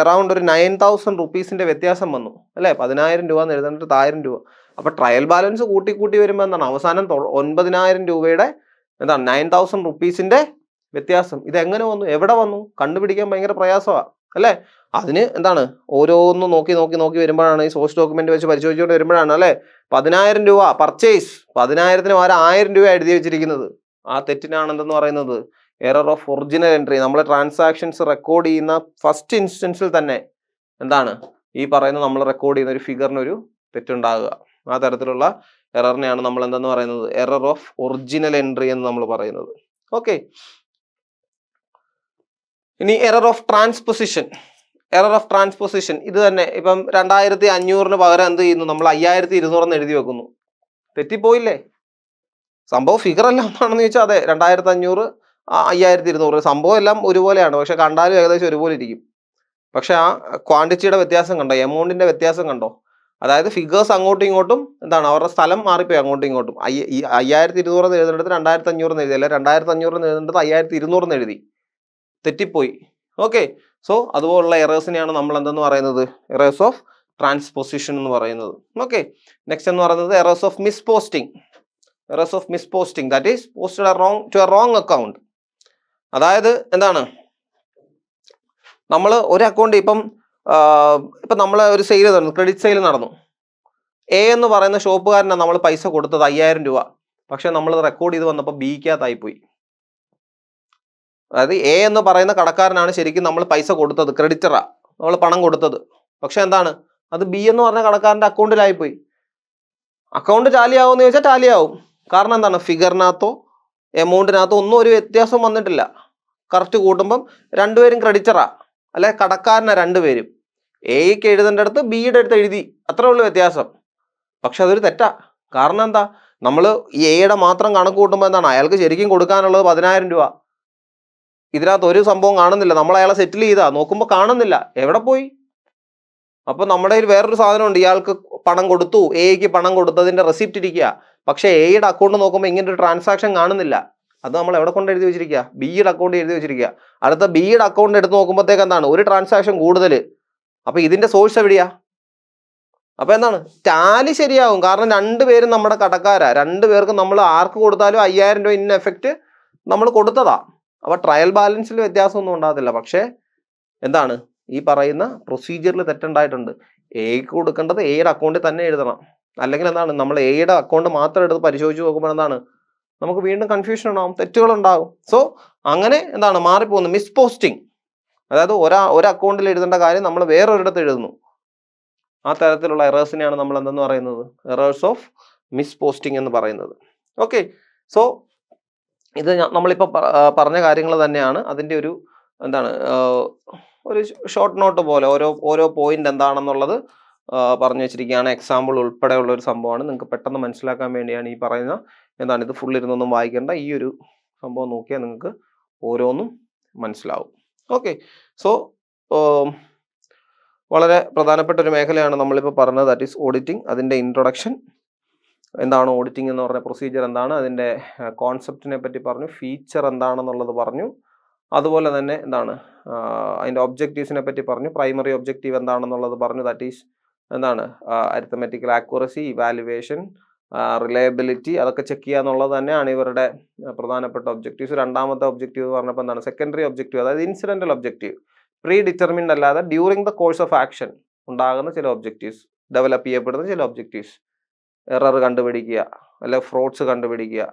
അറൗണ്ട് ഒരു 9,000 റുപ്പീസിന്റെ വ്യത്യാസം വന്നു അല്ലേ. 10,000 രൂപ എന്ന് എഴുതേണ്ടത് 1000 രൂപ. അപ്പൊ ട്രയൽ ബാലൻസ് കൂട്ടി വരുമ്പോൾ എന്താണ് അവസാനം 9,000 രൂപയുടെ എന്താണ് 9,000 റുപ്പീസിന്റെ വ്യത്യാസം. ഇതെങ്ങനെ വന്നു, എവിടെ വന്നു, കണ്ടുപിടിക്കാൻ ഭയങ്കര പ്രയാസമാണ് അല്ലേ. അതിന് എന്താണ് ഓരോന്നും നോക്കി വരുമ്പോഴാണ് ഈ സോഴ്സ് ഡോക്യുമെന്റ് വെച്ച് പരിശോധിച്ചുകൊണ്ട് വരുമ്പോഴാണ് അല്ലേ 10,000 രൂപ പർച്ചേസ് 10,000-ന് പകരം 1000 രൂപ എഴുതി വെച്ചിരിക്കുന്നത്. ആ തെറ്റിനാണ് എന്തെന്ന് പറയുന്നത് എറർ ഓഫ് ഒറിജിനൽ എൻട്രി. നമ്മൾ ട്രാൻസാക്ഷൻസ് റെക്കോർഡ് ചെയ്യുന്ന ഫസ്റ്റ് ഇൻസ്റ്റൻസിൽ തന്നെ എന്താണ് ഈ പറയുന്ന നമ്മൾ റെക്കോർഡ് ചെയ്യുന്ന ഒരു ഫിഗറിനൊരു തെറ്റുണ്ടാകുക. ആ തരത്തിലുള്ള എററിനെയാണ് നമ്മൾ എന്തെന്ന് പറയുന്നത് എറർ ഓഫ് ഒറിജിനൽ എൻട്രി എന്ന് നമ്മൾ പറയുന്നത്. ഓക്കെ, ഇനി error of transposition. Error of transposition ഇത് തന്നെ. ഇപ്പം 2,500-ന് പകരം എന്ത് ചെയ്യുന്നു, നമ്മൾ 5,200 എന്ന് എഴുതി വെക്കുന്നു. തെറ്റിപ്പോയില്ലേ. സംഭവം ഫിഗർ എല്ലാം എന്താണെന്ന് ചോദിച്ചാൽ അതെ 2,500 5,200 സംഭവം എല്ലാം ഒരുപോലെയാണ്. പക്ഷെ കണ്ടാലും ഏകദേശം ഒരുപോലെ ഇരിക്കും. പക്ഷെ ആ ക്വാണ്ടിറ്റിയുടെ വ്യത്യാസം കണ്ടോ, എമൗണ്ടിന്റെ വ്യത്യാസം കണ്ടോ. അതായത് ഫിഗേഴ്സ് അങ്ങോട്ടും ഇങ്ങോട്ടും എന്താണ് അവരുടെ സ്ഥലം മാറിപ്പോയി അങ്ങോട്ടും ഇങ്ങോട്ടും. 5,200 എന്ന് എഴുതേണ്ടത് 2,500 എന്ന് എഴുതി, അല്ലെ 2,500 എന്ന് എഴുതേണ്ടത് 5,200 എന്ന് എഴുതി, തെറ്റിപ്പോയി. ഓക്കെ, സോ അതുപോലുള്ള എറേഴ്സിനെയാണ് നമ്മൾ എന്തെന്ന് പറയുന്നത് എറേഴ്സ് ഓഫ് ട്രാൻസ്പൊസിഷൻ എന്ന് പറയുന്നത്. ഓക്കെ, നെക്സ്റ്റ് എന്ന് പറയുന്നത് errors of misposting. Errors of misposting, that is posted to a wrong account. അതായത് എന്താണ്, നമ്മൾ ഒരു അക്കൗണ്ട് ഇപ്പം നമ്മൾ ഒരു സെയിൽ നടന്നു, ക്രെഡിറ്റ് സെയിൽ നടന്നു. എ എന്ന് പറയുന്ന ഷോപ്പുകാരനാണ് നമ്മൾ പൈസ കൊടുത്തത് 5,000 രൂപ. പക്ഷെ നമ്മൾ റെക്കോർഡ് ചെയ്ത് വന്നപ്പോൾ ബിക്കകത്തായിപ്പോയി. അതായത് എ എന്ന് പറയുന്ന കടക്കാരനാണ് ശരിക്കും നമ്മൾ പൈസ കൊടുത്തത്, ക്രെഡിറ്ററാ നമ്മൾ പണം കൊടുത്തത്. പക്ഷെ എന്താണ് അത് ബി എന്ന് പറഞ്ഞ കടക്കാരൻ്റെ അക്കൗണ്ടിലായിപ്പോയി. അക്കൗണ്ട് ടാലിയാവുമെന്ന് ചോദിച്ചാൽ ടാലിയാവും. കാരണം എന്താണ് ഫിഗറിനകത്തോ എമൗണ്ടിനകത്തോ ഒന്നും ഒരു വ്യത്യാസം വന്നിട്ടില്ല. കറക്റ്റ് കൂട്ടുമ്പം രണ്ടുപേരും ക്രെഡിറ്ററാ അല്ലെ കടക്കാരനാ രണ്ടുപേരും. എയ്ക്ക് എഴുതേണ്ടടുത്ത് ബിയുടെ അടുത്ത് എഴുതി, അത്രേ ഉള്ളൂ വ്യത്യാസം. പക്ഷെ അതൊരു തെറ്റാ. കാരണം എന്താ, നമ്മൾ ഈ എയുടെ മാത്രം കണക്ക് കൂട്ടുമ്പോൾ എന്താണ് അയാൾക്ക് ശരിക്കും കൊടുക്കാനുള്ളത് 10,000 രൂപ. ഇതിനകത്ത് ഒരു സംഭവം കാണുന്നില്ല. നമ്മൾ അയാളെ സെറ്റിൽ ചെയ്താ നോക്കുമ്പോൾ കാണുന്നില്ല, എവിടെ പോയി. അപ്പൊ നമ്മുടെ കയ്യിൽ വേറൊരു സാധനമുണ്ട്, ഇയാൾക്ക് പണം കൊടുത്തു, എയ്ക്ക് പണം കൊടുത്തതിന്റെ റെസിപ്റ്റ് ഇരിക്കുക. പക്ഷെ എയുടെ അക്കൗണ്ട് നോക്കുമ്പോൾ ഇങ്ങനെ ഒരു ട്രാൻസാക്ഷൻ കാണുന്നില്ല. അത് നമ്മൾ എവിടെ കൊണ്ട് എഴുതി വെച്ചിരിക്കുക, ബിയുടെ അക്കൗണ്ട് എഴുതി വെച്ചിരിക്കുക. അടുത്ത ബിയുടെ അക്കൗണ്ട് എടുത്ത് നോക്കുമ്പോഴത്തേക്ക് എന്താണ് ഒരു ട്രാൻസാക്ഷൻ കൂടുതൽ. അപ്പൊ ഇതിന്റെ സോഴ്സ് എവിടെയാ. അപ്പൊ എന്താണ് ടാലി ശരിയാവും. കാരണം രണ്ടുപേരും നമ്മുടെ കടക്കാരാ, രണ്ടുപേർക്കും നമ്മൾ ആർക്ക് കൊടുത്താലും 5,000 രൂപ ഇൻ എഫക്റ്റ് നമ്മൾ കൊടുത്തതാ. അപ്പൊ ട്രയൽ ബാലൻസിൽ വ്യത്യാസമൊന്നും ഉണ്ടാകത്തില്ല. പക്ഷെ എന്താണ് ഈ പറയുന്ന പ്രൊസീജിയറിൽ തെറ്റുണ്ടായിട്ടുണ്ട്. എയ്ക്ക് കൊടുക്കേണ്ടത് എയുടെ അക്കൗണ്ടിൽ തന്നെ എഴുതണം. അല്ലെങ്കിൽ എന്താണ് നമ്മൾ എയുടെ അക്കൗണ്ട് മാത്രം എടുത്ത് പരിശോധിച്ച് നോക്കുമ്പോൾ എന്താണ് നമുക്ക് വീണ്ടും കൺഫ്യൂഷൻ ഉണ്ടാവും, തെറ്റുകൾ ഉണ്ടാകും. സോ അങ്ങനെ എന്താണ് മാറിപ്പോകുന്നു മിസ്പോസ്റ്റിംഗ്. അതായത് ഒരു അക്കൗണ്ടിൽ എഴുതേണ്ട കാര്യം നമ്മൾ വേറൊരിടത്ത് എഴുതുന്നു. ആ തരത്തിലുള്ള എറേഴ്സിനെയാണ് നമ്മൾ എന്തെന്ന് പറയുന്നത് എറേഴ്സ് ഓഫ് മിസ്പോസ്റ്റിംഗ് എന്ന് പറയുന്നത്. ഓക്കെ, സോ ഇത് നമ്മളിപ്പോൾ പറഞ്ഞ കാര്യങ്ങൾ തന്നെയാണ്. അതിൻ്റെ ഒരു എന്താണ് ഒരു ഷോർട്ട് നോട്ട് പോലെ ഓരോ പോയിന്റ് എന്താണെന്നുള്ളത് പറഞ്ഞു വെച്ചിരിക്കുകയാണ്. എക്സാമ്പിൾ ഉൾപ്പെടെയുള്ള ഒരു സംഭവമാണ്. നിങ്ങൾക്ക് പെട്ടെന്ന് മനസ്സിലാക്കാൻ വേണ്ടിയാണ് ഈ പറയുന്ന എന്താണ് ഇത് ഫുൾ ഇരുന്നൊന്നും വായിക്കേണ്ട. ഈ ഒരു സംഭവം നോക്കിയാൽ നിങ്ങൾക്ക് ഓരോന്നും മനസ്സിലാവും. ഓക്കെ, സോ വളരെ പ്രധാനപ്പെട്ട ഒരു മേഖലയാണ് നമ്മളിപ്പോൾ പറഞ്ഞത്, ദാറ്റ് ഈസ് ഓഡിറ്റിംഗ്. അതിൻ്റെ ഇൻട്രൊഡക്ഷൻ എന്താണ്, ഓഡിറ്റിംഗ് എന്ന് പറഞ്ഞ പ്രൊസീജിയർ എന്താണ്, അതിൻ്റെ കോൺസെപ്റ്റിനെ പറ്റി പറഞ്ഞു, ഫീച്ചർ എന്താണെന്നുള്ളത് പറഞ്ഞു. അതുപോലെ തന്നെ എന്താണ് അതിൻ്റെ ഒബ്ജക്റ്റീവ്സിനെ പറ്റി പറഞ്ഞു. പ്രൈമറി ഒബ്ജക്റ്റീവ് എന്താണെന്നുള്ളത് പറഞ്ഞു, ദാറ്റ് ഈസ് എന്താണ് അരിത്തമെറ്റിക്കൽ ആക്യുറസി, ഇവാലുവേഷൻ, റിലയബിലിറ്റി, അതൊക്കെ ചെക്ക് ചെയ്യുക എന്നുള്ളത് തന്നെയാണ് ഇവരുടെ പ്രധാനപ്പെട്ട ഒബ്ജക്റ്റീവ്സ്. രണ്ടാമത്തെ ഒബ്ജക്റ്റീവ് പറഞ്ഞപ്പോൾ എന്താണ്? സെക്കൻഡറി ഒബ്ജക്റ്റീവ്, അതായത് ഇൻസിഡന്റൽ ഒബ്ജക്റ്റീവ്. പ്രീ ഡിറ്റർമിൻഡ് അല്ലാതെ during the course of action ഉണ്ടാകുന്ന ചില ഒബ്ജക്റ്റീവ്സ്, ഡെവലപ്പ് ചെയ്യപ്പെടുന്ന ചില ഒബ്ജക്റ്റീവ്സ്. എറർ കണ്ടുപിടിക്കുക, അല്ലെ ഫ്രോഡ്സ് കണ്ടുപിടിക്കുക.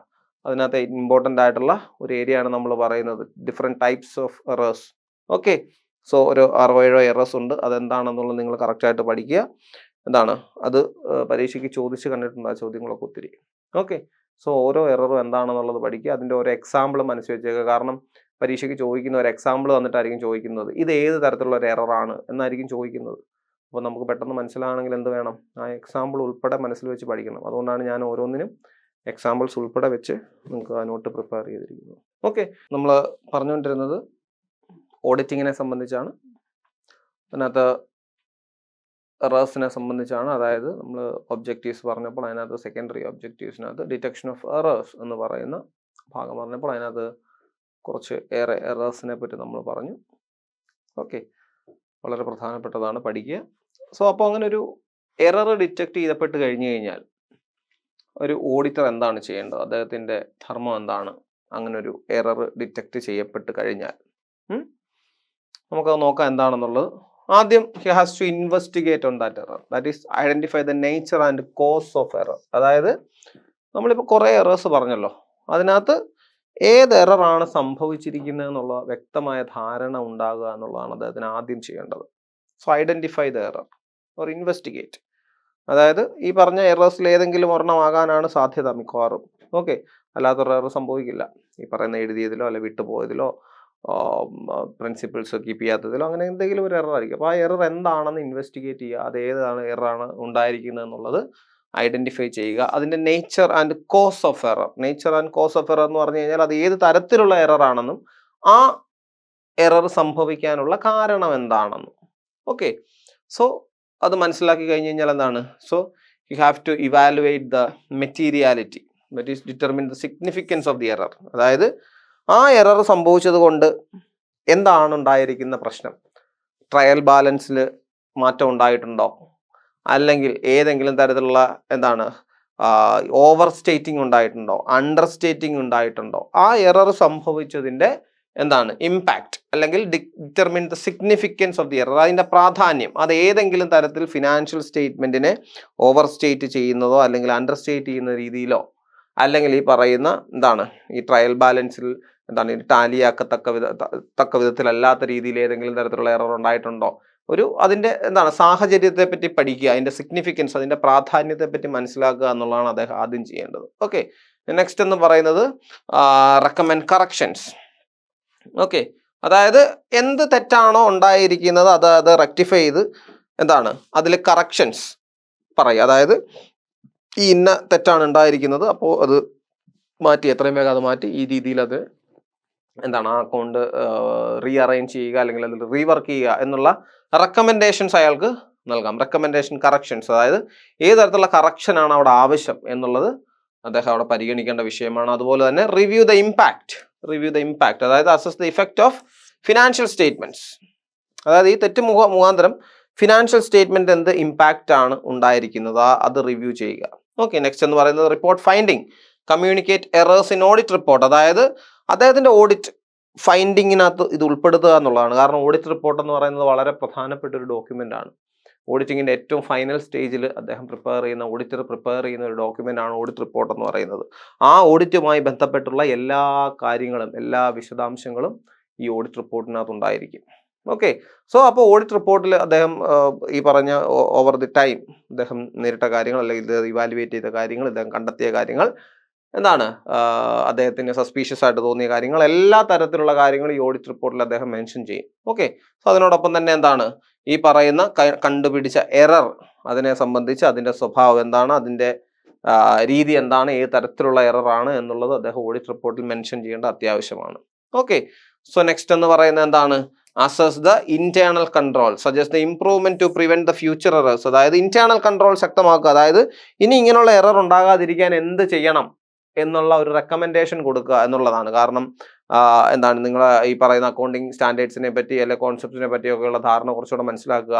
അതിനകത്ത് ഇമ്പോർട്ടൻ്റ് ആയിട്ടുള്ള ഒരു ഏരിയ ആണ് നമ്മൾ പറയുന്നത് different types of errors. Okay, so ഒരു 6-7 എറേഴ്സ് ഉണ്ട്. അതെന്താണെന്നുള്ളത് നിങ്ങൾ കറക്റ്റായിട്ട് പഠിക്കുക. എന്താണ് അത് പരീക്ഷയ്ക്ക് ചോദിച്ച് കണ്ടിട്ടുണ്ട് ആ ചോദ്യങ്ങളൊക്കെ ഒത്തിരി. ഓക്കെ, സോ ഓരോ എററും എന്താണെന്നുള്ളത് പഠിക്കുക. അതിൻ്റെ ഓരോ എക്സാമ്പിൾ മനസ്സിൽ വെച്ചേക്കുക. കാരണം പരീക്ഷയ്ക്ക് ചോദിക്കുന്ന ഒരു എക്സാമ്പിൾ തന്നിട്ടായിരിക്കും ചോദിക്കുന്നത്. ഇത് ഏത് തരത്തിലുള്ള ഒരു എററാണ് എന്നായിരിക്കും ചോദിക്കുന്നത്. അപ്പോൾ നമുക്ക് പെട്ടെന്ന് മനസ്സിലാണെങ്കിൽ എന്ത് വേണം? ആ എക്സാമ്പിൾ ഉൾപ്പെടെ മനസ്സിൽ വെച്ച് പഠിക്കണം. അതുകൊണ്ടാണ് ഞാൻ ഓരോന്നിനും എക്സാമ്പിൾസ് ഉൾപ്പെടെ വെച്ച് നിങ്ങൾക്ക് ആ നോട്ട് പ്രിപ്പയർ ചെയ്തിരിക്കുന്നത്. ഓക്കെ, നമ്മൾ പറഞ്ഞുകൊണ്ടിരുന്നത് ഓഡിറ്റിങ്ങിനെ സംബന്ധിച്ചാണ്. അതിനകത്ത് എറേഴ്സിനെ സംബന്ധിച്ചാണ്. അതായത് നമ്മൾ ഒബ്ജക്റ്റീവ്സ് പറഞ്ഞപ്പോൾ അതിനകത്ത് സെക്കൻഡറി ഒബ്ജക്റ്റീവ്സിനകത്ത് ഡിറ്റക്ഷൻ ഓഫ് എറേഴ്സ് എന്ന് പറയുന്ന ഭാഗം പറഞ്ഞപ്പോൾ അതിനകത്ത് കുറച്ച് ഏറെ എറേഴ്സിനെ പറ്റി നമ്മൾ പറഞ്ഞു. ഓക്കെ, വളരെ പ്രധാനപ്പെട്ടതാണ്, പഠിക്കുക. സോ അപ്പോൾ അങ്ങനെ ഒരു എറർ ഡിറ്റക്ട് ചെയ്യപ്പെട്ട് കഴിഞ്ഞു കഴിഞ്ഞാൽ ഒരു ഓഡിറ്റർ എന്താണ് ചെയ്യേണ്ടത്? അദ്ദേഹത്തിൻ്റെ ധർമ്മം എന്താണ്? അങ്ങനെ ഒരു എറർ ഡിറ്റക്ട് ചെയ്യപ്പെട്ട് കഴിഞ്ഞാൽ നമുക്കത് നോക്കാം എന്താണെന്നുള്ളത്. ആദ്യം he has to investigate on that error, that is identify the nature and cause of error. അതായത് നമ്മളിപ്പോൾ കുറേ എറേഴ്സ് പറഞ്ഞല്ലോ, അതിനകത്ത് ഏത് എററാണ് സംഭവിച്ചിരിക്കുന്നത് എന്നുള്ള വ്യക്തമായ ധാരണ ഉണ്ടാകുക എന്നുള്ളതാണ് അദ്ദേഹത്തിന് ആദ്യം ചെയ്യേണ്ടത്. So identify the error or investigate. അതായത് ഈ പറഞ്ഞ എറേഴ്സിൽ ഏതെങ്കിലും ഒരെണ്ണമാകാനാണ് സാധ്യത മിക്കവാറും. ഓക്കെ, അല്ലാത്തൊരു എറർ സംഭവിക്കില്ല. ഈ പറയുന്ന എഴുതിയതിലോ അല്ലെ വിട്ടുപോയതിലോ പ്രിൻസിപ്പിൾസ് കീപ്പ് ചെയ്യാത്തതിലോ അങ്ങനെ എന്തെങ്കിലും ഒരു എറർ ആയിരിക്കും. അപ്പോൾ ആ എറർ എന്താണെന്ന് ഇൻവെസ്റ്റിഗേറ്റ് ചെയ്യുക. അത് ഏതാണ് എററാണ് ഉണ്ടായിരിക്കുന്നത് എന്നുള്ളത് ഐഡന്റിഫൈ ചെയ്യുക. അതിൻ്റെ nature and cause of error. Nature and cause of error എന്ന് പറഞ്ഞു കഴിഞ്ഞാൽ അത് ഏത് തരത്തിലുള്ള എറർ ആണെന്നും ആ എറർ സംഭവിക്കാനുള്ള കാരണം എന്താണെന്നും. ഓക്കെ, സോ അത് മനസ്സിലാക്കി കഴിഞ്ഞ് കഴിഞ്ഞാൽ എന്താണ്? So you have to evaluate the materiality, that is determine the significance of the error. അതായത് ആ എറർ സംഭവിച്ചത് കൊണ്ട് എന്താണ് ഉണ്ടായിരിക്കുന്ന പ്രശ്നം? ട്രയൽ ബാലൻസിൽ മാറ്റം ഉണ്ടായിട്ടുണ്ടോ? അല്ലെങ്കിൽ ഏതെങ്കിലും തരത്തിലുള്ള എന്താണ് ഓവർ സ്റ്റേറ്റിംഗ് ഉണ്ടായിട്ടുണ്ടോ? അണ്ടർ സ്റ്റേറ്റിംഗ് ഉണ്ടായിട്ടുണ്ടോ? ആ എറർ സംഭവിച്ചതിൻ്റെ എന്താണ് ഇമ്പാക്റ്റ്, അല്ലെങ്കിൽ determine the significance of the error, അതിൻ്റെ പ്രാധാന്യം. അത് ഏതെങ്കിലും തരത്തിൽ ഫിനാൻഷ്യൽ സ്റ്റേറ്റ്മെൻറ്റിനെ ഓവർ സ്റ്റേറ്റ് ചെയ്യുന്നതോ അല്ലെങ്കിൽ അണ്ടർ സ്റ്റേറ്റ് ചെയ്യുന്ന രീതിയിലോ, അല്ലെങ്കിൽ ഈ പറയുന്ന എന്താണ് ഈ ട്രയൽ ബാലൻസിൽ എന്താണ് ടാലിയാക്കത്തക്ക വിധത്തിലല്ലാത്ത രീതിയിൽ ഏതെങ്കിലും തരത്തിലുള്ള എറർ ഉണ്ടായിട്ടുണ്ടോ? അതിൻ്റെ എന്താണ് സാഹചര്യത്തെ പറ്റി പഠിക്കുക, അതിൻ്റെ സിഗ്നിഫിക്കൻസ്, അതിൻ്റെ പ്രാധാന്യത്തെ പറ്റി മനസ്സിലാക്കുക എന്നുള്ളതാണ് അദ്ദേഹം ആദ്യം ചെയ്യേണ്ടത്. ഓക്കെ, നെക്സ്റ്റ് എന്ന് പറയുന്നത് റെക്കമെൻഡ് കറക്ഷൻസ്. ഓക്കെ, അതായത് എന്ത് തെറ്റാണോ ഉണ്ടായിരിക്കുന്നത് അത് റെക്ടിഫൈ ചെയ്ത് എന്താണ് അതിൽ കറക്ഷൻസ് പറയുക. അതായത് ഈ ഇന്ന തെറ്റാണ് ഉണ്ടായിരിക്കുന്നത്, അപ്പോൾ അത് മാറ്റി, എത്രയും വേഗം അത് മാറ്റി ഈ രീതിയിൽ അത് എന്താണ് ആ അക്കൗണ്ട് റീഅറേഞ്ച് ചെയ്യുക അല്ലെങ്കിൽ അതിൽ റീവർക്ക് ചെയ്യുക എന്നുള്ള റെക്കമെൻഡേഷൻസ് അയാൾക്ക് നൽകാം. റെക്കമെൻഡേഷൻ കറക്ഷൻസ്, അതായത് ഏത് തരത്തിലുള്ള കറക്ഷനാണ് അവിടെ ആവശ്യം എന്നുള്ളത് അദ്ദേഹം അവിടെ പരിഗണിക്കേണ്ട വിഷയമാണ്. അതുപോലെ തന്നെ റിവ്യൂ ദ ഇമ്പാക്ട്, അതായത് assess the effect of financial statements. അതായത് ഈ തെറ്റ് മുഖാന്തരം ഫിനാൻഷ്യൽ സ്റ്റേറ്റ്മെന്റ് എന്ത് ഇമ്പാക്റ്റ് ആണ് ഉണ്ടായിരിക്കുന്നത് അത് റിവ്യൂ ചെയ്യുക. ഓക്കെ, നെക്സ്റ്റ് എന്ന് പറയുന്നത് report finding, communicate errors in audit report. അതായത് അദ്ദേഹത്തിന്റെ ഓഡിറ്റ് ഫൈൻഡിങ്ങിനകത്ത് ഇത് ഉൾപ്പെടുത്തുക എന്നുള്ളതാണ്. കാരണം ഓഡിറ്റ് റിപ്പോർട്ട് എന്ന് പറയുന്നത് വളരെ പ്രധാനപ്പെട്ട ഒരു ഡോക്യുമെന്റ് ആണ്. ഓഡിറ്റിങ്ങിന്റെ ഏറ്റവും ഫൈനൽ സ്റ്റേജിൽ അദ്ദേഹം ഓഡിറ്റർ പ്രിപ്പയർ ചെയ്യുന്ന ഒരു ഡോക്യുമെന്റ് ആണ് ഓഡിറ്റ് റിപ്പോർട്ട് എന്ന് പറയുന്നത്. ആ ഓഡിറ്റുമായി ബന്ധപ്പെട്ടുള്ള എല്ലാ കാര്യങ്ങളും, എല്ലാ വിശദാംശങ്ങളും ഈ ഓഡിറ്റ് റിപ്പോർട്ടിനകത്ത് ഉണ്ടായിരിക്കും. ഓക്കെ, സോ അപ്പോൾ ഓഡിറ്റ് റിപ്പോർട്ടിൽ അദ്ദേഹം ഈ പറഞ്ഞ ഓവർ ദി ടൈം അദ്ദേഹം നേരിട്ട കാര്യങ്ങൾ, അല്ലെങ്കിൽ ഇത് ഇവാലുവേറ്റ് ചെയ്ത കാര്യങ്ങൾ, അദ്ദേഹം കണ്ടെത്തിയ കാര്യങ്ങൾ, എന്താണ് അദ്ദേഹത്തിന് സസ്പീഷ്യസ് ആയിട്ട് തോന്നിയ കാര്യങ്ങൾ, എല്ലാ തരത്തിലുള്ള കാര്യങ്ങളും ഈ ഓഡിറ്റ് റിപ്പോർട്ടിൽ അദ്ദേഹം മെൻഷൻ ചെയ്യും. ഓക്കെ, സോ അതിനോടൊപ്പം തന്നെ എന്താണ് ഈ പറയുന്ന കണ്ടുപിടിച്ച എറർ, അതിനെ സംബന്ധിച്ച് അതിൻ്റെ സ്വഭാവം എന്താണ്, അതിൻ്റെ രീതി എന്താണ്, ഏത് തരത്തിലുള്ള എറർ ആണ് എന്നുള്ളത് അദ്ദേഹം ഓഡിറ്റ് റിപ്പോർട്ടിൽ മെൻഷൻ ചെയ്യേണ്ട അത്യാവശ്യമാണ്. ഓക്കെ, സോ നെക്സ്റ്റ് എന്ന് പറയുന്നത് എന്താണ്? Assess the internal control, suggest the improvement to prevent the future errors. അതായത് ഇന്റേണൽ കൺട്രോൾ ശക്തമാക്കുക. അതായത് ഇനി ഇങ്ങനെയുള്ള എറർ ഉണ്ടാകാതിരിക്കാൻ എന്ത് ചെയ്യണം എന്നുള്ള ഒരു റെക്കമെൻഡേഷൻ കൊടുക്കുക എന്നുള്ളതാണ്. കാരണം എന്താണ് നിങ്ങൾ ഈ പറയുന്ന അക്കൗണ്ടിങ് സ്റ്റാൻഡേർഡ്സിനെ പറ്റി അല്ലെങ്കിൽ കോൺസെപ്റ്റ്സിനെ പറ്റിയൊക്കെയുള്ള ധാരണ കുറച്ചുകൂടെ മനസ്സിലാക്കുക.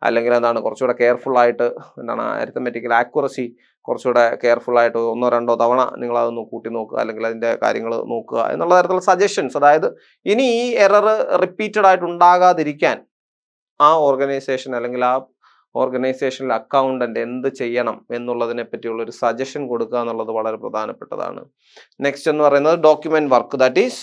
അല്ലെങ്കിൽ എന്താണ് കുറച്ചുകൂടെ കെയർഫുള്ളായിട്ട് എന്താണ് അരിത്തമെറ്റിക്കൽ ആക്യുറസി കുറച്ചുകൂടെ കെയർഫുള്ളായിട്ട് 1-2 തവണ നിങ്ങളതൊന്ന് കൂട്ടി നോക്കുക, അല്ലെങ്കിൽ അതിൻ്റെ കാര്യങ്ങൾ നോക്കുക എന്നുള്ള തരത്തിലുള്ള സജഷൻസ്. അതായത് ഇനി ഈ എറർ റിപ്പീറ്റഡ് ആയിട്ട് ഉണ്ടാകാതിരിക്കാൻ ആ ഓർഗനൈസേഷൻ അല്ലെങ്കിൽ ആ ഓർഗനൈസേഷനിലെ അക്കൗണ്ടന്റ് എന്ത് ചെയ്യണം എന്നുള്ളതിനെ പറ്റിയുള്ള ഒരു സജഷൻ കൊടുക്കുക എന്നുള്ളത് വളരെ പ്രധാനപ്പെട്ടതാണ്. നെക്സ്റ്റ് എന്ന് പറയുന്നത് document work, that is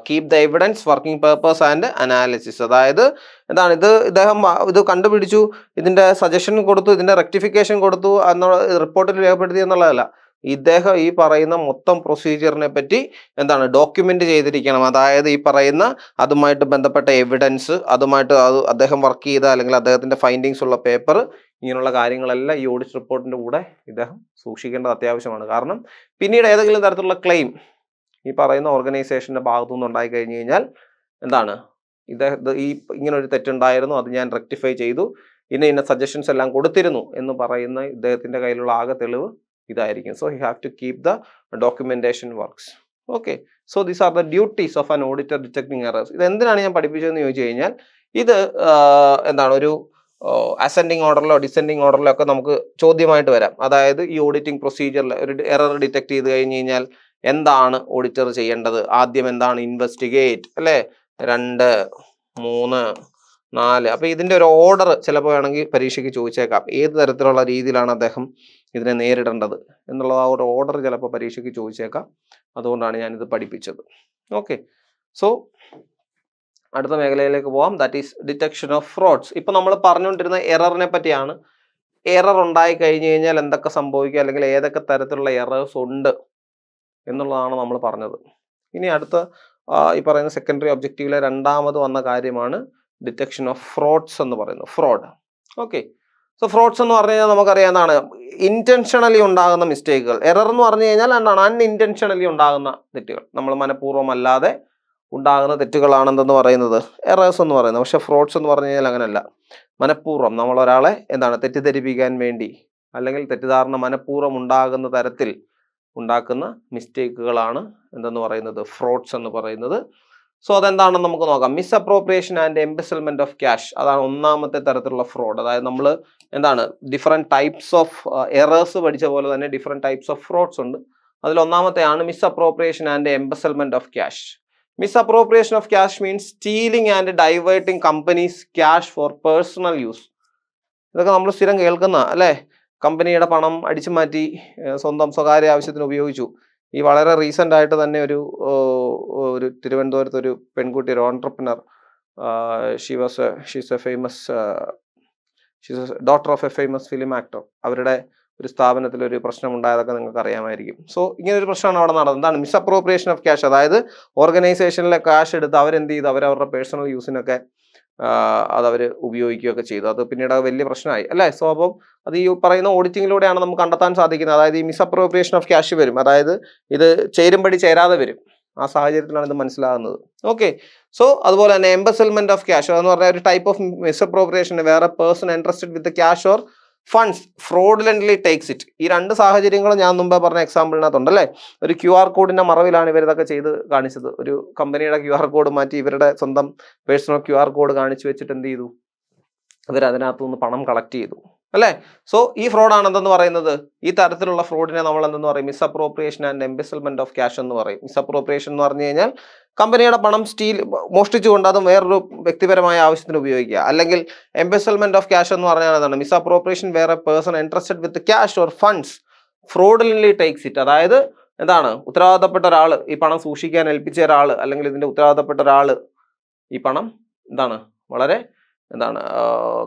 keep the evidence, working purpose and analysis. അതായത് എന്താണ് ഇദ്ദേഹം ഇത് കണ്ടുപിടിച്ചു, ഇതിന്റെ സജഷൻ കൊടുത്തു, ഇതിന്റെ റെക്ടിഫിക്കേഷൻ കൊടുത്തു എന്നുള്ള റിപ്പോർട്ടിൽ രേഖപ്പെടുത്തി എന്നുള്ളതല്ല. ഇദ്ദേഹം ഈ പറയുന്ന മൊത്തം പ്രൊസീജിയറിനെ പറ്റി എന്താണ് ഡോക്യുമെന്റ് ചെയ്തിരിക്കണം. അതായത് ഈ പറയുന്ന അതുമായിട്ട് ബന്ധപ്പെട്ട എവിഡൻസ്, അതുമായിട്ട് അദ്ദേഹം വർക്ക് ചെയ്ത അല്ലെങ്കിൽ അദ്ദേഹത്തിന്റെ ഫൈൻഡിങ്സ് ഉള്ള പേപ്പർ, ഇങ്ങനെയുള്ള കാര്യങ്ങളെല്ലാം ഈ ഓഡിറ്റ് റിപ്പോർട്ടിന്റെ കൂടെ ഇദ്ദേഹം സൂക്ഷിക്കേണ്ടത് അത്യാവശ്യമാണ്. കാരണം പിന്നീട് ഏതെങ്കിലും തരത്തിലുള്ള ക്ലെയിം ഈ പറയുന്ന ഓർഗനൈസേഷന്റെ ഭാഗത്തുനിന്ന് ഉണ്ടായി കഴിഞ്ഞു കഴിഞ്ഞാൽ എന്താണ് ഈ ഇങ്ങനെ ഒരു തെറ്റുണ്ടായിരുന്നു, അത് ഞാൻ റെക്ടിഫൈ ചെയ്തു, ഇന്ന സജഷൻസ് എല്ലാം കൊടുത്തിരുന്നു എന്ന് പറയുന്ന ഇദ്ദേഹത്തിന്റെ കയ്യിലുള്ള ആകെ തെളിവ് ഇതായിരിക്കും. So he have to keep the documentation works. Okay, so these are the duties of an auditor detecting errors. ഇത് എന്തിനാണ് ഞാൻ പഠിപ്പിച്ചതെന്ന് ചോദിച്ചു കഴിഞ്ഞാൽ, ഇത് എന്താണ് ഒരു അസെൻഡിങ് ഓർഡറിലോ ഡിസെൻഡിങ് ഓർഡറിലോ ഒക്കെ നമുക്ക് ചോദ്യമായിട്ട് വരാം. അതായത് ഈ ഓഡിറ്റിംഗ് പ്രൊസീജിയറിൽ ഒരു എറർ ഡിറ്റക്ട് ചെയ്ത് കഴിഞ്ഞ് കഴിഞ്ഞാൽ എന്താണ് ഓഡിറ്റർ ചെയ്യേണ്ടത്? ആദ്യം എന്താണ് ഇൻവെസ്റ്റിഗേറ്റ് അല്ലേ, 2, 3, 4. അപ്പൊ ഇതിന്റെ ഒരു ഓർഡർ ചിലപ്പോൾ വേണമെങ്കിൽ പരീക്ഷയ്ക്ക് ചോദിച്ചേക്കാം. ഏത് തരത്തിലുള്ള രീതിയിലാണ് അദ്ദേഹം ഇതിനെ നേരിടേണ്ടത് എന്നുള്ള ആ ഒരു ഓർഡർ ചിലപ്പോൾ പരീക്ഷയ്ക്ക് ചോദിച്ചേക്കാം. അതുകൊണ്ടാണ് ഞാനിത് പഠിപ്പിച്ചത്. ഓക്കെ, സോ അടുത്ത മേഖലയിലേക്ക് പോവാം, that is detection of fruits. ഇപ്പൊ നമ്മൾ പറഞ്ഞുകൊണ്ടിരുന്ന എററിനെ പറ്റിയാണ്. എറർ ഉണ്ടായി കഴിഞ്ഞു കഴിഞ്ഞാൽ എന്തൊക്കെ സംഭവിക്കുക, അല്ലെങ്കിൽ ഏതൊക്കെ തരത്തിലുള്ള എറേഴ്സ് ഉണ്ട് എന്നുള്ളതാണ് നമ്മൾ പറഞ്ഞത്. ഇനി അടുത്ത ഈ പറയുന്ന സെക്കൻഡറി ഒബ്ജക്റ്റീവിലെ രണ്ടാമത് വന്ന കാര്യമാണ് ഡിറ്റക്ഷൻ ഓഫ് ഫ്രോഡ്സ് എന്ന് പറയുന്നത്. ഫ്രോഡ്. ഓക്കെ, സോ ഫ്രോഡ്സ് എന്ന് പറഞ്ഞു കഴിഞ്ഞാൽ നമുക്കറിയാവുന്നതാണ് ഇന്റൻഷണലി ഉണ്ടാകുന്ന മിസ്റ്റേക്കുകൾ. എറർ എന്ന് പറഞ്ഞു കഴിഞ്ഞാൽ എന്താണ് അൺഇൻറ്റൻഷണലി ഉണ്ടാകുന്ന തെറ്റുകൾ, നമ്മൾ മനഃപൂർവ്വമല്ലാതെ ഉണ്ടാകുന്ന തെറ്റുകളാണെന്തെന്ന് പറയുന്നത് എറേഴ്സ് എന്ന് പറയുന്നത്. പക്ഷെ ഫ്രോഡ്സ് എന്ന് പറഞ്ഞു കഴിഞ്ഞാൽ അങ്ങനെയല്ല. മനഃപൂർവ്വം നമ്മളൊരാളെ എന്താണ് തെറ്റിദ്ധരിപ്പിക്കാൻ വേണ്ടി അല്ലെങ്കിൽ തെറ്റിദ്ധാരണ മനഃപൂർവ്വം ഉണ്ടാകുന്ന തരത്തിൽ ഉണ്ടാക്കുന്ന മിസ്റ്റേക്കുകളാണ് എന്തെന്ന് പറയുന്നത് ഫ്രോഡ്സ് എന്ന് പറയുന്നത്. സോ അതെന്താണെന്ന് നമുക്ക് നോക്കാം. Misappropriation and embezzlement of cash, അതാണ് ഒന്നാമത്തെ തരത്തിലുള്ള ഫ്രോഡ്. അതായത് നമ്മൾ എന്താണ് ഡിഫറെന്റ് ടൈപ്സ് ഓഫ് എറേഴ്സ് പഠിച്ച പോലെ തന്നെ ഡിഫറെന്റ് ടൈപ്സ് ഓഫ് ഫ്രോഡ്സ് ഉണ്ട്. അതിൽ ഒന്നാമത്തെയാണ് misappropriation and embezzlement of cash. Misappropriation of cash means stealing and diverting company's cash for personal use. ഇതൊക്കെ നമ്മൾ സ്ഥിരം കേൾക്കുന്ന അല്ലേ, കമ്പനിയുടെ പണം അടിച്ചു മാറ്റി സ്വന്തം സ്വകാര്യ ആവശ്യത്തിന് ഉപയോഗിച്ചു. ഈ വളരെ റീസെൻ്റ് ആയിട്ട് തന്നെ ഒരു തിരുവനന്തപുരത്ത് ഒരു പെൺകുട്ടി, ഒരു entrepreneur, she's daughter of a famous film actor. അവരുടെ ഒരു സ്ഥാപനത്തിൽ ഒരു പ്രശ്നം ഉണ്ടായതൊക്കെ നിങ്ങൾക്ക് അറിയാമായിരിക്കും. സോ ഇങ്ങനെ ഒരു പ്രശ്നമാണ് അവിടെ നടന്നത്. എന്താണ് മിസ്അപ്രോപ്രിയേഷൻ ഓഫ് ക്യാഷ്? അതായത് ഓർഗനൈസേഷനിലെ ക്യാഷ് എടുത്ത് അവരെന്ത് ചെയ്തു, അവരവരുടെ പേഴ്സണൽ യൂസിനൊക്കെ അതവർ ഉപയോഗിക്കുകയൊക്കെ ചെയ്തു. അത് പിന്നീട് വലിയ പ്രശ്നമായി അല്ലേ. സോ അപ്പം അത് ഈ പറയുന്ന ഓഡിറ്റിങ്ങിലൂടെയാണ് നമുക്ക് കണ്ടെത്താൻ സാധിക്കുന്നത്. അതായത് ഈ മിസ്അപ്രോപ്രിയേഷൻ ഓഫ് ക്യാഷ് വരും, അതായത് ഇത് ചേരുംപടി ചേരാതെ വരും. ആ സാഹചര്യത്തിലാണ് ഇത് മനസ്സിലാകുന്നത്. ഓക്കെ, സോ അതുപോലെ തന്നെ എംബെസിൽമെന്റ് ഓഫ് ക്യാഷ് എന്ന് പറഞ്ഞാൽ ഒരു ടൈപ്പ് ഓഫ് മിസ്അപ്രോപ്രിയേഷൻ. വേറെ person interested with cash or funds fraudulently takes it. ഈ രണ്ട് സാഹചര്യങ്ങളും ഞാൻ മുമ്പേ പറഞ്ഞ എക്സാമ്പിളിനകത്തുണ്ട് അല്ലേ. ഒരു QR കോഡിന്റെ മറവിലാണ് ഇവരിതൊക്കെ ചെയ്ത് കാണിച്ചത്. ഒരു കമ്പനിയുടെ QR കോഡ് മാറ്റി ഇവരുടെ സ്വന്തം പേഴ്സണൽ QR കോഡ് കാണിച്ചു വെച്ചിട്ട് എന്ത് ചെയ്തു, ഇവരതിനകത്തുനിന്ന് പണം കളക്ട് ചെയ്തു അല്ലേ. സോ ഈ ഫ്രോഡാണ് എന്തെന്ന് പറയുന്നത്. ഈ തരത്തിലുള്ള ഫ്രോഡിനെ നമ്മൾ എന്തെന്ന് പറയും, misappropriation and embezzlement of cash എന്ന് പറയും. മിസ്അപ്രോപ്രിയേഷൻ എന്ന് പറഞ്ഞു കഴിഞ്ഞാൽ കമ്പനിയുടെ പണം മോഷ്ടിച്ചുകൊണ്ട് അത് വേറൊരു വ്യക്തിപരമായ ആവശ്യത്തിന് ഉപയോഗിക്കുക. അല്ലെങ്കിൽ എംബെസിൽമെന്റ് ഓഫ് ക്യാഷ് എന്ന് പറഞ്ഞാൽ എന്താണ്, മിസ്അപ്രോപ്രിയേഷൻ വേറെ person interested with cash or funds fraudulently takes it. അതായത് എന്താണ്, ഉത്തരവാദിത്തപ്പെട്ട ഒരാൾ, ഈ പണം സൂക്ഷിക്കാൻ ഏൽപ്പിച്ച ഒരാൾ, അല്ലെങ്കിൽ ഇതിന്റെ ഉത്തരവാദിത്തപ്പെട്ട ഒരാൾ ഈ പണം എന്താണ് വളരെ എന്താണ്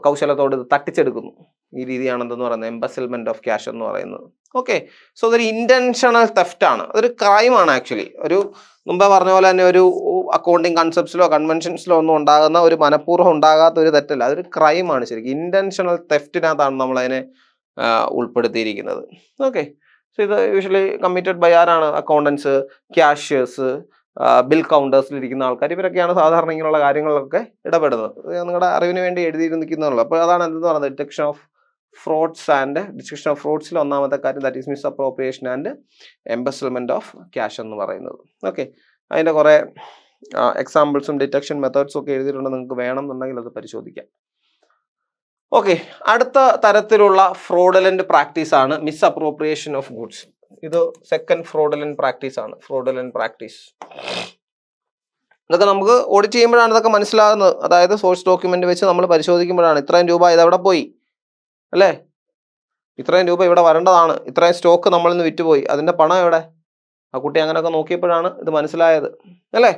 കൗശലത്തോട് ഇത് തട്ടിച്ചെടുക്കുന്നു. ഈ രീതിയാണ് എന്തെന്ന് പറയുന്നത് എംബെസിൽമെന്റ് ഓഫ് ക്യാഷ് എന്ന് പറയുന്നത്. ഓക്കെ, സോ അതൊരു ഇന്റൻഷണൽ തെഫ്റ്റ് ആണ്, അതൊരു ക്രൈമാണ് ആക്ച്വലി. ഒരു മുമ്പേ പറഞ്ഞ പോലെ തന്നെ ഒരു അക്കൗണ്ടിങ് കൺസെപ്റ്റ്സിലോ കൺവെൻഷൻസിലോ ഒന്നും ഉണ്ടാകുന്ന ഒരു മനഃപൂർവ്വം ഉണ്ടാകാത്ത ഒരു തെറ്റല്ല, അതൊരു ക്രൈമാണ് ശരിക്കും. ഇന്റൻഷണൽ തെഫ്റ്റിനകത്താണ് നമ്മളതിനെ ഉൾപ്പെടുത്തിയിരിക്കുന്നത്. ഓക്കെ, സോ ഇത് യൂഷ്വലി കമ്മിറ്റഡ് ബൈ ആരാണ്? അക്കൗണ്ടൻസ്, ക്യാഷിയേഴ്സ്, ബിൽ കൗണ്ടേഴ്സിലിരിക്കുന്ന ആൾക്കാർ, ഇവരൊക്കെയാണ് സാധാരണ ഇങ്ങനെയുള്ള കാര്യങ്ങളിലൊക്കെ ഇടപെടുന്നത്. നിങ്ങളുടെ അറിവിന് വേണ്ടി എഴുതിയിരിക്കുന്നുള്ളൂ. അപ്പോൾ അതാണ് എന്തെന്ന് പറയുന്നത് detection of frauds and detection of ഫ്രോഡ്സിൽ ഒന്നാമത്തെ കാര്യം that is misappropriation and embezzlement of cash എന്ന് പറയുന്നത്. ഓക്കെ, അതിൻ്റെ കുറേ എക്സാമ്പിൾസും ഡിറ്റക്ഷൻ മെത്തേഡ്സും ഒക്കെ എഴുതിയിട്ടുണ്ട്. നിങ്ങൾക്ക് വേണമെന്നുണ്ടെങ്കിൽ അത് പരിശോധിക്കാം. ഓക്കെ, അടുത്ത തരത്തിലുള്ള ഫ്രോഡലന്റ് പ്രാക്ടീസ് ആണ് മിസ് അപ്രോപ്രിയേഷൻ ഓഫ് ഗുഡ്സ്. ഇത് സെക്കൻഡ് ഫ്രോഡലന്റ് പ്രാക്ടീസ് ആണ്. ഫ്രോഡലന്റ് പ്രാക്ടീസ് ഇതൊക്കെ നമുക്ക് ഓഡിറ്റ് ചെയ്യുമ്പോഴാണ് ഇതൊക്കെ മനസ്സിലാകുന്നത്. അതായത് സോഴ്സ് ഡോക്യുമെന്റ് വെച്ച് നമ്മൾ പരിശോധിക്കുമ്പോഴാണ് ഇത്രയും രൂപ ഇതെവിടെ പോയി, അല്ലേ, ഇത്രയും രൂപ ഇവിടെ വരേണ്ടതാണ്, ഇത്രയും സ്റ്റോക്ക് നമ്മളിൽ നിന്ന് വിറ്റുപോയി, അതിന്റെ പണം എവിടെ? ആ കുട്ടി അങ്ങനെയൊക്കെ നോക്കിയപ്പോഴാണ് ഇത് മനസ്സിലായത്, അല്ലേ.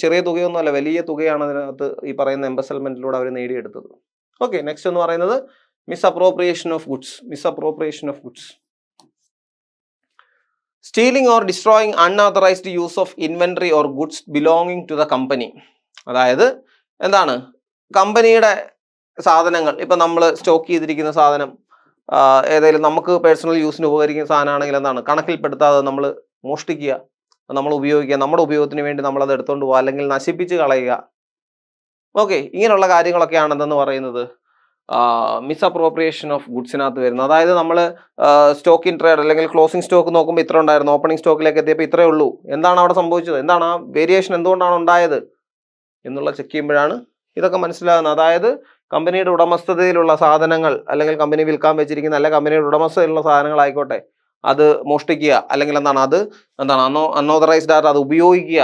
ചെറിയ തുകയൊന്നുമല്ല, വലിയ തുകയാണ് അതിനകത്ത് ഈ പറയുന്ന എംബസൽമെന്റിലൂടെ അവർ നേടിയെടുത്തത്. ഓക്കെ, നെക്സ്റ്റ് എന്ന് പറയുന്നത് misappropriation of goods. Misappropriation of goods, stealing or destroying unauthorised use of inventory or goods belonging to the company. അതായത് എന്താണ്, കമ്പനിയുടെ സാധനങ്ങൾ, ഇപ്പം നമ്മൾ സ്റ്റോക്ക് ചെയ്തിരിക്കുന്ന സാധനം ഏതെങ്കിലും നമുക്ക് പേഴ്സണൽ യൂസിന് ഉപകരിക്കുന്ന സാധനമാണെങ്കിൽ എന്താണ്, കണക്കിൽപ്പെടുത്താതെ നമ്മൾ മോഷ്ടിക്കുക, നമ്മൾ ഉപയോഗിക്കുക, നമ്മുടെ ഉപയോഗത്തിന് വേണ്ടി നമ്മളത് എടുത്തുകൊണ്ട് പോകുക, അല്ലെങ്കിൽ നശിപ്പിച്ച് കളയുക. ഓക്കെ, ഇങ്ങനെയുള്ള കാര്യങ്ങളൊക്കെയാണ് എന്തെന്ന് പറയുന്നത് മിസ് അപ്രോപ്രിയേഷൻ ഓഫ് ഗുഡ്സിനകത്ത് വരുന്നത്. അതായത് നമ്മൾ സ്റ്റോക്ക് ഇൻ ട്രേഡ് അല്ലെങ്കിൽ ക്ലോസിംഗ് സ്റ്റോക്ക് നോക്കുമ്പോൾ ഇത്ര ഉണ്ടായിരുന്നു, ഓപ്പണിംഗ് സ്റ്റോക്കിലേക്ക് എത്തിയപ്പോൾ ഇത്രയേ ഉള്ളൂ. എന്താണ് അവിടെ സംഭവിച്ചത്, എന്താണ് ആ വേരിയേഷൻ, എന്തുകൊണ്ടാണ് ഉണ്ടായത് എന്നുള്ള ചെക്ക് ചെയ്യുമ്പോഴാണ് ഇതൊക്കെ മനസ്സിലാകുന്നത്. അതായത് കമ്പനിയുടെ ഉടമസ്ഥതയിലുള്ള സാധനങ്ങൾ, അല്ലെങ്കിൽ കമ്പനി വിൽക്കാൻ വെച്ചിരിക്കുന്ന, അല്ലെങ്കിൽ കമ്പനിയുടെ ഉടമസ്ഥതയിലുള്ള സാധനങ്ങളായിക്കോട്ടെ, അത് മോഷ്ടിക്കുക, അല്ലെങ്കിൽ എന്താണ് അൺഓതറൈസ്ഡ് ആയിട്ട് അത് ഉപയോഗിക്കുക,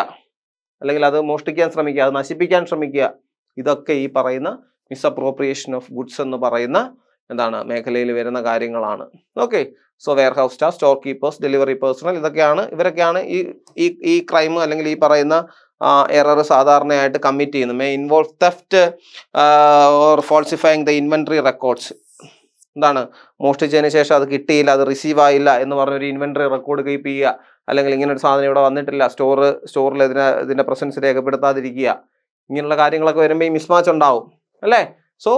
അല്ലെങ്കിൽ അത് മോഷ്ടിക്കാൻ ശ്രമിക്കുക, അത് നശിപ്പിക്കാൻ ശ്രമിക്കുക, ഇതൊക്കെ ഈ പറയുന്ന മിസ് അപ്രോപ്രിയേഷൻ ഓഫ് ഗുഡ്സ് എന്ന് പറയുന്ന മേഖലയിൽ വരുന്ന കാര്യങ്ങളാണ്. Okay, so warehouse staff, storekeepers, delivery personnel, ഇവരൊക്കെയാണ് ഈ ക്രൈം അല്ലെങ്കിൽ ഈ പറയുന്ന എറർ സാധാരണയായിട്ട് കമ്മിറ്റ് ചെയ്യുന്നത്. May involve theft or falsifying the inventory records. മോഷ്ടിച്ചതിന് ശേഷം അത് കിട്ടിയില്ല, അത് റിസീവ് ആയില്ല എന്ന് പറഞ്ഞൊരു ഇൻവെന്ററി റെക്കോർഡ് കീപ്പ് ചെയ്യുക, അല്ലെങ്കിൽ ഇങ്ങനെ ഒരു സാധനം ഇവിടെ വന്നിട്ടില്ല, സ്റ്റോറിൽ ഇതിന്റെ പ്രസൻസ് രേഖപ്പെടുത്താതിരിക്കുക, ഇങ്ങനെയുള്ള കാര്യങ്ങളൊക്കെ വരുമ്പോൾ ഈ മിസ്മാച്ച് ഉണ്ടാവും, അല്ലേ. സോ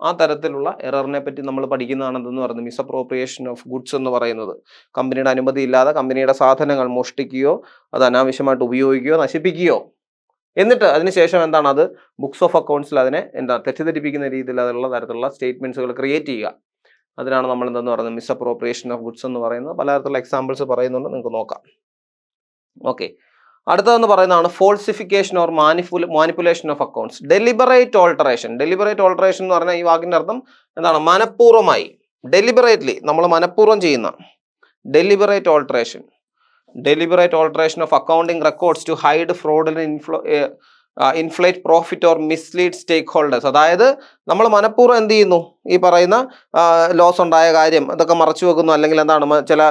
ആ തരത്തിലുള്ള എററിനെ പറ്റി നമ്മൾ പഠിക്കുന്നതാണെന്ന് പറയുന്നത് മിസ് അപ്രോപ്രിയേഷൻ ഓഫ് ഗുഡ്സ് എന്ന് പറയുന്നത്. കമ്പനിയുടെ അനുമതി ഇല്ലാതെ കമ്പനിയുടെ സാധനങ്ങൾ മോഷ്ടിക്കുകയോ അത് അനാവശ്യമായിട്ട് ഉപയോഗിക്കുകയോ നശിപ്പിക്കുകയോ, എന്നിട്ട് അതിനുശേഷം അത് ബുക്സ് ഓഫ് അക്കൗണ്ട്സിൽ അതിനെ തെറ്റിദ്ധരിപ്പിക്കുന്ന രീതിയിൽ അതിലുള്ള തരത്തിലുള്ള സ്റ്റേറ്റ്മെന്റ്സുകൾ ക്രിയേറ്റ് ചെയ്യുക. അതിനാണ് നമ്മൾ എന്തെന്ന് പറയുന്നത് മിസ് അപ്രോപ്രിയേഷൻ ഓഫ് ഗുഡ്സ് എന്ന് പറയുന്നത്. പലതരത്തിലുള്ള എക്സാമ്പിൾസ് പറയുന്നുണ്ട്, നിങ്ങൾക്ക് നോക്കാം. ഓക്കെ, അടുത്തതെന്ന് പറയുന്നതാണ് falsification or manipulation of accounts. Deliberate alteration. Deliberate alteration എന്ന് പറഞ്ഞാൽ ഈ വാക്കിന്റെ അർത്ഥം മനഃപൂർവ്വമായി, ഡെലിബറേറ്റ്ലി നമ്മൾ മനഃപൂർവ്വം ചെയ്യുന്ന deliberate alteration. Deliberate alteration of accounting records to hide ഫ്രോഡിന് inflate profit or mislead stakeholders. അതായത് നമ്മൾ മനഃപൂർവ്വം എന്ത് ചെയ്യുന്നു, ഈ പറയുന്ന ലോസ് ഉണ്ടായ കാര്യം അതൊക്കെ മറച്ചു വെക്കുന്നു, അല്ലെങ്കിൽ ചില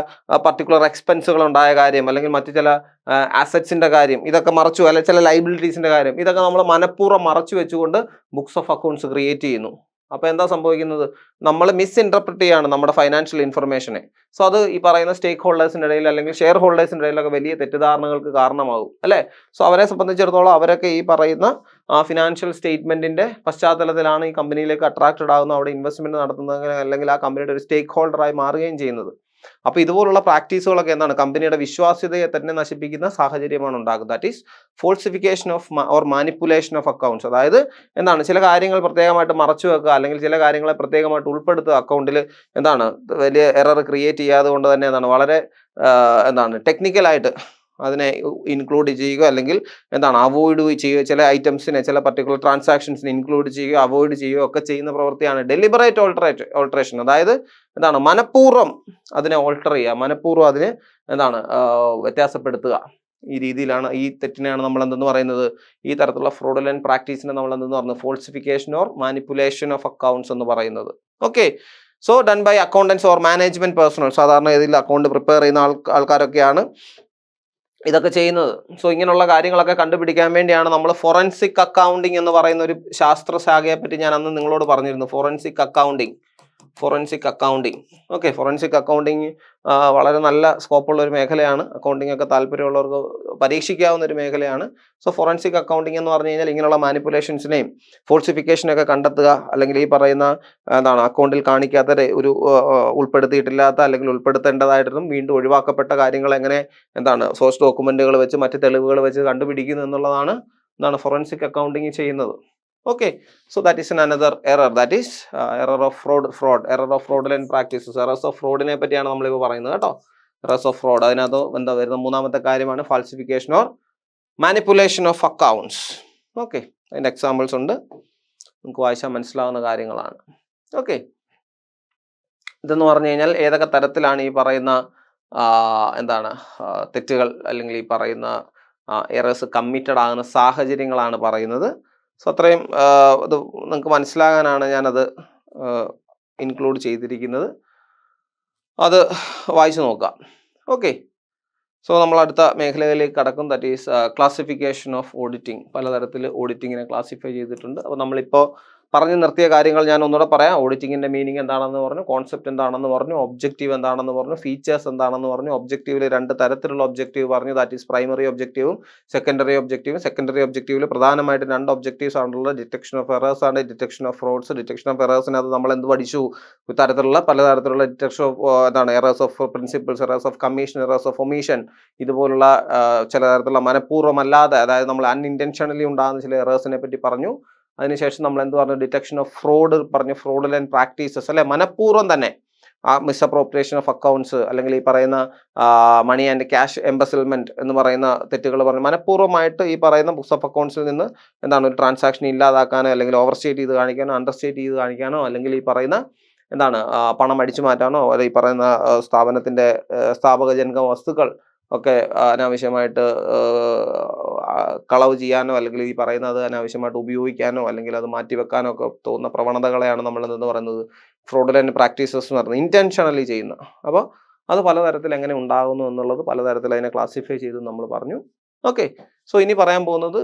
പർട്ടിക്കുലർ എക്സ്പെൻസുകൾ ഉണ്ടായ കാര്യം, അല്ലെങ്കിൽ മറ്റു ചില അസറ്റ്സിന്റെ കാര്യം, ഇതൊക്കെ മറച്ചു, അല്ലെങ്കിൽ ചില ലൈബിലിറ്റീസിന്റെ കാര്യം, ഇതൊക്കെ നമ്മൾ മനഃപൂർവ്വം മറച്ചു വെച്ചുകൊണ്ട് ബുക്സ് ഓഫ് അക്കൗണ്ട്സ് ക്രിയേറ്റ് ചെയ്യുന്നു. അപ്പോൾ എന്താ സംഭവിക്കുന്നത്, നമ്മൾ മിസ്ഇൻറ്റർപ്രറ്റ് ചെയ്യാണ് നമ്മുടെ ഫൈനാൻഷ്യൽ ഇൻഫർമേഷനെ. സോ അത് ഈ പറയുന്ന സ്റ്റേക്ക് ഹോൾഡേഴ്സിൻ്റെ ഇടയിൽ അല്ലെങ്കിൽ ഷെയർ ഹോൾഡേഴ്സിൻ്റെ ഇടയിലൊക്കെ വലിയ തെറ്റിദ്ധാരണകൾക്ക് കാരണമാകും, അല്ലേ. സോ അവരെ സംബന്ധിച്ചിടത്തോളം അവരൊക്കെ ഈ പറയുന്ന ഫിനാൻഷ്യൽ സ്റ്റേറ്റ്മെന്റിന്റെ പശ്ചാത്തലത്തിലാണ് ഈ കമ്പനിയിലേക്ക് അട്രാക്റ്റഡ് ആകുന്നത്, അവിടെ ഇൻവെസ്റ്റ്മെന്റ് നടത്തുന്നത്, അല്ലെങ്കിൽ ആ കമ്പനിയുടെ ഒരു സ്റ്റേക്ക് ഹോൾഡറായി മാറുകയും ചെയ്യുന്നത്. അപ്പോൾ ഇതുപോലുള്ള പ്രാക്ടീസുകളൊക്കെ കമ്പനിയുടെ വിശ്വാസ്യതയെ തന്നെ നശിപ്പിക്കുന്ന സാഹചര്യമാണ് ഉണ്ടാകുന്നത്. That is falsification of or manipulation of accounts. അതായത് ചില കാര്യങ്ങൾ പ്രത്യേകമായിട്ട് മറച്ചു വെക്കുക, അല്ലെങ്കിൽ ചില കാര്യങ്ങളെ പ്രത്യേകമായിട്ട് ഉൾപ്പെടുത്തുക അക്കൗണ്ടിൽ, വലിയ എറർ ക്രിയേറ്റ് ചെയ്യാതെ കൊണ്ട് തന്നെ വളരെ ടെക്നിക്കലായിട്ട് അതിനെ ഇൻക്ലൂഡ് ചെയ്യുക, അല്ലെങ്കിൽ അവോയ്ഡ് ചെയ്യുക, ചില ഐറ്റംസിനെ, ചില പർട്ടിക്കുലർ ട്രാൻസാക്ഷൻസിനെ ഇൻക്ലൂഡ് ചെയ്യുക, അവോയ്ഡ് ചെയ്യുക ഒക്കെ ചെയ്യുന്ന പ്രവൃത്തിയാണ് ഡെലിബറേറ്റ് ഓൾട്ടറേഷൻ. അതായത് മനഃപൂർവ്വം അതിനെ ഓൾട്ടർ ചെയ്യുക, മനഃപൂർവ്വം അതിനെ വ്യത്യാസപ്പെടുത്തുക. ഈ രീതിയിലാണ്, ഈ തെറ്റിനെയാണ് നമ്മൾ എന്തെന്ന് പറയുന്നത്, ഈ തരത്തിലുള്ള ഫ്രോഡുലന്റ് പ്രാക്ടീസിനെ നമ്മൾ എന്തെന്ന് പറയുന്നത് falsification or manipulation of accounts എന്ന് പറയുന്നത്. Okay, so done by accountants or management personnel. സാധാരണ ഇതിൽ അക്കൗണ്ട് പ്രിപ്പയർ ചെയ്യുന്ന ആൾക്കാരൊക്കെയാണ് ഇതൊക്കെ ചെയ്യുന്നത്. സോ ഇങ്ങനെയുള്ള കാര്യങ്ങളൊക്കെ കണ്ടുപിടിക്കാൻ വേണ്ടിയാണ് നമ്മൾ ഫോറൻസിക് അക്കൗണ്ടിങ് എന്ന് പറയുന്ന ഒരു ശാസ്ത്രശാഖയെ പറ്റി ഞാൻ അന്ന് നിങ്ങളോട് പറഞ്ഞിരുന്നു. Forensic accounting. Okay, forensic accounting വളരെ നല്ല സ്കോപ്പുള്ള ഒരു മേഖലയാണ്. അക്കൗണ്ടിങ് ഒക്കെ താല്പര്യമുള്ളവർക്ക് പരീക്ഷിക്കാവുന്ന ഒരു മേഖലയാണ്. സോ ഫോറൻസിക് അക്കൗണ്ടിങ് എന്ന് പറഞ്ഞു കഴിഞ്ഞാൽ ഇങ്ങനെയുള്ള മാനിപ്പുലേഷൻസിനെയും ഫോൾസിഫിക്കേഷനൊക്കെ കണ്ടെത്തുക, അല്ലെങ്കിൽ ഈ പറയുന്ന അക്കൗണ്ടിൽ കാണിക്കാത്ത ഒരു ഉൾപ്പെടുത്തിയിട്ടില്ലാത്ത അല്ലെങ്കിൽ ഉൾപ്പെടുത്തേണ്ടതായിട്ടും വീണ്ടും ഒഴിവാക്കപ്പെട്ട കാര്യങ്ങൾ എങ്ങനെ സോഴ്സ് ഡോക്യുമെന്റുകൾ വെച്ച് മറ്റ് തെളിവുകൾ വെച്ച് കണ്ടുപിടിക്കുന്നു എന്നുള്ളതാണ് ഫോറൻസിക് അക്കൗണ്ടിങ് ചെയ്യുന്നത്. Okay, so that is another error, that is error of error of fraudulent practices. Errors of fraud നെ പറ്റിയാണ് നമ്മൾ ഇപ്പോൾ പറയുന്നത് കേട്ടോ. Errors of fraud, അതിനകത്ത് വരുന്ന മൂന്നാമത്തെ കാര്യമാണ് falsification or manipulation of accounts. Okay, അതിൻ്റെ എക്സാമ്പിൾസ് ഉണ്ട്, നമുക്ക് വായിച്ചാൽ മനസ്സിലാവുന്ന കാര്യങ്ങളാണ്. ഓക്കെ. ഇതെന്ന് പറഞ്ഞു കഴിഞ്ഞാൽ ഏതൊക്കെ തരത്തിലാണ് ഈ പറയുന്ന എന്താണ് തെറ്റുകൾ അല്ലെങ്കിൽ ഈ പറയുന്ന എറേഴ്സ് കമ്മിറ്റഡ് ആകുന്ന സാഹചര്യങ്ങളാണ് പറയുന്നത്. സോ അത്രയും ഇത് നിങ്ങൾക്ക് മനസ്സിലാകാനാണ് ഞാനത് ഇൻക്ലൂഡ് ചെയ്തിരിക്കുന്നത്. അത് വായിച്ചു നോക്കാം. ഓക്കെ. സോ നമ്മൾ അടുത്ത മേഖലയിലേക്ക് കടക്കും. That is classification of auditing. പലതരത്തിൽ ഓഡിറ്റിങ്ങിനെ ക്ലാസിഫൈ ചെയ്തിട്ടുണ്ട്. അപ്പോൾ നമ്മളിപ്പോൾ പറഞ്ഞു നിർത്തിയ കാര്യങ്ങൾ ഞാൻ ഒന്നുകൂടെ പറയാം. ഓഡിറ്റിങ്ങിൻ്റെ മീനിങ് എന്താണെന്ന് പറഞ്ഞു, കോൺസെപ്റ്റ് എന്താണെന്ന് പറഞ്ഞു, ഒബ്ജക്റ്റീവ് എന്താണെന്ന് പറഞ്ഞു, ഫീച്ചേഴ്സ് എന്താണെന്ന് പറഞ്ഞു. ഒബ്ജക്റ്റീവിൽ 2 തരത്തിലുള്ള ഒബ്ജക്റ്റീവ് പറഞ്ഞു. ദാറ്റ് ഈസ് പ്രൈമറി ഒബ്ജക്റ്റീവും സെക്കൻഡറി ഒബ്ജക്റ്റീവും. സെക്കൻഡറി ഒബ്ജക്റ്റീവിൽ പ്രധാനമായിട്ടും 2 ഒബ്ജക്റ്റീവ്സ് ആണുള്ളത്. ഡിറ്റക്ഷൻ ഓഫ് എറേഴ്സ് ആണ്, detection of frauds. Detection of എറേഴ്സിനകത്ത് നമ്മൾ എന്ത് പഠിച്ചു? പലതരത്തിലുള്ള detection of errors of principles, errors of commission, errors of omission, ഇതുപോലുള്ള ചില തരത്തിലുള്ള മനഃപൂർവ്വമല്ലാതെ, അതായത് നമ്മൾ അൺഇൻറ്റൻഷനലി ഉണ്ടാകുന്ന ചില എറേഴ്സിനെ പറ്റി പറഞ്ഞു. അതിനുശേഷം നമ്മൾ എന്ത് പറഞ്ഞു? ഡിറ്റക്ഷൻ ഓഫ് ഫ്രോഡ് പറഞ്ഞു. ഫ്രോഡുലന്റ് പ്രാക്ടീസസ്, അല്ലെ, മനഃപൂർവ്വം തന്നെ മിസ്അപ്രോപ്രിയേഷൻ ഓഫ് അക്കൗണ്ട്സ്, അല്ലെങ്കിൽ ഈ പറയുന്ന മണി ആൻഡ് ക്യാഷ് എംബസിൽമെന്റ് എന്ന് പറയുന്ന തെറ്റുകൾ പറഞ്ഞു. മനഃപൂർവ്വമായിട്ട് ഈ പറയുന്ന ബുക്സ് ഓഫ് അക്കൗണ്ട്സിൽ നിന്ന് എന്താണ് ഒരു ട്രാൻസാക്ഷൻ ഇല്ലാതാക്കാനോ, അല്ലെങ്കിൽ ഓവർസ്റ്റേറ്റ് ചെയ്ത് കാണിക്കാനോ, അണ്ടർസ്റ്റേറ്റ് ചെയ്ത് കാണിക്കാനോ, അല്ലെങ്കിൽ ഈ പറയുന്ന എന്താണ് പണം അടിച്ചു മാറ്റാനോ, അല്ലെ ഈ പറയുന്ന സ്ഥാപനത്തിന്റെ സ്ഥാപകജനക വസ്തുക്കൾ ഒക്കെ അനാവശ്യമായിട്ട് കളവ് ചെയ്യാനോ, അല്ലെങ്കിൽ ഈ പറയുന്നത് അനാവശ്യമായിട്ട് ഉപയോഗിക്കാനോ, അല്ലെങ്കിൽ അത് മാറ്റിവെക്കാനോ ഒക്കെ തോന്നുന്ന പ്രവണതകളെയാണ് നമ്മൾ എന്ന് പറയുന്നത് ഫ്രോഡുലന്റ് പ്രാക്ടീസസ് എന്ന് പറയുന്നത്, ഇന്റൻഷനലി ചെയ്യുന്ന. അപ്പോൾ അത് പലതരത്തിൽ എങ്ങനെ ഉണ്ടാകുന്നു എന്നുള്ളത് പലതരത്തിൽ അതിനെ ക്ലാസിഫൈ ചെയ്ത് നമ്മൾ പറഞ്ഞു. ഓക്കെ. സോ ഇനി പറയാൻ പോകുന്നത്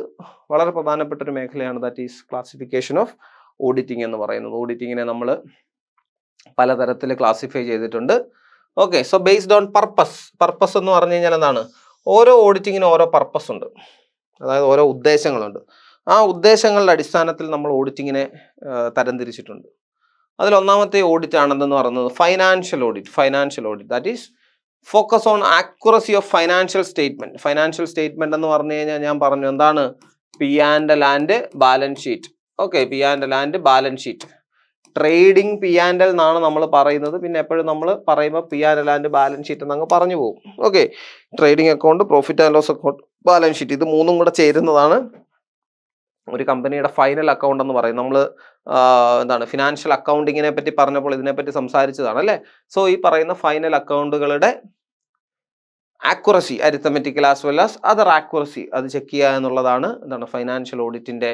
വളരെ പ്രധാനപ്പെട്ട ഒരു മേഖലയാണ്. That is classification of auditing എന്ന് പറയുന്നത്. ഓഡിറ്റിങ്ങിനെ നമ്മൾ പലതരത്തിൽ ക്ലാസിഫൈ ചെയ്തിട്ടുണ്ട്. Okay. So based on purpose എന്ന് പറഞ്ഞു കഴിഞ്ഞാൽ എന്താണ്? ഓരോ ഓഡിറ്റിങ്ങിനും ഓരോ പർപ്പസ് ഉണ്ട്, അതായത് ഓരോ ഉദ്ദേശങ്ങളുണ്ട്. ആ ഉദ്ദേശങ്ങളുടെ അടിസ്ഥാനത്തിൽ നമ്മൾ ഓഡിറ്റിങ്ങിനെ തരംതിരിച്ചിട്ടുണ്ട്. അതിൽ ഒന്നാമത്തെ ഓഡിറ്റ് ആണെന്ന് പറയുന്നത് financial audit. That is focus on accuracy of financial statement. Financial statement എന്ന് പറഞ്ഞു കഴിഞ്ഞാൽ ഞാൻ പറഞ്ഞു എന്താണ്? P&L balance sheet. Okay. P&L balance sheet. Trading P&L എന്നാണ് നമ്മൾ പറയുന്നത്. പിന്നെ എപ്പോഴും നമ്മൾ പറയുമ്പോൾ P&L ബാലൻസ് ഷീറ്റ് എന്നങ്ങ് പറഞ്ഞു പോകും. Okay. Trading account, profit and loss account, balance sheet, ഇത് മൂന്നും കൂടെ ചേരുന്നതാണ് ഒരു കമ്പനിയുടെ ഫൈനൽ അക്കൗണ്ട് എന്ന് പറയും. നമ്മൾ എന്താണ് ഫിനാൻഷ്യൽ അക്കൗണ്ടിങ്ങിനെ പറ്റി പറഞ്ഞപ്പോൾ ഇതിനെപ്പറ്റി സംസാരിച്ചതാണ്, അല്ലേ? സോ ഈ പറയുന്ന ഫൈനൽ അക്കൗണ്ടുകളുടെ accuracy, arithmetical as well as other accuracy, അത് ചെക്ക് ചെയ്യുക എന്നുള്ളതാണ് എന്താണ് ഫൈനാൻഷ്യൽ ഓഡിറ്റിന്റെ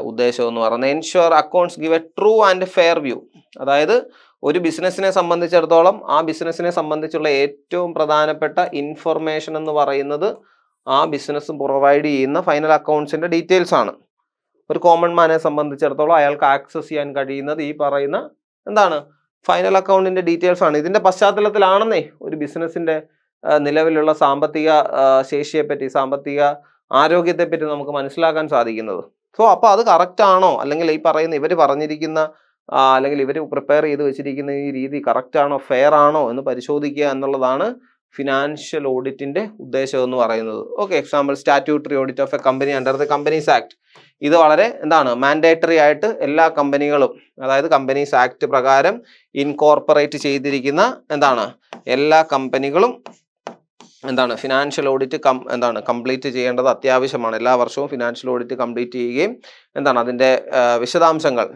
ഉദ്ദേശം എന്ന് പറയുന്നത്. Ensure accounts give a true and fair view. അതായത് ഒരു ബിസിനസ്സിനെ സംബന്ധിച്ചിടത്തോളം ആ ബിസിനസ്സിനെ സംബന്ധിച്ചുള്ള ഏറ്റവും പ്രധാനപ്പെട്ട ഇൻഫർമേഷൻ എന്ന് പറയുന്നത് ആ ബിസിനസ് പ്രൊവൈഡ് ചെയ്യുന്ന ഫൈനൽ അക്കൗണ്ട്സിന്റെ ഡീറ്റെയിൽസ് ആണ്. ഒരു കോമൺ മാനെ സംബന്ധിച്ചിടത്തോളം അയാൾക്ക് ആക്സസ് ചെയ്യാൻ കഴിയുന്നത് ഈ പറയുന്ന എന്താണ് ഫൈനൽ അക്കൗണ്ടിന്റെ ഡീറ്റെയിൽസ് ആണ്. ഇതിന്റെ പശ്ചാത്തലത്തിലാണെന്നേ ഒരു ബിസിനസിന്റെ നിലവിലുള്ള സാമ്പത്തിക ശേഷിയെപ്പറ്റി, സാമ്പത്തിക ആരോഗ്യത്തെപ്പറ്റി നമുക്ക് മനസ്സിലാക്കാൻ സാധിക്കുന്നത്. സോ അപ്പോൾ അത് കറക്റ്റ് ആണോ, അല്ലെങ്കിൽ ഈ പറയുന്ന ഇവർ പറഞ്ഞിരിക്കുന്ന അല്ലെങ്കിൽ ഇവർ പ്രിപ്പയർ ചെയ്ത് വെച്ചിരിക്കുന്ന ഈ രീതി കറക്റ്റ് ആണോ, ഫെയർ ആണോ എന്ന് പരിശോധിക്കുക എന്നുള്ളതാണ് ഫിനാൻഷ്യൽ ഓഡിറ്റിന്റെ ഉദ്ദേശം എന്ന് പറയുന്നത്. Okay. Example statutory audit of A company under the companies act. ഇത് വളരെ എന്താണ് മാൻഡേറ്ററി ആയിട്ട് എല്ലാ കമ്പനികളും, അതായത് കമ്പനീസ് ആക്ട് പ്രകാരം ഇൻകോർപ്പറേറ്റ് ചെയ്തിരിക്കുന്ന എന്താണ് എല്ലാ കമ്പനികളും എന്താണ് ഫിനാൻഷ്യൽ ഓഡിറ്റ് കംപ്ലീറ്റ് ചെയ്യേണ്ടത് അത്യാവശ്യമാണ്. എല്ലാ വർഷവും ഫിനാൻഷ്യൽ ഓഡിറ്റ് കംപ്ലീറ്റ് ചെയ്യുകയും എന്താണ് അതിൻ്റെ വിശദാംശങ്ങൾ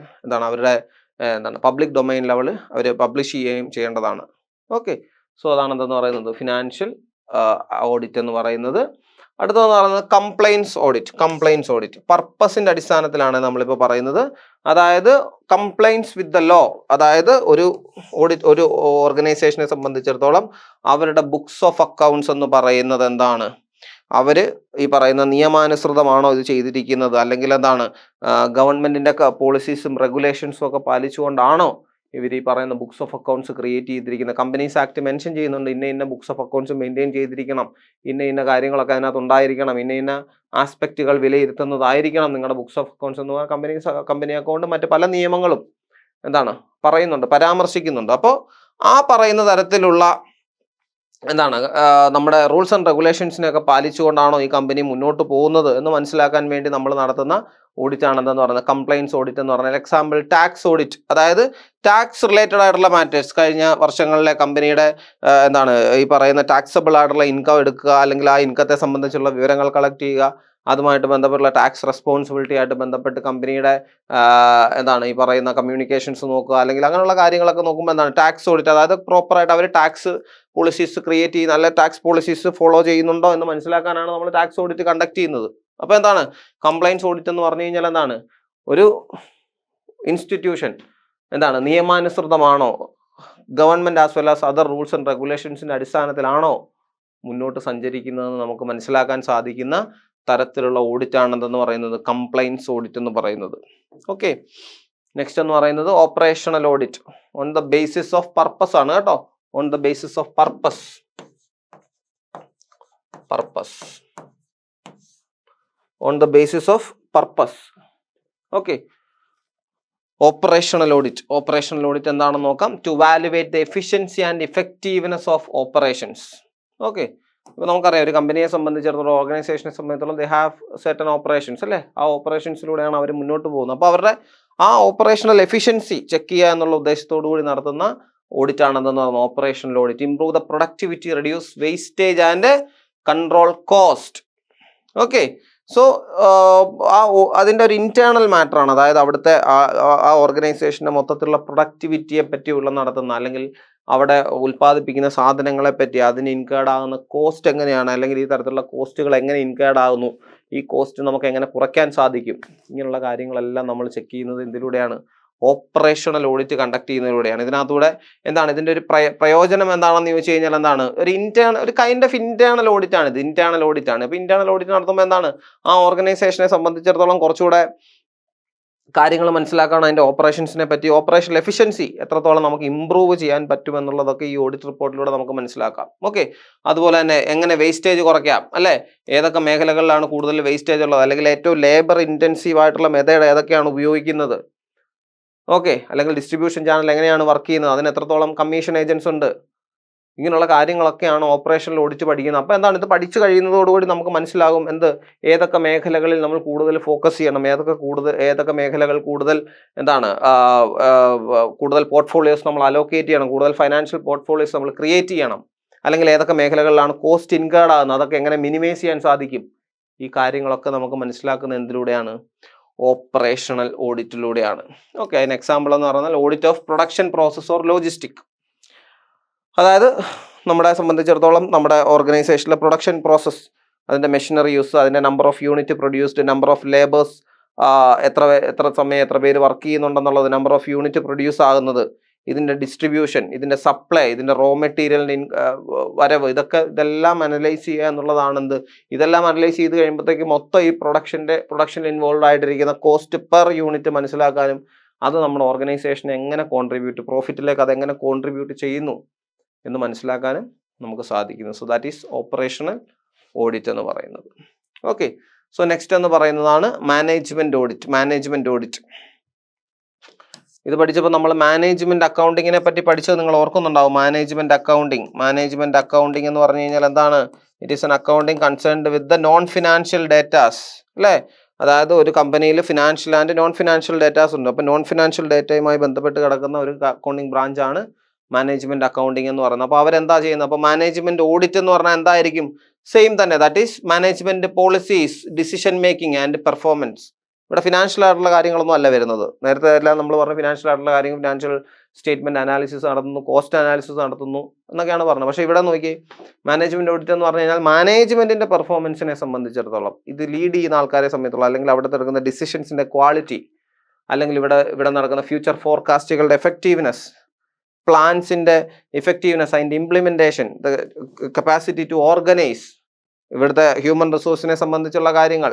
അവരുടെ പബ്ലിക് ഡൊമൈൻ ലെവൽ അവർ പബ്ലിഷ് ചെയ്യുകയും ചെയ്യേണ്ടതാണ്. ഓക്കെ. സോ അതാണ് എന്തെന്ന് പറയുന്നത് ഫിനാൻഷ്യൽ ഓഡിറ്റ് എന്ന് പറയുന്നത്. അടുത്തതെന്ന് പറയുന്നത് കംപ്ലൈൻസ് ഓഡിറ്റ്. പർപ്പസിന്റെ അടിസ്ഥാനത്തിലാണ് നമ്മളിപ്പോൾ പറയുന്നത്. അതായത് കംപ്ലൈൻസ് വിത്ത് ദ ലോ. അതായത് ഒരു ഓർഗനൈസേഷനെ സംബന്ധിച്ചിടത്തോളം അവരുടെ ബുക്സ് ഓഫ് അക്കൗണ്ട്സ് എന്ന് പറയുന്നത് എന്താണ്? അവര് ഈ പറയുന്ന നിയമാനുസൃതമാണോ ഇത് ചെയ്തിരിക്കുന്നത്, അല്ലെങ്കിൽ എന്താണ് ഗവൺമെന്റിന്റെ പോളിസീസും റെഗുലേഷൻസും ഒക്കെ പാലിച്ചുകൊണ്ടാണോ ഇവർ ഈ പറയുന്ന ബുക്സ് ഓഫ് അക്കൗണ്ട്സ് ക്രിയേറ്റ് ചെയ്തിരിക്കുന്നത്? കമ്പനീസ് ആക്ട് മെൻഷൻ ചെയ്യുന്നുണ്ട് ഇന്ന ബുക്സ് ഓഫ് അക്കൗണ്ട്സ് മെയിൻറ്റെയിൻ ചെയ്തിരിക്കണം, ഇന്ന കാര്യങ്ങളൊക്കെ അതിനകത്ത് ഉണ്ടായിരിക്കണം, ഇന്ന ആസ്പെക്റ്റുകൾ വിലയിരുത്തുന്നതായിരിക്കണം നിങ്ങളുടെ ബുക്സ് ഓഫ് അക്കൗണ്ട്സ് എന്ന് പറഞ്ഞാൽ കമ്പനി അക്കൗണ്ട് മറ്റ് പല നിയമങ്ങളും പറയുന്നുണ്ട്, പരാമർശിക്കുന്നുണ്ട്. അപ്പോൾ ആ പറയുന്ന തരത്തിലുള്ള നമ്മുടെ റൂൾസ് ആൻഡ് റെഗുലേഷൻസിനെയൊക്കെ പാലിച്ചുകൊണ്ടാണോ ഈ കമ്പനി മുന്നോട്ട് പോകുന്നത് എന്ന് മനസ്സിലാക്കാൻ വേണ്ടി നമ്മൾ നടത്തുന്ന ഓഡിറ്റ് ആണ് എന്തെന്ന് പറയുന്നത് കംപ്ലൈൻസ് ഓഡിറ്റ് എന്ന് പറഞ്ഞാൽ. Example tax audit. അതായത് ടാക്സ് റിലേറ്റഡ് ആയിട്ടുള്ള മാറ്റേഴ്സ്, കഴിഞ്ഞ വർഷങ്ങളിലെ കമ്പനിയുടെ ഈ പറയുന്ന ടാക്സബിൾ ആയിട്ടുള്ള ഇൻകം എടുക്കുക, അല്ലെങ്കിൽ ആ ഇൻകത്തെ സംബന്ധിച്ചുള്ള വിവരങ്ങൾ കളക്ട് ചെയ്യുക, അതുമായിട്ട് ബന്ധപ്പെട്ടുള്ള ടാക്സ് റെസ്പോൺസിബിലിറ്റി ആയിട്ട് ബന്ധപ്പെട്ട് കമ്പനിയുടെ എന്താണ് ഈ പറയുന്ന കമ്മ്യൂണിക്കേഷൻസ് നോക്കുക, അല്ലെങ്കിൽ അങ്ങനെയുള്ള കാര്യങ്ങളൊക്കെ നോക്കുമ്പോൾ എന്താണ് ടാക്സ് ഓഡിറ്റ്, അതായത് പ്രോപ്പറായിട്ട് അവർ ടാക്സ് പോളിസീസ് ക്രിയേറ്റ് ചെയ്യുന്ന, അല്ലെ ടാക്സ് പോളിസീസ് ഫോളോ ചെയ്യുന്നുണ്ടോ എന്ന് മനസ്സിലാക്കാനാണ് നമ്മൾ ടാക്സ് ഓഡിറ്റ് കണ്ടക്ട് ചെയ്യുന്നത്. അപ്പോൾ എന്താണ് കംപ്ലയൻസ് ഓഡിറ്റ് എന്ന് പറഞ്ഞു കഴിഞ്ഞാൽ എന്താണ്, ഒരു ഇൻസ്റ്റിറ്റ്യൂഷൻ എന്താണ് നിയമാനുസൃതമാണോ, government as well as other rules and റെഗുലേഷൻസിന്റെ അടിസ്ഥാനത്തിലാണോ മുന്നോട്ട് സഞ്ചരിക്കുന്നതെന്ന് നമുക്ക് മനസ്സിലാക്കാൻ സാധിക്കുന്ന തരത്തിലുള്ള ഓഡിറ്റ് ആണ് എന്തെന്ന് പറയുന്നത് കംപ്ലയൻസ് ഓഡിറ്റ് എന്ന് പറയുന്നത്. ഓക്കെ, നെക്സ്റ്റ് എന്ന് പറയുന്നത് operational audit on the basis of purpose ആണ് കേട്ടോ. On the basis of purpose, on the basis of purpose. Okay, operational audit എന്താണെന്ന് നോക്കാം. To evaluate the efficiency and effectiveness of operations. Okay, ഇപ്പോൾ നമുക്കറിയാം ഒരു കമ്പനിയെ സംബന്ധിച്ചിടത്തോളം, ഓർഗനൈസേഷനെ സംബന്ധിച്ചിടത്തോളം ദേ ഹാവ് സെർട്ടൺ ഓപ്പറേഷൻസ് അല്ലേ, ആ ഓപ്പറേഷൻസിലൂടെയാണ് അവർ മുന്നോട്ട് പോകുന്നത്. അപ്പോൾ അവരുടെ ആ ഓപ്പറേഷണൽ എഫിഷ്യൻസി ചെക്ക് ചെയ്യുക എന്നുള്ള ഉദ്ദേശത്തോടു കൂടി നടത്തുന്ന ഓഡിറ്റ് ആണ് എന്തെന്ന് പറയുന്നത് operational audit. Improve the productivity, reduce wastage and control cost. Okay, so അതിൻ്റെ ഒരു ഇന്റേണൽ മാറ്റർ ആണ്, അതായത് അവിടുത്തെ ആ ഓർഗനൈസേഷൻ്റെ മൊത്തത്തിലുള്ള പ്രൊഡക്ടിവിറ്റിയെ പറ്റിയുള്ള നടത്തുന്ന, അല്ലെങ്കിൽ അവിടെ ഉൽപ്പാദിപ്പിക്കുന്ന സാധനങ്ങളെ പറ്റി, അതിന് ഇൻകേർഡ് ആകുന്ന കോസ്റ്റ് എങ്ങനെയാണ്, അല്ലെങ്കിൽ ഈ തരത്തിലുള്ള കോസ്റ്റുകൾ എങ്ങനെ ഇൻകേർഡ് ആകുന്നു, ഈ കോസ്റ്റ് നമുക്ക് എങ്ങനെ കുറയ്ക്കാൻ സാധിക്കും, ഇങ്ങനെയുള്ള കാര്യങ്ങളെല്ലാം നമ്മൾ ചെക്ക് ചെയ്യുന്നത് എന്തിലൂടെയാണ്, ഓപ്പറേഷണൽ ഓഡിറ്റ് കണ്ടക്ട് ചെയ്യുന്നതിലൂടെയാണ്. ഇതിനകത്തൂടെ എന്താണ് ഇതിൻ്റെ ഒരു പ്രയോജനം എന്താണെന്ന് ചോദിച്ചു കഴിഞ്ഞാൽ എന്താണ്, ഒരു കൈൻഡ് ഓഫ് ഇന്റേണൽ ഓഡിറ്റ് ആണ് ഇത്, ഇന്റേണൽ ഓഡിറ്റ് ആണ്. അപ്പോൾ ഇന്റേണൽ ഓഡിറ്റ് നടത്തുമ്പോൾ എന്താണ് ആ ഓർഗനൈസേഷനെ സംബന്ധിച്ചിടത്തോളം കുറച്ചുകൂടെ കാര്യങ്ങൾ മനസ്സിലാക്കണം, അതിൻ്റെ ഓപ്പറേഷൻസിനെ പറ്റി, ഓപ്പറേഷണൽ എഫിഷ്യൻസി എത്രത്തോളം നമുക്ക് ഇമ്പ്രൂവ് ചെയ്യാൻ പറ്റുമെന്നുള്ളതൊക്കെ ഈ ഓഡിറ്റ് റിപ്പോർട്ടിലൂടെ നമുക്ക് മനസ്സിലാക്കാം. ഓക്കെ, അതുപോലെ തന്നെ എങ്ങനെ വേസ്റ്റേജ് കുറയ്ക്കാം അല്ലേ, ഏതൊക്കെ മേഖലകളിലാണ് കൂടുതൽ വേസ്റ്റേജ് ഉള്ളത്, അല്ലെങ്കിൽ ഏറ്റവും ലേബർ ഇൻറ്റൻസീവ് ആയിട്ടുള്ള മെത്തേഡ് ഏതൊക്കെയാണ് ഉപയോഗിക്കുന്നത്, ഓക്കെ, അല്ലെങ്കിൽ ഡിസ്ട്രിബ്യൂഷൻ ചാനൽ എങ്ങനെയാണ് വർക്ക് ചെയ്യുന്നത്, അതിന് എത്രത്തോളം കമ്മീഷൻ ഏജൻസ് ഉണ്ട്, ഇങ്ങനെയുള്ള കാര്യങ്ങളൊക്കെയാണ് ഓപ്പറേഷണൽ ഓഡിറ്റ് പഠിക്കുന്നത്. അപ്പോൾ എന്താണ് ഇത് പഠിച്ചു കഴിയുന്നതോടുകൂടി നമുക്ക് മനസ്സിലാകും ഏതൊക്കെ മേഖലകളിൽ നമ്മൾ കൂടുതൽ ഫോക്കസ് ചെയ്യണം, ഏതൊക്കെ മേഖലകൾ കൂടുതൽ എന്താണ് കൂടുതൽ പോർട്ട്ഫോളിയോസ് നമ്മൾ അലോക്കേറ്റ് ചെയ്യണം, കൂടുതൽ ഫൈനാൻഷ്യൽ പോർട്ട്ഫോളിയോസ് നമ്മൾ ക്രിയേറ്റ് ചെയ്യണം, അല്ലെങ്കിൽ ഏതൊക്കെ മേഖലകളിലാണ് കോസ്റ്റ് ഇൻകേർഡ് ആകുന്നത്, അതൊക്കെ എങ്ങനെ മിനിമൈസ് ചെയ്യാൻ സാധിക്കും. ഈ കാര്യങ്ങളൊക്കെ നമുക്ക് മനസ്സിലാക്കുന്ന എന്തിലൂടെയാണ്, ഓപ്പറേഷണൽ ഓഡിറ്റിലൂടെയാണ്. ഓക്കെ, അതിന് എക്സാമ്പിൾ എന്ന് പറഞ്ഞാൽ audit of production process or logistic. അതായത് നമ്മളെ സംബന്ധിച്ചിടത്തോളം നമ്മുടെ ഓർഗനൈസേഷനിലെ പ്രൊഡക്ഷൻ പ്രോസസ്സ്, അതിൻ്റെ മെഷീനറി യൂസ്, അതിൻ്റെ number of unit produced, number of labours, എത്ര സമയം എത്ര പേര് വർക്ക് ചെയ്യുന്നുണ്ടെന്നുള്ളത്, നമ്പർ ഓഫ് യൂണിറ്റ് പ്രൊഡ്യൂസ് ആകുന്നത്, ഇതിൻ്റെ ഡിസ്ട്രിബ്യൂഷൻ, ഇതിൻ്റെ സപ്ലൈ, ഇതിൻ്റെ റോ മെറ്റീരിയലിൻ്റെ വരവ്, ഇതെല്ലാം അനലൈസ് ചെയ്യുക എന്നുള്ളതാണ് ഇതെല്ലാം അനലൈസ് ചെയ്ത് കഴിയുമ്പോഴത്തേക്ക് മൊത്തം ഈ പ്രൊഡക്ഷനിൽ ഇൻവോൾവ് ആയിട്ടിരിക്കുന്ന കോസ്റ്റ് പെർ യൂണിറ്റ് മനസ്സിലാക്കാനും, അത് നമ്മുടെ ഓർഗനൈസേഷനെ എങ്ങനെ പ്രോഫിറ്റിലേക്ക് അതെങ്ങനെ കോൺട്രിബ്യൂട്ട് ചെയ്യുന്നു എന്ന് മനസ്സിലാക്കാനും നമുക്ക് സാധിക്കുന്നു. So that is operational audit എന്ന് പറയുന്നത്. ഓക്കെ, സോ നെക്സ്റ്റ് എന്ന് പറയുന്നതാണ് മാനേജ്മെന്റ് ഓഡിറ്റ്. ഇത് പഠിച്ചപ്പോൾ നമ്മൾ മാനേജ്മെന്റ് അക്കൗണ്ടിങ്ങിനെ പറ്റി പഠിച്ചത് നിങ്ങൾ ഓർക്കുന്നുണ്ടാവും. മാനേജ്മെന്റ് അക്കൗണ്ടിങ് എന്ന് പറഞ്ഞു കഴിഞ്ഞാൽ എന്താണ്, it is N accounting concerned with the non financial datas അല്ലേ. അതായത് ഒരു കമ്പനിയിൽ financial and non financial datas ഉണ്ട്. അപ്പോൾ നോൺ ഫിനാൻഷ്യൽ ഡേറ്റയുമായി ബന്ധപ്പെട്ട് കിടക്കുന്ന ഒരു അക്കൗണ്ടിങ് ബ്രാഞ്ചാണ് മാനേജ്മെന്റ് അക്കൗണ്ടിങ് എന്ന് പറയുന്നത്. അപ്പോൾ അവരെന്താ ചെയ്യുന്നത്, അപ്പോൾ മാനേജ്മെന്റ് ഓഡിറ്റ് എന്ന് പറഞ്ഞാൽ എന്തായിരിക്കും, സെയിം തന്നെ, that is management policies, decision making and performance. ഇവിടെ ഫിനാൻഷ്യൽ ആയിട്ടുള്ള കാര്യങ്ങളൊന്നും അല്ല വരുന്നത്. നേരത്തെ എല്ലാം നമ്മൾ പറഞ്ഞ ഫിനാൻഷ്യൽ ആയിട്ടുള്ള കാര്യങ്ങൾ, ഫിനാൻഷ്യൽ സ്റ്റേറ്റ്മെന്റ് അനാലിസിസ് നടത്തുന്നു, കോസ്റ്റ് അനാലിസിസ് നടത്തുന്നു എന്നൊക്കെയാണ് പറഞ്ഞത്. പക്ഷേ ഇവിടെ നോക്കി, മാനേജ്മെന്റ് ഓഡിറ്റ് എന്ന് പറഞ്ഞു കഴിഞ്ഞാൽ മാനേജ്മെന്റിന്റെ പെർഫോമൻസിനെ സംബന്ധിച്ചിടത്തോളം, ഇത് ലീഡ് ചെയ്യുന്ന ആൾക്കാരെ സംബന്ധിച്ചിടത്തോളം, അല്ലെങ്കിൽ അവിടെ നടക്കുന്ന ഡിസിഷൻസിന്റെ ക്വാളിറ്റി, അല്ലെങ്കിൽ ഇവിടെ നടക്കുന്ന ഫ്യൂച്ചർ ഫോർകാസ്റ്റുകളുടെ എഫക്റ്റീവ്നെസ്, പ്ലാൻസിന്റെ ഇഫക്റ്റീവ്നെസ്, അതിൻ്റെ implementation, the capacity to organise, ഇവിടുത്തെ ഹ്യൂമൻ റിസോഴ്സിനെ സംബന്ധിച്ചുള്ള കാര്യങ്ങൾ,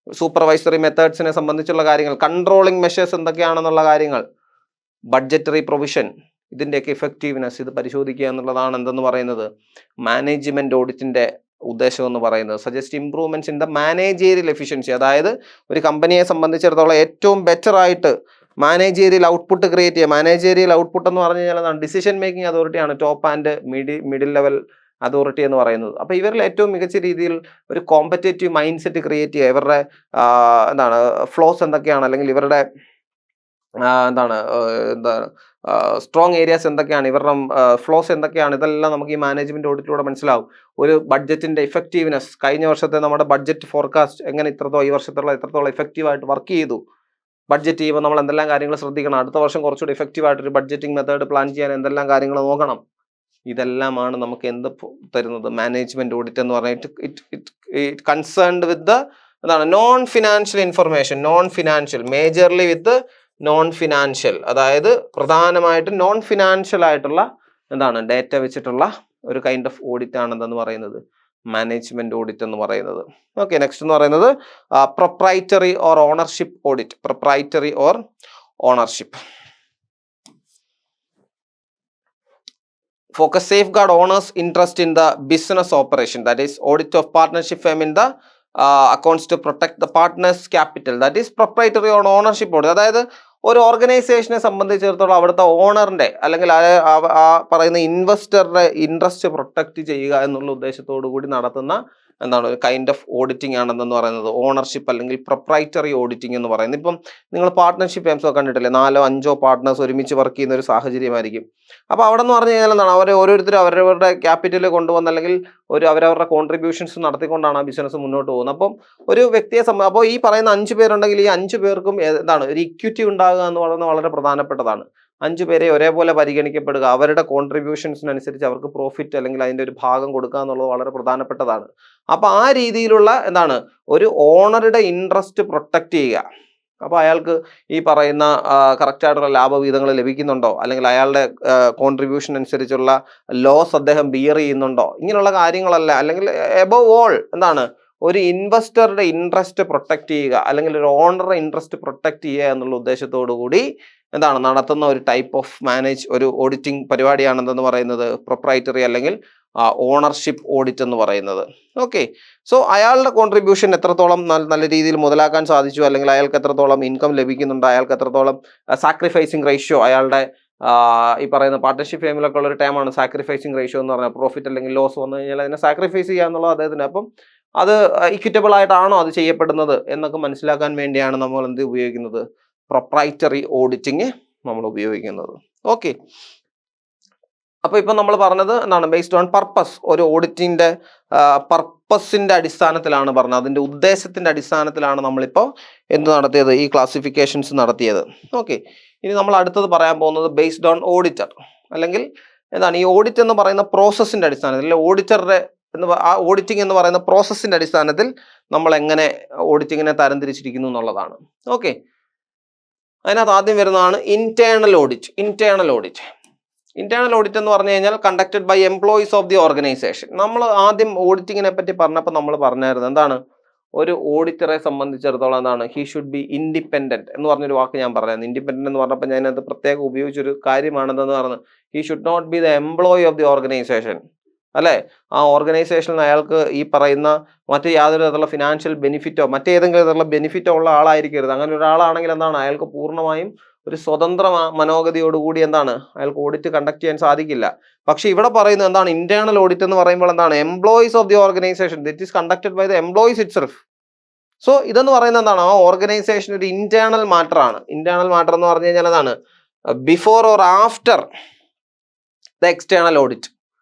സൂപ്പർവൈസറി മെത്തേഡ്സിനെ സംബന്ധിച്ചുള്ള കാര്യങ്ങൾ, കൺട്രോളിങ് മെഷേഴ്സ് എന്തൊക്കെയാണെന്നുള്ള കാര്യങ്ങൾ, ബഡ്ജറ്ററി പ്രൊവിഷൻ, ഇതിൻ്റെയൊക്കെ ഇഫക്റ്റീവ്നെസ് ഇത് പരിശോധിക്കുക എന്നുള്ളതാണ് എന്തെന്ന് പറയുന്നത് മാനേജ്മെന്റ് ഓഡിറ്റിന്റെ ഉദ്ദേശം എന്ന് പറയുന്നത്. Suggest improvements in the managerial efficiency. അതായത് ഒരു കമ്പനിയെ സംബന്ധിച്ചിടത്തോളം ഏറ്റവും ബെറ്റർ ആയിട്ട് മാനേജീരിയൽ ഔട്ട്പുട്ട് ക്രിയേറ്റ് ചെയ്യുക. മാനേജീരിയൽ ഔട്ട്പുട്ട് എന്ന് പറഞ്ഞു കഴിഞ്ഞാൽ എന്താണ്, ഡിസിഷൻ മേക്കിംഗ് അതോറിറ്റിയാണ് top and middle level authority എന്ന് പറയുന്നത്. അപ്പോൾ ഇവരിൽ ഏറ്റവും മികച്ച രീതിയിൽ ഒരു കോമ്പറ്റേറ്റീവ് മൈൻഡ് സെറ്റ് ക്രിയേറ്റ് ചെയ്യുക, ഇവരുടെ എന്താണ് ഫ്ലോസ് എന്തൊക്കെയാണ്, അല്ലെങ്കിൽ ഇവരുടെ എന്താണ് എന്താണ് സ്ട്രോങ് ഏരിയാസ് എന്തൊക്കെയാണ്, ഇവരുടെ ഫ്ലോസ് എന്തൊക്കെയാണ്, ഇതെല്ലാം നമുക്ക് ഈ മാനേജ്മെന്റ് ഓഡിറ്റിലൂടെ മനസ്സിലാവും. ഒരു ബഡ്ജറ്റിന്റെ ഇഫക്റ്റീവ്നെസ്, കഴിഞ്ഞ വർഷത്തെ നമ്മുടെ ബഡ്ജറ്റ് ഫോർകാസ്റ്റ് എങ്ങനെ ഈ വർഷത്തുള്ള എത്രത്തോളം ഇഫക്റ്റീവായിട്ട് വർക്ക് ചെയ്തു, ബഡ്ജറ്റ് ചെയ്യുമ്പോൾ നമ്മൾ എന്തെല്ലാം കാര്യങ്ങൾ ശ്രദ്ധിക്കണം, അടുത്ത വർഷം കുറച്ചുകൂടി ഇഫക്റ്റീവായിട്ടൊരു ബഡ്ജറ്റിംഗ് മെത്തേഡ് പ്ലാൻ ചെയ്യാൻ എന്തെല്ലാം കാര്യങ്ങൾ നോക്കണം, ഇതെല്ലാമാണ് നമുക്ക് എന്ത് തരുന്നത്, മാനേജ്മെന്റ് ഓഡിറ്റ് എന്ന് പറഞ്ഞിട്ട് ഇറ്റ് കൺസേൺഡ് വിത്ത് ദ എന്താണ് non financial information, non financial majorly with non financial, അതായത് പ്രധാനമായിട്ടും നോൺ ഫിനാൻഷ്യൽ ആയിട്ടുള്ള എന്താണ് ഡേറ്റ വെച്ചിട്ടുള്ള ഒരു കൈൻഡ് ഓഫ് ഓഡിറ്റ് ആണ് എന്തെന്ന് പറയുന്നത് മാനേജ്മെന്റ് ഓഡിറ്റ് എന്ന് പറയുന്നത്. ഓക്കെ, നെക്സ്റ്റ് എന്ന് പറയുന്നത് proprietary or ownership audit. Proprietary or ownership. Focus safeguard owners' interest in the business operation, that is audit of partnership firm in the accounts to protect the partners capital, that is proprietary or ownership audit. അതായത് ഒരു ഓർഗനൈസേഷനെ സംബന്ധിച്ചിടത്തോളം അവിടുത്തെ ഓണറിന്റെ അല്ലെങ്കിൽ ആ പറയുന്ന ഇൻവെസ്റ്ററുടെ interest protect ചെയ്യുക എന്നുള്ള ഉദ്ദേശത്തോടു കൂടി നടത്തുന്ന എന്താണ് ഒരു കൈൻഡ് ഓഫ് ഓഡിറ്റിംഗ് ആണെന്ന് പറയുന്നത് ഓണർഷിപ്പ് അല്ലെങ്കിൽ പ്രൊപ്രൈറ്ററി ഓഡിറ്റിംഗ് എന്ന് പറയുന്നത്. ഇപ്പം നിങ്ങൾ പാർട്ട്ണർഷിപ്പ് ഫേംസ് ഒക്കെ കണ്ടിട്ടില്ലേ, 4-5 പാർട്ട്നേഴ്സ് ഒരുമിച്ച് വർക്ക് ചെയ്യുന്ന ഒരു സാഹചര്യമായിരിക്കും. അപ്പോൾ അവിടെ എന്ന് പറഞ്ഞു കഴിഞ്ഞാൽ എന്താണ്, ഓരോരുത്തരും അവരവരുടെ ക്യാപിറ്റൽ കൊണ്ടുവന്ന് അല്ലെങ്കിൽ അവരവരുടെ കോൺട്രിബ്യൂഷൻസ് നടത്തിക്കൊണ്ടാണ് ആ ബിസിനസ് മുന്നോട്ട് പോകുന്നത്. അപ്പം ഒരു വ്യക്തിയെ അപ്പോൾ ഈ പറയുന്ന 5 പേരുണ്ടെങ്കിൽ ഈ 5 പേർക്കും എന്താണ് ഒരു ഇക്വിറ്റി ഉണ്ടാകുക എന്ന് പറയുന്നത് വളരെ പ്രധാനപ്പെട്ടതാണ്. 5 പേരെ ഒരേപോലെ പരിഗണിക്കപ്പെടുക, അവരുടെ കോൺട്രിബ്യൂഷൻസിനനുസരിച്ച് അവർക്ക് പ്രോഫിറ്റ് അല്ലെങ്കിൽ അതിൻ്റെ ഒരു ഭാഗം കൊടുക്കുക എന്നുള്ളത് വളരെ പ്രധാനപ്പെട്ടതാണ്. അപ്പോൾ ആ രീതിയിലുള്ള എന്താണ് ഒരു ഓണറുടെ ഇൻട്രസ്റ്റ് പ്രൊട്ടക്റ്റ് ചെയ്യുക. അപ്പോൾ അയാൾക്ക് ഈ പറയുന്ന കറക്റ്റായിട്ടുള്ള ലാഭവിഹിതങ്ങൾ ലഭിക്കുന്നുണ്ടോ, അല്ലെങ്കിൽ അയാളുടെ കോൺട്രിബ്യൂഷൻ അനുസരിച്ചുള്ള ലോസ് അദ്ദേഹം ബിയർ ചെയ്യുന്നുണ്ടോ, ഇങ്ങനെയുള്ള കാര്യങ്ങളല്ല. അല്ലെങ്കിൽ എബവ് ഓൾ എന്താണ് ഒരു ഇൻവെസ്റ്ററുടെ ഇൻട്രസ്റ്റ് പ്രൊട്ടക്റ്റ് ചെയ്യുക അല്ലെങ്കിൽ ഒരു ഓണറുടെ ഇൻട്രസ്റ്റ് പ്രൊട്ടക്റ്റ് ചെയ്യുക എന്നുള്ള ഉദ്ദേശത്തോടു കൂടി എന്താണ് നടത്തുന്ന ഒരു ടൈപ്പ് ഓഫ് ഒരു ഓഡിറ്റിംഗ് പരിപാടിയാണെന്ന് പറയുന്നത് പ്രൊപ്രൈറ്ററി അല്ലെങ്കിൽ ഓണർഷിപ്പ് ഓഡിറ്റ് എന്ന് പറയുന്നത്. ഓക്കെ, സോ അയാളുടെ കോൺട്രിബ്യൂഷൻ എത്രത്തോളം നല്ല രീതിയിൽ മുതലാക്കാൻ സാധിച്ചു, അല്ലെങ്കിൽ അയാൾക്ക് എത്രത്തോളം ഇൻകം ലഭിക്കുന്നുണ്ട്, അയാൾക്ക് എത്രത്തോളം സാക്രിഫൈസിങ് റേഷ്യോ, അയാളുടെ ഈ പറയുന്ന പാർട്ട്ണർഷിപ്പ് ഫേമിലൊക്കെ ഉള്ള ഒരു ടൈമാണ് സാക്രിഫൈസിങ് റേഷ്യോ എന്ന് പറഞ്ഞാൽ, പ്രോഫിറ്റ് അല്ലെങ്കിൽ ലോസ് വന്നു കഴിഞ്ഞാൽ അതിനെ സാക്രിഫൈസ് ചെയ്യുക എന്നുള്ളത് അദ്ദേഹത്തിന്. അപ്പം അത് ഇക്വിറ്റബിൾ ആയിട്ടാണോ അത് ചെയ്യപ്പെടുന്നത് എന്നൊക്കെ മനസ്സിലാക്കാൻ വേണ്ടിയാണ് നമ്മൾ എന്ത് ഉപയോഗിക്കുന്നത്, പ്രൊപ്രൈറ്ററി ഓഡിറ്റിംഗ് നമ്മൾ ഉപയോഗിക്കുന്നത്. ഓക്കെ, അപ്പോൾ ഇപ്പം നമ്മൾ പറഞ്ഞത് എന്താണ് ബേസ്ഡ് ഓൺ പർപ്പസ്, ഒരു ഓഡിറ്റിൻ്റെ പർപ്പസിൻ്റെ അടിസ്ഥാനത്തിലാണ് പറഞ്ഞത്, അതിൻ്റെ ഉദ്ദേശത്തിൻ്റെ അടിസ്ഥാനത്തിലാണ് നമ്മളിപ്പോൾ എന്ത് നടത്തിയത്, ഈ ക്ലാസിഫിക്കേഷൻസ് നടത്തിയത്. ഓക്കെ, ഇനി നമ്മൾ അടുത്തത് പറയാൻ പോകുന്നത് ബേസ്ഡ് ഓൺ ഓഡിറ്റർ, അല്ലെങ്കിൽ എന്താണ് ഈ ഓഡിറ്റ് എന്ന് പറയുന്ന പ്രോസസ്സിൻ്റെ അടിസ്ഥാനത്തിൽ, അല്ലെങ്കിൽ ഓഡിറ്ററുടെ ഓഡിറ്റിംഗ് എന്ന് പറയുന്ന പ്രോസസ്സിൻ്റെ അടിസ്ഥാനത്തിൽ നമ്മൾ എങ്ങനെ ഓഡിറ്റിങ്ങിനെ തരംതിരിച്ചിരിക്കുന്നു എന്നുള്ളതാണ്. ഓക്കെ, അതിനകത്ത് ആദ്യം വരുന്നതാണ് ഇന്റേണൽ ഓഡിറ്റ്. ഇന്റേണൽ ഓഡിറ്റ് എന്ന് പറഞ്ഞു കഴിഞ്ഞാൽ conducted by employees of the organisation. നമ്മൾ ആദ്യം ഓഡിറ്റിങ്ങിനെ പറ്റി പറഞ്ഞപ്പോൾ നമ്മൾ പറഞ്ഞായിരുന്നു എന്താണ്, ഒരു ഓഡിറ്ററെ സംബന്ധിച്ചിടത്തോളം എന്താണ്, ഹി ഷുഡ് ബി ഇൻഡിപെൻഡന്റ് എന്ന് പറഞ്ഞൊരു വാക്ക് ഞാൻ പറഞ്ഞായിരുന്നു. ഇൻഡിപെൻഡന്റ് എന്ന് പറഞ്ഞപ്പോൾ ഞാൻ അത് പ്രത്യേകം ഉപയോഗിച്ചൊരു കാര്യമാണെന്ന് പറഞ്ഞു. He should not be the employee of the organisation, അല്ലേ? ആ ഓർഗനൈസേഷനിൽ അയാൾക്ക് ഈ പറയുന്ന മറ്റ് യാതൊരു തരത്തിലുള്ള ഫിനാൻഷ്യൽ ബെനിഫിറ്റോ മറ്റേതെങ്കിലും തരത്തിലുള്ള ബെനിഫിറ്റോ ഉള്ള ആളായിരിക്കരുത്. അങ്ങനെ ഒരാളാണെങ്കിൽ എന്താണ്, അയാൾക്ക് പൂർണ്ണമായും ഒരു സ്വതന്ത്ര മനോഗതിയോടുകൂടി എന്താണ് അയാൾക്ക് ഓഡിറ്റ് കണ്ടക്ട് ചെയ്യാൻ സാധിക്കില്ല. പക്ഷെ ഇവിടെ പറയുന്നത് എന്താണ്, ഇന്റേണൽ ഓഡിറ്റ് എന്ന് പറയുമ്പോൾ എന്താണ്, employees of the organisation, it is conducted by the employees itself. So ഇതെന്ന് പറയുന്നത് എന്താണ്, ആ ഓർഗനൈസേഷൻ ഒരു ഇന്റേണൽ മാറ്റർ ആണ്. ഇന്റേണൽ മാറ്റർ എന്ന് പറഞ്ഞു കഴിഞ്ഞാൽ എന്താണ്, before or after the external audit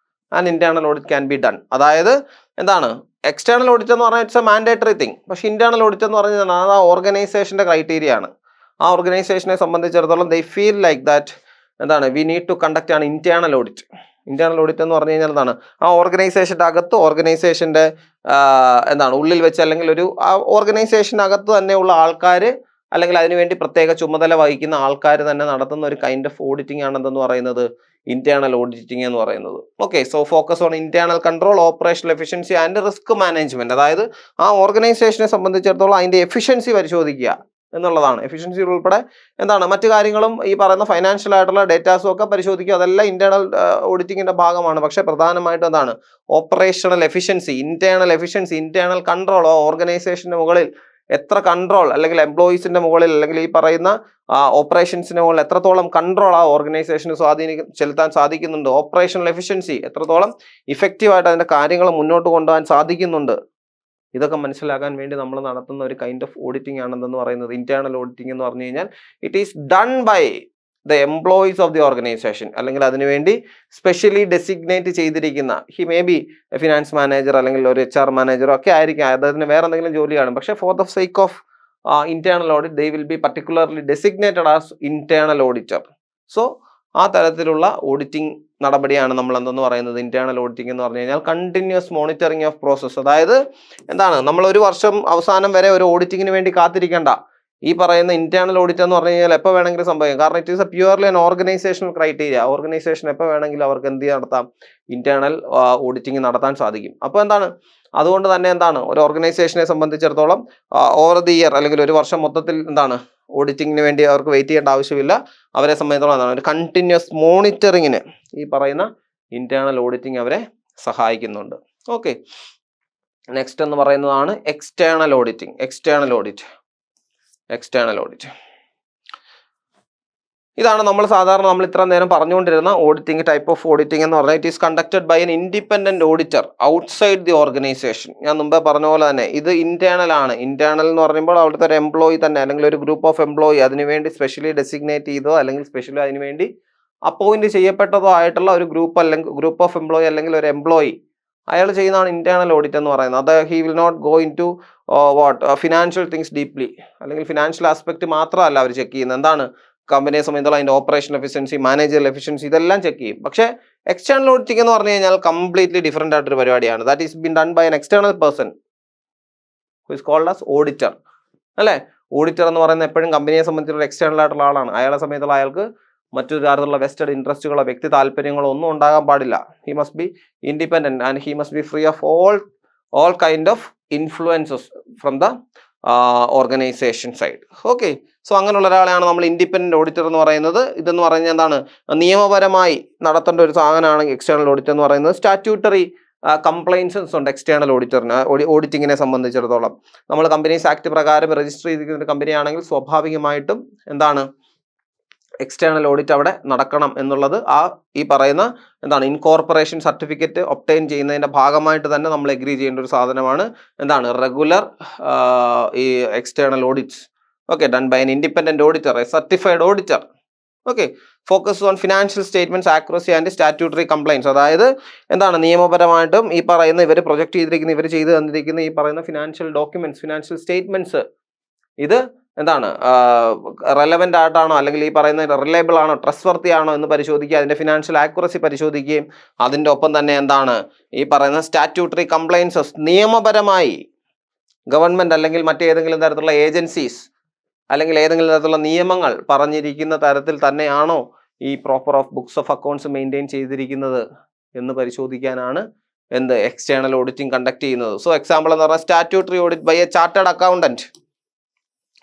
and internal audit can be done. അതായത് എന്താണ്, എക്സ്റ്റേണൽ ഓഡിറ്റ് എന്ന് പറഞ്ഞാൽ ഇറ്റ്സ് എ മാൻഡേറ്ററി തിങ്. പക്ഷെ ഇന്റേണൽ ഓഡിറ്റ് എന്ന് പറഞ്ഞാൽ അത് ആ ഓർഗനൈസേഷന്റെ ക്രൈറ്റീരിയ ആണ്. ആ ഓർഗനൈസേഷനെ സംബന്ധിച്ചിടത്തോളം ദേ ഫീൽ ലൈക്ക് ദാറ്റ് എന്താണ്, വി നീഡ് ടു കണ്ടക്ട് ആണ് ഇന്റേണൽ ഓഡിറ്റ്. ഇന്റേണൽ ഓഡിറ്റ് എന്ന് പറഞ്ഞു കഴിഞ്ഞാൽ എന്താണ്, ആ ഓർഗനൈസേഷൻ്റെ അകത്ത് ഓർഗനൈസേഷൻ്റെ എന്താണ് ഉള്ളിൽ വെച്ച്, അല്ലെങ്കിൽ ആ ഓർഗനൈസേഷനകത്ത് തന്നെയുള്ള ആൾക്കാർ, അല്ലെങ്കിൽ അതിനുവേണ്ടി പ്രത്യേക ചുമതല വഹിക്കുന്ന ആൾക്കാർ തന്നെ നടത്തുന്ന ഒരു കൈൻഡ് ഓഫ് ഓഡിറ്റിംഗ് ആണെന്ന് പറയുന്നത് ഇന്റേണൽ ഓഡിറ്റിംഗ് എന്ന് പറയുന്നത്. Okay, so focus on internal control, operational efficiency and risk management. അതായത് ആ ഓർഗനൈസേഷനെ സംബന്ധിച്ചിടത്തോളം അതിന്റെ എഫിഷ്യൻസി പരിശോധിക്കുക എന്നുള്ളതാണ്. എഫിഷ്യൻസി ഉൾപ്പെടെ എന്താണ് മറ്റു കാര്യങ്ങളും ഈ പറയുന്ന ഫൈനാൻഷ്യൽ ആയിട്ടുള്ള ഡേറ്റാസും ഒക്കെ പരിശോധിക്കുക. അതെല്ലാം ഇന്റേണൽ ഓഡിറ്റിങ്ങിന്റെ ഭാഗമാണ്. പക്ഷെ പ്രധാനമായിട്ടും എന്താണ്, ഓപ്പറേഷണൽ എഫിഷ്യൻസി, ഇന്റേണൽ കൺട്രോൾ, ഓർഗനൈസേഷന്റെ മുകളിൽ എത്ര കൺട്രോൾ, അല്ലെങ്കിൽ എംപ്ലോയീസിന്റെ മുകളിൽ, അല്ലെങ്കിൽ ഈ പറയുന്ന ഓപ്പറേഷൻസിന് മുകളിൽ എത്രത്തോളം കൺട്രോൾ ആ ഓർഗനൈസേഷന് ചെലുത്താൻ സാധിക്കുന്നുണ്ട്, ഓപ്പറേഷണൽ എഫിഷ്യൻസി എത്രത്തോളം ഇഫക്റ്റീവായിട്ട് അതിന്റെ കാര്യങ്ങൾ മുന്നോട്ട് കൊണ്ടുപോകാൻ സാധിക്കുന്നുണ്ട് ഇതൊക്കെ മനസ്സിലാക്കാൻ വേണ്ടി നമ്മൾ നടത്തുന്ന ഒരു കൈൻഡ് ഓഫ് ഓഡിറ്റിംഗ് ആണെന്ന് പറയുന്നത്. ഇന്റേണൽ ഓഡിറ്റിംഗ് എന്ന് പറഞ്ഞു കഴിഞ്ഞാൽ it is done by the employees of the organisation, അല്ലെങ്കിൽ അതിനുവേണ്ടി സ്പെഷ്യലി ഡെസിഗ്നേറ്റ് ചെയ്തിരിക്കുന്ന, he may be finance manager അല്ലെങ്കിൽ ഒരു HR മാനേജറോ ഒക്കെ ആയിരിക്കും, അദ്ദേഹത്തിന് വേറെ എന്തെങ്കിലും ജോലിയാണ്. പക്ഷേ for the sake of internal audit they will be particularly designated as internal auditor. So ആ തരത്തിലുള്ള ഓഡിറ്റിംഗ് നടപടിയാണ് നമ്മൾ എന്തെന്ന് പറയുന്നത് ഇന്റേണൽ ഓഡിറ്റിംഗ് എന്ന് പറഞ്ഞു കഴിഞ്ഞാൽ കണ്ടിന്യൂസ് മോണിറ്ററിംഗ് ഓഫ് പ്രോസസ്. അതായത് എന്താണ്, നമ്മൾ ഒരു വർഷം അവസാനം വരെ ഒരു ഓഡിറ്റിങ്ങിന് വേണ്ടി കാത്തിരിക്കേണ്ട. ഈ പറയുന്ന ഇന്റേണൽ ഓഡിറ്റ് എന്ന് പറഞ്ഞു കഴിഞ്ഞാൽ എപ്പോൾ വേണമെങ്കിലും സംഭവിക്കും. കാരണം it is A purely an organisational criteria. Organisation എപ്പോൾ വേണമെങ്കിലും അവർക്ക് എന്ത് നടത്താം, ഇന്റേണൽ ഓഡിറ്റിംഗ് നടത്താൻ സാധിക്കും. അപ്പോൾ എന്താണ്, അതുകൊണ്ട് തന്നെ എന്താണ്, ഒരു ഓർഗനൈസേഷനെ സംബന്ധിച്ചിടത്തോളം ഓവർ ദി ഇയർ അല്ലെങ്കിൽ ഒരു വർഷം മൊത്തത്തിൽ എന്താണ് ഓഡിറ്റിങ്ങിന് വേണ്ടി അവർക്ക് വെയിറ്റ് ചെയ്യേണ്ട ആവശ്യമില്ല. അവരെ സംബന്ധിച്ചിടത്തോളം എന്താണ്, ഒരു കണ്ടിന്യൂസ് മോണിറ്ററിങ്ങിന് ഈ പറയുന്ന ഇന്റേണൽ ഓഡിറ്റിംഗ് അവരെ സഹായിക്കുന്നുണ്ട്. ഓക്കെ, നെക്സ്റ്റ് എന്ന് പറയുന്നതാണ് എക്സ്റ്റേണൽ ഓഡിറ്റിംഗ്. എക്സ്റ്റേണൽ ഓഡിറ്റ് ഇതാണ് നമ്മൾ ഇത്ര നേരം പറഞ്ഞുകൊണ്ടിരുന്ന ഓഡിറ്റിംഗ്, ടൈപ്പ് ഓഫ് ഓഡിറ്റിംഗ് എന്ന് പറഞ്ഞാൽ it is conducted by an independent auditor outside the organisation. ഞാൻ മുമ്പേ പറഞ്ഞ പോലെ തന്നെ ഇത് ഇന്റേണൽ ആണ്. ഇന്റേണൽ എന്ന് പറയുമ്പോൾ അവിടുത്തെ ഒരു എംപ്ലോയി തന്നെ അല്ലെങ്കിൽ ഒരു ഗ്രൂപ്പ് ഓഫ് എംപ്ലോയി അതിനുവേണ്ടി സ്പെഷ്യലി ഡെസിഗ്നേറ്റ് ചെയ്തോ അല്ലെങ്കിൽ സ്പെഷ്യലി അതിനുവേണ്ടി അപ്പോയിന്റ് ചെയ്യപ്പെട്ടതോ ആയിട്ടുള്ള ഒരു ഗ്രൂപ്പ് ഓഫ് എംപ്ലോയി അല്ലെങ്കിൽ ഒരു എംപ്ലോയി അയാൾ ചെയ്യുന്നതാണ് ഇന്റേണൽ ഓഡിറ്റ് എന്ന് പറയുന്നത്. അത് he will not go into financial things deeply, അല്ലെങ്കിൽ ഫിനാൻഷ്യൽ ആസ്പെക്ട് മാത്രമല്ല അവർ ചെക്ക് ചെയ്യുന്നത്. എന്താണ്, കമ്പനിയെ സംബന്ധിച്ചുള്ള അതിന്റെ ഓപ്പറേഷൻ എഫിഷ്യൻസി, മാനേജറൽ എഫിഷ്യൻസി, ഇതെല്ലാം ചെക്ക് ചെയ്യും. പക്ഷേ എക്സ്റ്റേണൽ ഓഡിറ്റിംഗ് എന്ന് പറഞ്ഞു കഴിഞ്ഞാൽ കംപ്ലീറ്റ്ലി ഡിഫറെന്റ് ആയിട്ടൊരു പരിപാടിയാണ്. That is been done by an external person who is called as auditor. അല്ലേ, ഓഡിറ്റർ എന്ന് പറയുന്നത് എപ്പോഴും കമ്പനിയെ സംബന്ധിച്ചുള്ള എക്സ്റ്റേണൽ ആയിട്ടുള്ള ആളാണ്. അയാളെ സംബന്ധിച്ചുള്ള അയാൾക്ക് മറ്റൊരു തരത്തിലുള്ള വെസ്റ്റഡ് ഇൻട്രസ്റ്റുകളോ വ്യക്തി താല്പര്യങ്ങളോ ഒന്നും ഉണ്ടാകാൻ പാടില്ല. He must be independent and he must be free of all kind of influences from the organisation side. Okay, so അങ്ങനെയുള്ള ഒരാളെയാണ് നമ്മൾ ഇൻഡിപെൻഡന്റ് ഓഡിറ്റർ എന്ന് പറയുന്നത്. ഇതെന്ന് പറഞ്ഞാൽ എന്താണ്, നിയമപരമായി നടത്തേണ്ട ഒരു സാധനമാണ് എക്സ്റ്റേണൽ ഓഡിറ്റ് എന്ന് പറയുന്നത്. സ്റ്റാറ്റ്യൂട്ടറി കംപ്ലൈൻസസ് ഉണ്ട് എക്സ്റ്റേണൽ ഓഡിറ്ററിന്. ഓഡിറ്റിങ്ങിനെ സംബന്ധിച്ചിടത്തോളം നമ്മൾ കമ്പനീസ് ആക്ട് പ്രകാരം രജിസ്റ്റർ ചെയ്തിരിക്കുന്ന ഒരു കമ്പനിയാണെങ്കിൽ സ്വാഭാവികമായിട്ടും എന്താണ്, എക്സ്റ്റേണൽ ഓഡിറ്റ് അവിടെ നടക്കണം എന്നുള്ളത് ഈ പറയുന്ന എന്താണ് ഇൻകോർപ്പറേഷൻ സർട്ടിഫിക്കറ്റ് ഒബ്റ്റെയിൻ ചെയ്യുന്നതിന്റെ ഭാഗമായിട്ട് തന്നെ നമ്മൾ എഗ്രി ചെയ്യേണ്ട ഒരു സാധനമാണ് എന്താണ് റെഗുലർ ഈ external audits. Okay, done by an independent auditor, a certified auditor. Okay, focus on financial statements accuracy and statutory compliance. അതായത് എന്താണ്, നിയമപരമായിട്ടും ഈ പറയുന്ന ഇവർ പ്രൊജക്ട് ചെയ്തിരിക്കുന്ന, ഇവർ ചെയ്ത് തന്നിരിക്കുന്ന ഈ പറയുന്ന ഫിനാൻഷ്യൽ ഡോക്യുമെന്റ്സ്, ഫിനാൻഷ്യൽ സ്റ്റേറ്റ്മെന്റ്സ്, ഇത് എന്താണ് റെലവെന്റ് ആയിട്ടാണോ അല്ലെങ്കിൽ ഈ പറയുന്ന റിലയബിൾ ആണോ, ട്രസ്റ്റ് വർത്തി ആണോ എന്ന് പരിശോധിക്കുക. അതിന്റെ ഫിനാൻഷ്യൽ ആക്യുറസി പരിശോധിക്കുകയും അതിൻ്റെ ഒപ്പം തന്നെ എന്താണ് ഈ പറയുന്ന സ്റ്റാറ്റ്യൂട്ടറി കംപ്ലൈൻസസ്, നിയമപരമായി ഗവൺമെന്റ് അല്ലെങ്കിൽ മറ്റേതെങ്കിലും തരത്തിലുള്ള ഏജൻസീസ് അല്ലെങ്കിൽ ഏതെങ്കിലും തരത്തിലുള്ള നിയമങ്ങൾ പറഞ്ഞിരിക്കുന്ന തരത്തിൽ തന്നെയാണോ ഈ proper of books of accounts maintain ചെയ്തിരിക്കുന്നത് എന്ന് പരിശോധിക്കാനാണ് എന്ത് എക്സ്റ്റേണൽ ഓഡിറ്റിംഗ് കണ്ടക്ട് ചെയ്യുന്നത്. സോ എക്സാമ്പിൾ എന്ന് പറഞ്ഞാൽ statutory audit by a chartered accountant.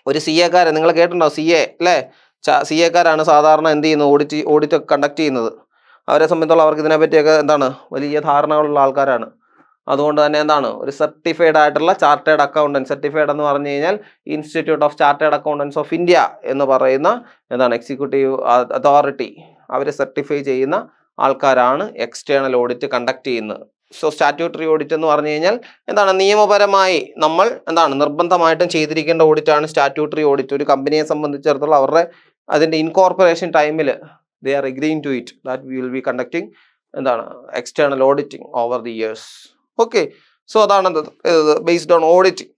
ഒരു CA കാരൻ നിങ്ങൾ കേട്ടിട്ടുണ്ടാവും, CA അല്ലേ, CA കാരാണ് സാധാരണ എന്ത് ചെയ്യുന്നത്, ഓഡിറ്റ് കണ്ടക്ട് ചെയ്യുന്നത്. അവരെ സംബന്ധിച്ചോളം അവർക്ക് ഇതിനെപ്പറ്റിയൊക്കെ എന്താണ് വലിയ ധാരണകളുള്ള ആൾക്കാരാണ്. അതുകൊണ്ട് തന്നെ എന്താണ് ഒരു സർട്ടിഫൈഡ് ആയിട്ടുള്ള ചാർട്ടേഡ് അക്കൗണ്ടന്റ്. സർട്ടിഫൈഡ് എന്ന് പറഞ്ഞു കഴിഞ്ഞാൽ institute of chartered accountants of India എന്ന് പറയുന്ന എന്താണ് എക്സിക്യൂട്ടീവ് അതോറിറ്റി, അവരെ സർട്ടിഫൈ ചെയ്യുന്ന ആൾക്കാരാണ് എക്സ്റ്റേണൽ ഓഡിറ്റ് കണ്ടക്ട് ചെയ്യുന്നത്. സോ സ്റ്റാറ്റ്യൂട്ടറി ഓഡിറ്റ് എന്ന് പറഞ്ഞു കഴിഞ്ഞാൽ എന്താണ് നിയമപരമായി നമ്മൾ എന്താണ് നിർബന്ധമായിട്ടും ചെയ്തിരിക്കേണ്ട ഓഡിറ്റാണ് സ്റ്റാറ്റ്യൂട്ടറി ഓഡിറ്റ്. ഒരു കമ്പനിയെ സംബന്ധിച്ചിടത്തോളം അവരുടെ അതിൻ്റെ ഇൻകോർപ്പറേഷൻ ടൈമിൽ they are agreeing to it that we will be conducting എന്താണ് external auditing over the years. Okay, so അതാണ് ബേസ്ഡ് ഓൺ ഓഡിറ്റിംഗ്.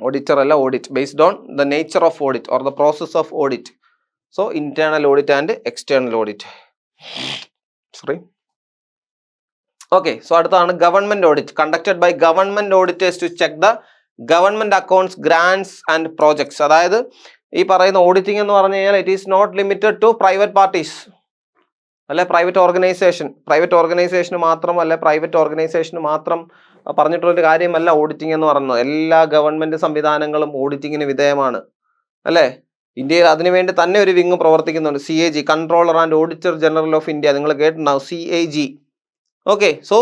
ഓഡിറ്റർ അല്ല audit, based on the nature of audit or the process of audit. So internal audit and external audit. Sorry. Okay, so അടുത്താണ് government audit conducted by government auditors to check the government accounts, grants and projects. അതായത് ഈ പറയുന്ന auditing എന്ന് പറഞ്ഞു കഴിഞ്ഞാൽ it is not limited to private parties അല്ലെ private ഓർഗനൈസേഷന് മാത്രം അല്ലെ പ്രൈവറ്റ് ഓർഗനൈസേഷന് മാത്രം പറഞ്ഞിട്ടുള്ളൊരു കാര്യമല്ല ഓഡിറ്റിംഗ് എന്ന് പറയുന്നത്. എല്ലാ ഗവൺമെന്റ് സംവിധാനങ്ങളും ഓഡിറ്റിങ്ങിന് വിധേയമാണ് അല്ലേ. ഇന്ത്യയിൽ അതിനുവേണ്ടി തന്നെ ഒരു വിങ് പ്രവർത്തിക്കുന്നുണ്ട്, CAG, controller and auditor general of India. നിങ്ങൾ കേട്ടിട്ടുണ്ടാവും CAG. Okay, so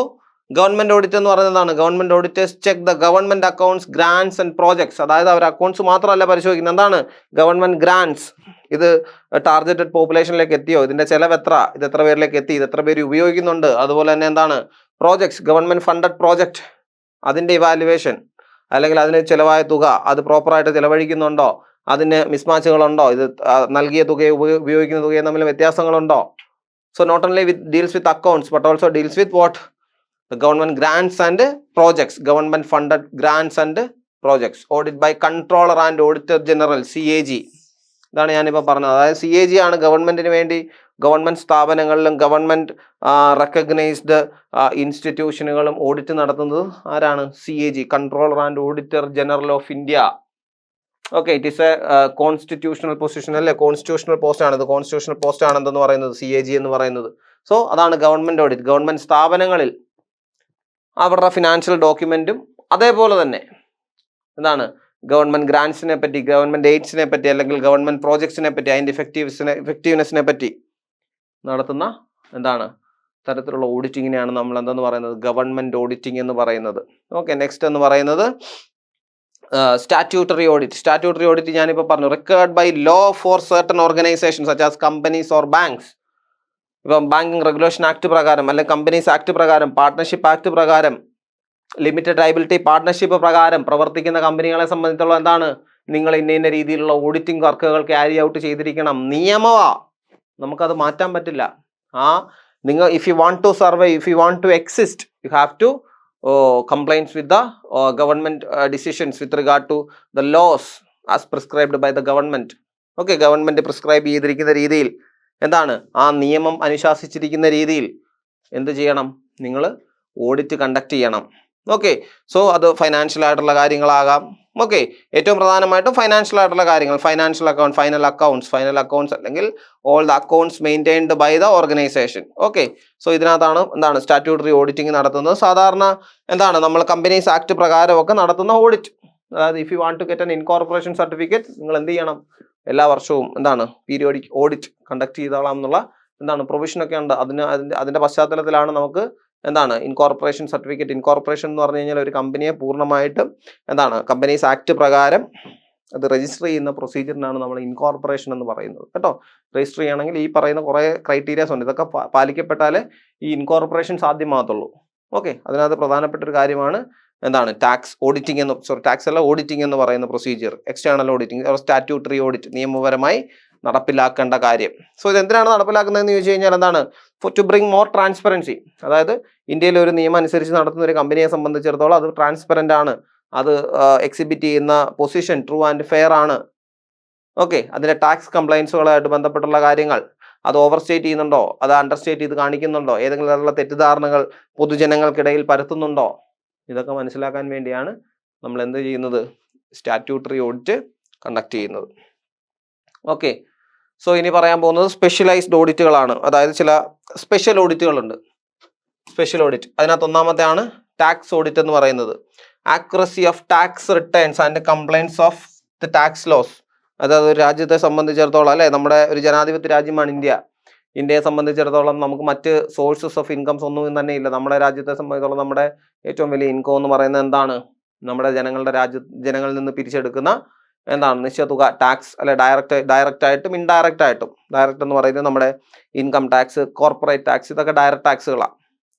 government audit എന്ന് പറയുന്നതാണ് government auditors check the government accounts, grants and projects. അതായത് അവർ അക്കൗണ്ട്സ് മാത്രമല്ല പരിശോധിക്കുന്നത്, എന്താണ് ഗവൺമെന്റ് ഗ്രാൻസ്, ഇത് ടാർഗറ്റഡ് പോപ്പുലേഷനിലേക്ക് എത്തിയോ, ഇതിന്റെ ചെലവ് എത്ര, ഇത് എത്ര പേരിലേക്ക് എത്തി, ഇത് എത്ര പേര് ഉപയോഗിക്കുന്നുണ്ട്. അതുപോലെ തന്നെ എന്താണ് പ്രോജക്ട്സ്, ഗവൺമെന്റ് ഫണ്ടഡ് പ്രോജക്റ്റ്, അതിൻ്റെ ഇവാലുവേഷൻ അല്ലെങ്കിൽ അതിന് ചിലവായ തുക അത് പ്രോപ്പറായിട്ട് ചിലവഴിക്കുന്നുണ്ടോ, അതിന് മിസ്മാച്ചുകളുണ്ടോ, ഇത് നൽകിയ തുകയെ ഉപയോഗിക്കുന്ന തുകയും തമ്മിൽ വ്യത്യാസങ്ങളുണ്ടോ. So not only deals with accounts but also deals with what, the government grants and projects, government funded grants and projects, audit by controller and auditor general, CAG. ഇതാണ് ഞാനിപ്പോൾ പറഞ്ഞത്. അതായത് CAG ആണ് ഗവൺമെന്റിന് വേണ്ടി ഗവൺമെന്റ് സ്ഥാപനങ്ങളിലും ഗവൺമെന്റ് റെക്കഗ്നൈസ്ഡ് ഇൻസ്റ്റിറ്റ്യൂഷനുകളും ഓഡിറ്റ് നടത്തുന്നത് ആരാണ്? CAG, controller and auditor general of India. Okay, it is A constitutional position അല്ലേ, കോൺസ്റ്റിറ്റ്യൂഷണൽ പോസ്റ്റ് ആണ് ഇത്. കോൺസ്റ്റിറ്റ്യൂഷണൽ പോസ്റ്റ് ആണ് എന്തെന്ന് പറയുന്നത്, CAG എന്ന് പറയുന്നത്. സോ അതാണ് ഗവൺമെന്റ് ഓഡിറ്റ്. ഗവൺമെന്റ് സ്ഥാപനങ്ങളിൽ അവരുടെ ഫിനാൻഷ്യൽ ഡോക്യുമെന്റും അതേപോലെ തന്നെ എന്താണ് ഗവൺമെന്റ് ഗ്രാൻസിനെ പറ്റി, ഗവൺമെന്റ് എയ്ഡ്സിനെ പറ്റി അല്ലെങ്കിൽ ഗവൺമെന്റ് പ്രോജക്ട്സിനെ പറ്റി, അതിന്റെ ഇഫക്റ്റീവ്നെസ്സിനെ പറ്റി നടത്തുന്ന എന്താണ് തരത്തിലുള്ള ഓഡിറ്റിങ്ങിനെയാണ് നമ്മൾ എന്തെന്ന് പറയുന്നത്, ഗവൺമെന്റ് ഓഡിറ്റിംഗ് എന്ന് പറയുന്നത്. ഓക്കെ, നെക്സ്റ്റ് എന്ന് പറയുന്നത് സ്റ്റാറ്റ്യൂട്ടറി ഓഡിറ്റ്. സ്റ്റാറ്റ്യൂട്ടറി ഓഡിറ്റ് ഞാനിപ്പോൾ പറഞ്ഞു, required by law for certain organisations such as companies or banks. ഇപ്പം ബാങ്കിങ് റെഗുലേഷൻ ആക്ട് പ്രകാരം അല്ലെങ്കിൽ കമ്പനീസ് ആക്ട് പ്രകാരം, പാർട്ട്ണർഷിപ്പ് ആക്ട് പ്രകാരം, ലിമിറ്റഡ് ലയബിലിറ്റി പാർട്ട്ണർഷിപ്പ് പ്രകാരം പ്രവർത്തിക്കുന്ന കമ്പനികളെ സംബന്ധിച്ചുള്ള എന്താണ്, നിങ്ങൾ ഇന്ന രീതിയിലുള്ള ഓഡിറ്റിംഗ് വർക്കുകൾ ക്യാരി ഔട്ട് ചെയ്തിരിക്കണം. നിയമമാ, നമുക്കത് മാറ്റാൻ പറ്റില്ല. നിങ്ങൾ if you want to survive, if you want to exist, you have to complaints with the government decisions with regard to the laws as prescribed by the government. Okay, government prescribe ചെയ്തിരിക്കുന്ന രീതിയിൽ എന്താണ്, ആ നിയമം അനുശാസിച്ചിരിക്കുന്ന രീതിയിൽ എന്ത് ചെയ്യണം, നിങ്ങൾ audit conduct ചെയ്യണം. ഓക്കെ, സോ അത് ഫൈനാൻഷ്യൽ ആയിട്ടുള്ള കാര്യങ്ങളാകാം. ഓക്കെ, ഏറ്റവും പ്രധാനമായിട്ടും ഫൈനാൻഷ്യൽ ആയിട്ടുള്ള കാര്യങ്ങൾ, ഫൈനാൻഷ്യൽ അക്കൗണ്ട്, ഫൈനൽ അക്കൗണ്ട്സ് അല്ലെങ്കിൽ all the accounts maintained by the organisation. Okay, so ഇതിനകത്താണ് എന്താണ് സ്റ്റാറ്റ്യൂട്ടറി ഓഡിറ്റിംഗ് നടത്തുന്നത്. സാധാരണ എന്താണ് നമ്മൾ കമ്പനീസ് ആക്ട് പ്രകാരമൊക്കെ നടത്തുന്ന ഓഡിറ്റ്. അതായത് if you want to get an incorporation certificate, നിങ്ങൾ എന്ത് ചെയ്യണം, എല്ലാ വർഷവും എന്താണ് പീരിയോഡിക് ഓഡിറ്റ് കണ്ടക്ട് ചെയ്തോളാം എന്നുള്ള എന്താണ് പ്രൊവിഷനൊക്കെ ഉണ്ട്. അതിന്റെ പശ്ചാത്തലത്തിലാണ് നമുക്ക് എന്താണ് ഇൻകോർപ്പറേഷൻ സർട്ടിഫിക്കറ്റ്. ഇൻകോർപ്പറേഷൻ എന്ന് പറഞ്ഞു കഴിഞ്ഞാൽ ഒരു കമ്പനിയെ പൂർണ്ണമായിട്ടും എന്താണ് കമ്പനീസ് ആക്ട് പ്രകാരം അത് രജിസ്റ്റർ ചെയ്യുന്ന പ്രൊസീജിയറിനാണ് നമ്മൾ ഇൻകോർപ്പറേഷൻ എന്ന് പറയുന്നത് കേട്ടോ. രജിസ്റ്റർ ചെയ്യണമെങ്കിൽ ഈ പറയുന്ന കുറേ ക്രൈറ്റീരിയാസ് ഉണ്ട്. ഇതൊക്കെ പാലിക്കപ്പെട്ടാലേ ഈ ഇൻകോർപ്പറേഷൻ സാധ്യമാകത്തുള്ളൂ. ഓക്കെ, അതിനകത്ത് പ്രധാനപ്പെട്ട ഒരു കാര്യമാണ് എന്താണ് ടാക്സ് ഓഡിറ്റിംഗ് ടാക്സ് അല്ല ഓഡിറ്റിംഗ് എന്ന് പറയുന്ന procedure, external auditing, statutory audit നിയമപരമായി നടപ്പിലാക്കേണ്ട കാര്യം. സോ ഇത് എന്തിനാണ് നടപ്പിലാക്കുന്നതെന്ന് ചോദിച്ചു കഴിഞ്ഞാൽ എന്താണ്, ടു ബ്രിങ് മോർ ട്രാൻസ്പെറൻസി. അതായത് ഇന്ത്യയിലെ ഒരു നിയമം അനുസരിച്ച് നടത്തുന്ന ഒരു കമ്പനിയെ സംബന്ധിച്ചിടത്തോളം അത് ട്രാൻസ്പെറൻ്റ് ആണ്, അത് എക്സിബിറ്റ് ചെയ്യുന്ന പൊസിഷൻ ട്രൂ ആൻഡ് ഫെയർ ആണ്. ഓക്കെ, അതിൻ്റെ ടാക്സ് കംപ്ലൈൻസുകളായിട്ട് ബന്ധപ്പെട്ടുള്ള കാര്യങ്ങൾ, അത് ഓവർ സ്റ്റേറ്റ് ചെയ്യുന്നുണ്ടോ, അത് അണ്ടർ സ്റ്റേറ്റ് ചെയ്ത് കാണിക്കുന്നുണ്ടോ, ഏതെങ്കിലും തരത്തിലുള്ള തെറ്റിദ്ധാരണകൾ പൊതുജനങ്ങൾക്കിടയിൽ പരത്തുന്നുണ്ടോ, ഇതൊക്കെ മനസ്സിലാക്കാൻ വേണ്ടിയാണ് നമ്മൾ എന്ത് ചെയ്യുന്നത്, സ്റ്റാറ്റ്യൂട്ടറി ഓഡിറ്റ് കണ്ടക്ട് ചെയ്യുന്നത്. ഓക്കെ, സോ ഇനി പറയാൻ പോകുന്നത് സ്പെഷ്യലൈസ്ഡ് ഓഡിറ്റുകളാണ്. അതായത് ചില സ്പെഷ്യൽ ഓഡിറ്റുകളുണ്ട്. സ്പെഷ്യൽ ഓഡിറ്റ് അതിനകത്ത് ഒന്നാമത്തെയാണ് ടാക്സ് ഓഡിറ്റ് എന്ന് പറയുന്നത്. Accuracy of tax returns and complaints of the tax laws. അതായത് ഒരു രാജ്യത്തെ സംബന്ധിച്ചിടത്തോളം അല്ലെ, നമ്മുടെ ഒരു ജനാധിപത്യ രാജ്യമാണ് ഇന്ത്യ. ഇന്ത്യയെ സംബന്ധിച്ചിടത്തോളം നമുക്ക് മറ്റ് സോഴ്സസ് ഓഫ് ഇൻകംസ് ഒന്നും തന്നെ ഇല്ല. നമ്മുടെ രാജ്യത്തെ സംബന്ധിച്ചിടത്തോളം നമ്മുടെ ഏറ്റവും വലിയ ഇൻകം എന്ന് പറയുന്നത് എന്താണ്, നമ്മുടെ ജനങ്ങളിൽ നിന്ന് പിരിച്ചെടുക്കുന്ന എന്താണ് നിശ്ചിത തുക ടാക്സ് അല്ലെ, ഡയറക്റ്റ് ആയിട്ടും ഇൻഡയറക്റ്റ് ആയിട്ടും. ഡയറക്റ്റ് എന്ന് പറയുന്നത് നമ്മുടെ ഇൻകം ടാക്സ്, കോർപ്പറേറ്റ് ടാക്സ്, ഇതൊക്കെ ഡയറക്റ്റ് ടാക്സുകളാണ്.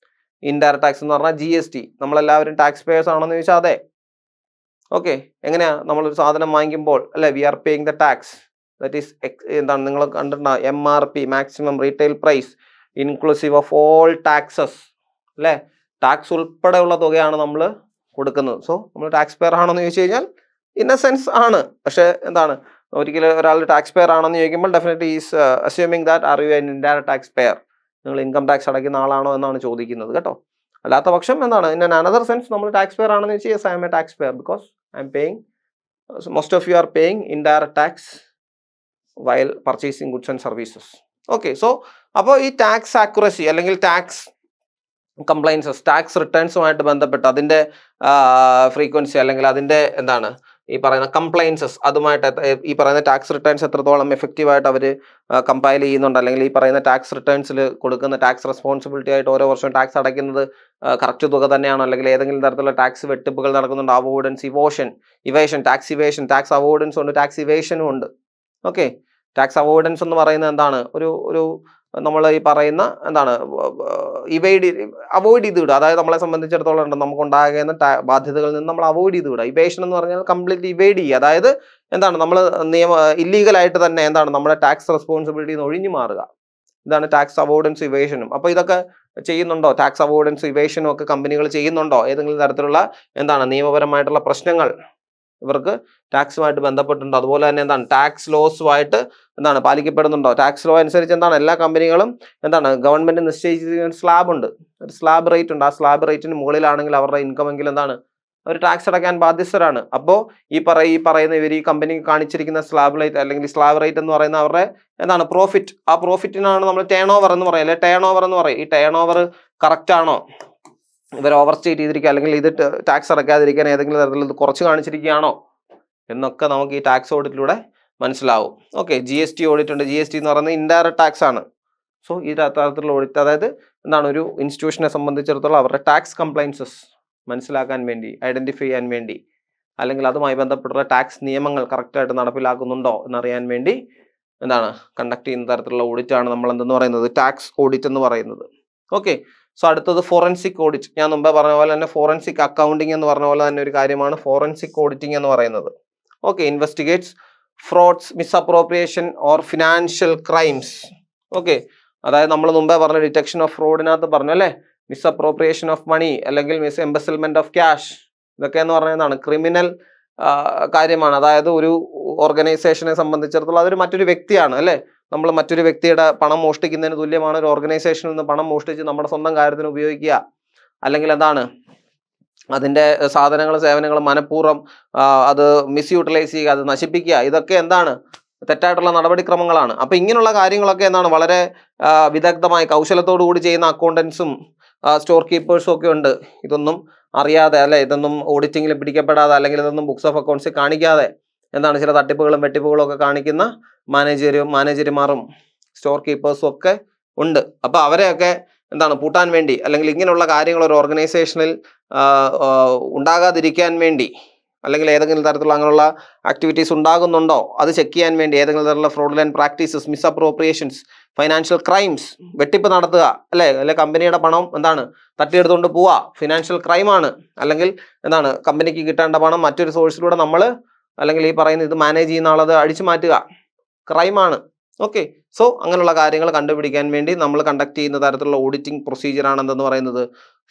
ഇൻഡയറക്റ്റ് ടാക്സ് എന്ന് പറഞ്ഞാൽ GST. നമ്മളെല്ലാവരും ടാക്സ് പേയേഴ്സ് ആണെന്ന് ചോദിച്ചാൽ അതെ. ഓക്കെ, എങ്ങനെയാ നമ്മളൊരു സാധനം വാങ്ങിക്കുമ്പോൾ അല്ലെ, we are paying the tax. That is എന്താണ് നിങ്ങൾ കണ്ടിട്ടുണ്ടോ, MRP maximum retail price inclusive of all taxes അല്ലേ, ടാക്സ് ഉൾപ്പെടെയുള്ള തുകയാണ് നമ്മൾ കൊടുക്കുന്നത്. സോ നമ്മൾ ടാക്സ് പെയർ ആണെന്ന് ചോദിച്ചു കഴിഞ്ഞാൽ ഇൻ എ സെൻസ് ആണ്. പക്ഷേ എന്താണ്, ഒരിക്കലും ഒരാൾ ടാക്സ് പെയർ ആണെന്ന് ചോദിക്കുമ്പോൾ definitely is assuming that are you N indirect tax pair, നിങ്ങൾ ഇൻകം ടാക്സ് അടയ്ക്കുന്ന ആളാണോ എന്നാണ് ചോദിക്കുന്നത് കേട്ടോ. അല്ലാത്ത പക്ഷം എന്താണ്, ഇൻ അനദർ സെൻസ് നമ്മൾ ടാക്സ് പെയർ ആണെന്ന് വെച്ചാൽ yes I M A tax pair because I M paying, most of you are paying indirect tax while purchasing goods and services. Okay, so അപ്പോൾ ഈ ടാക്സ് ആക്യുറസി അല്ലെങ്കിൽ tax compliances, tax റിട്ടേൺസുമായിട്ട് ബന്ധപ്പെട്ട് അതിൻ്റെ frequency അല്ലെങ്കിൽ അതിൻ്റെ എന്താണ് ഈ പറയുന്ന കംപ്ലൈൻസസ്, അതുമായിട്ട് ഈ പറയുന്ന ടാക്സ് റിട്ടേൺസ് എത്രത്തോളം എഫക്റ്റീവായിട്ട് അവർ കമ്പൈൽ ചെയ്യുന്നുണ്ട്, അല്ലെങ്കിൽ ഈ പറയുന്ന ടാക്സ് റിട്ടേൺസിൽ കൊടുക്കുന്ന ടാക്സ് റെസ്പോൺസിബിലിറ്റി ആയിട്ട് ഓരോ വർഷവും ടാക്സ് അടയ്ക്കുന്നത് കറക്റ്റ് തുക തന്നെയാണോ, അല്ലെങ്കിൽ ഏതെങ്കിലും തരത്തിലുള്ള ടാക്സ് വെട്ടിപ്പുകൾ നടക്കുന്നുണ്ട്, അവോയ്ഡൻസ്, ഇവേഷൻ, ടാക്സ് അവോയ്ഡൻസും ഉണ്ട്, ടാക്സ് ഇവേഷനും ഉണ്ട്. ഓക്കെ, ടാക്സ് അവോയ്ഡൻസ് എന്ന് പറയുന്നത് എന്താണ്, ഒരു നമ്മൾ ഈ പറയുന്ന എന്താണ് അവോയ്ഡ് ചെയ്ത് വിടുക. അതായത് നമ്മളെ സംബന്ധിച്ചിടത്തോളം ഉണ്ട് നമുക്ക് ഉണ്ടാകുന്ന ബാധ്യതകളിൽ നിന്ന് നമ്മൾ അവോയ്ഡ് ചെയ്ത് വിടുക. ഇവേഷൻ എന്ന് പറഞ്ഞാൽ കംപ്ലീറ്റ്ലി ഇവേഡ് ചെയ്യുക. അതായത് എന്താണ് നമ്മൾ ഇല്ലീഗലായിട്ട് തന്നെ എന്താണ് നമ്മുടെ ടാക്സ് റെസ്പോൺസിബിലിറ്റിയിൽ നിന്ന് ഒഴിഞ്ഞു മാറുക. ഇതാണ് ടാക്സ് അവോയ്ഡൻസ് ഇവേഷനും. അപ്പോൾ ഇതൊക്കെ ചെയ്യുന്നുണ്ടോ? ടാക്സ് അവോയ്ഡൻസ് ഇവേഷനും ഒക്കെ കമ്പനികൾ ചെയ്യുന്നുണ്ടോ? ഏതെങ്കിലും തരത്തിലുള്ള എന്താണ് നിയമപരമായിട്ടുള്ള പ്രശ്നങ്ങൾ ഇവർക്ക് ടാക്സുമായിട്ട് ബന്ധപ്പെട്ടുണ്ടോ? അതുപോലെ തന്നെ എന്താണ് ടാക്സ് ലോസുമായിട്ട് എന്താണ് പാലിക്കപ്പെടുന്നുണ്ടോ? ടാക്സ് ലോ അനുസരിച്ച് എന്താണ് എല്ലാ കമ്പനികളും എന്താണ് ഗവൺമെന്റ് നിശ്ചയിച്ചിരിക്കുന്ന സ്ലാബ് ഉണ്ട്, ഒരു സ്ലാബ് റേറ്റ് ഉണ്ട്. ആ സ്ലാബ് റേറ്റിന് മുകളിലാണെങ്കിൽ അവരുടെ ഇൻകം എങ്കിൽ എന്താണ് അവർ ടാക്സ് അടയ്ക്കാൻ ബാധ്യസ്ഥരാണ്. അപ്പോൾ ഈ പറയുന്ന ഇവർ ഈ കമ്പനി കാണിച്ചിരിക്കുന്ന സ്ലാബ് റേറ്റ് അല്ലെങ്കിൽ സ്ലാബ് റേറ്റ് എന്ന് പറയുന്ന അവരുടെ എന്താണ് പ്രോഫിറ്റ്. ആ പ്രോഫിറ്റിനാണ് നമ്മൾ ടേൺ ഓവർ എന്ന് പറയും, അല്ലെ ടേൺ ഓവർ എന്ന് പറയും. ഈ ടേൺ ഓവർ കറക്റ്റ് ആണോ, ഇവർ ഓവർ സ്റ്റേറ്റ് ചെയ്തിരിക്കുക അല്ലെങ്കിൽ ഇത് ടാക്സ് അടയ്ക്കാതിരിക്കാൻ ഏതെങ്കിലും തരത്തിൽ ഇത് കുറച്ച് കാണിച്ചിരിക്കുകയാണോ എന്നൊക്കെ നമുക്ക് ഈ ടാക്സ് ഓഡിറ്റിലൂടെ മനസ്സിലാവും. ഓക്കെ, GST ഓഡിറ്റ് ഉണ്ട്. GST എന്ന് പറയുന്നത് ഇൻഡയറക്റ്റ് ടാക്സ് ആണ്. സോ ഈ തരത്തിലുള്ള ഓഡിറ്റ് അതായത് എന്താണ് ഒരു ഇൻസ്റ്റിറ്റ്യൂഷനെ സംബന്ധിച്ചിടത്തോളം അവരുടെ ടാക്സ് കംപ്ലൈൻസസ് മനസ്സിലാക്കാൻ വേണ്ടി, ഐഡന്റിഫൈ ചെയ്യാൻ വേണ്ടി, അല്ലെങ്കിൽ അതുമായി ബന്ധപ്പെട്ടുള്ള ടാക്സ് നിയമങ്ങൾ കറക്റ്റായിട്ട് നടപ്പിലാക്കുന്നുണ്ടോ എന്നറിയാൻ വേണ്ടി എന്താണ് കണ്ടക്ട് ചെയ്യുന്ന തരത്തിലുള്ള ഓഡിറ്റാണ് നമ്മൾ എന്തെന്ന് പറയുന്നത് ടാക്സ് ഓഡിറ്റ് എന്ന് പറയുന്നത്. ഓക്കെ, സോ അടുത്തത് ഫോറൻസിക് ഓഡിറ്റ്. ഞാൻ മുമ്പേ പറഞ്ഞ പോലെ തന്നെ ഫോറൻസിക് അക്കൗണ്ടിങ് എന്ന് പറഞ്ഞ പോലെ തന്നെ ഒരു കാര്യമാണ് ഫോറൻസിക് ഓഡിറ്റിംഗ് എന്ന് പറയുന്നത്. Okay, investigates fruits, misappropriation or financial crimes. Okay, അതായത് നമ്മൾ മുമ്പേ പറഞ്ഞ ഡിറ്റക്ഷൻ ഓഫ് ഫ്രോഡിനകത്ത് പറഞ്ഞു അല്ലേ, മിസ്അപ്രോപ്രിയേഷൻ ഓഫ് മണി അല്ലെങ്കിൽ എംബസിൽമെന്റ് ഓഫ് ക്യാഷ്, ഇതൊക്കെ എന്ന് പറയുന്നതാണ് ക്രിമിനൽ കാര്യമാണ്. അതായത് ഒരു ഓർഗനൈസേഷനെ സംബന്ധിച്ചിടത്തോളം അതൊരു മറ്റൊരു വ്യക്തിയാണ് അല്ലേ. നമ്മൾ മറ്റൊരു വ്യക്തിയുടെ പണം മോഷ്ടിക്കുന്നതിന് തുല്യമാണ് ഒരു ഓർഗനൈസേഷനിൽ നിന്ന് പണം മോഷ്ടിച്ച് നമ്മുടെ സ്വന്തം കാര്യത്തിന് ഉപയോഗിക്കുക, അല്ലെങ്കിൽ എന്താണ് അതിൻ്റെ സാധനങ്ങൾ സേവനങ്ങൾ മനഃപൂർവ്വം അത് മിസ്യൂട്ടിലൈസ് ചെയ്യുക, അത് നശിപ്പിക്കുക. ഇതൊക്കെ എന്താണ് തെറ്റായിട്ടുള്ള നടപടിക്രമങ്ങളാണ്. അപ്പം ഇങ്ങനെയുള്ള കാര്യങ്ങളൊക്കെ എന്താണ് വളരെ വിദഗ്ധമായി കൗശലത്തോടു കൂടി ചെയ്യുന്ന അക്കൗണ്ടൻസും സ്റ്റോർ കീപ്പേഴ്സും ഒക്കെ ഉണ്ട്. ഇതൊന്നും അറിയാതെ അല്ലെ, ഇതൊന്നും ഓഡിറ്റിങ്ങിൽ പിടിക്കപ്പെടാതെ അല്ലെങ്കിൽ ഇതൊന്നും ബുക്സ് ഓഫ് അക്കൗണ്ട്സിൽ കാണിക്കാതെ എന്താണ് ചില തട്ടിപ്പുകളും വെട്ടിപ്പുകളും ഒക്കെ കാണിക്കുന്ന മാനേജർമാരും സ്റ്റോർ കീപ്പേഴ്സും ഒക്കെ ഉണ്ട്. അപ്പോൾ അവരെയൊക്കെ എന്താണ് പൂട്ടാൻ വേണ്ടി അല്ലെങ്കിൽ ഇങ്ങനെയുള്ള കാര്യങ്ങൾ ഒരു ഓർഗനൈസേഷനിൽ ഉണ്ടാകാതിരിക്കാൻ വേണ്ടി, അല്ലെങ്കിൽ ഏതെങ്കിലും തരത്തിലുള്ള അങ്ങനെയുള്ള ആക്ടിവിറ്റീസ് ഉണ്ടാകുന്നുണ്ടോ അത് ചെക്ക് ചെയ്യാൻ വേണ്ടി, ഏതെങ്കിലും തരത്തിലുള്ള ഫ്രോഡുലന്റ് പ്രാക്ടീസസ്, മിസ്അപ്രോപ്രിയേഷൻസ്, ഫൈനാൻഷ്യൽ ക്രൈംസ്, വെട്ടിപ്പ് നടത്തുക അല്ലെ കമ്പനിയുടെ പണം എന്താണ് തട്ടിയെടുത്തുകൊണ്ട് പോവുക, ഫിനാൻഷ്യൽ ക്രൈമാണ്. അല്ലെങ്കിൽ എന്താണ് കമ്പനിക്ക് കിട്ടേണ്ട പണം മറ്റൊരു സോഴ്സിലൂടെ നമ്മൾ അല്ലെങ്കിൽ ഈ പറയുന്ന ഇത് മാനേജ് ചെയ്യുന്ന ആളത് അടിച്ചു മാറ്റുക, ക്രൈമാണ്. ഓക്കെ, സോ അങ്ങനെയുള്ള കാര്യങ്ങൾ കണ്ടുപിടിക്കാൻ വേണ്ടി നമ്മൾ കണ്ടക്ട് ചെയ്യുന്ന തരത്തിലുള്ള ഓഡിറ്റിംഗ് പ്രൊസീജിയർ ആണ് എന്തെന്ന് പറയുന്നത്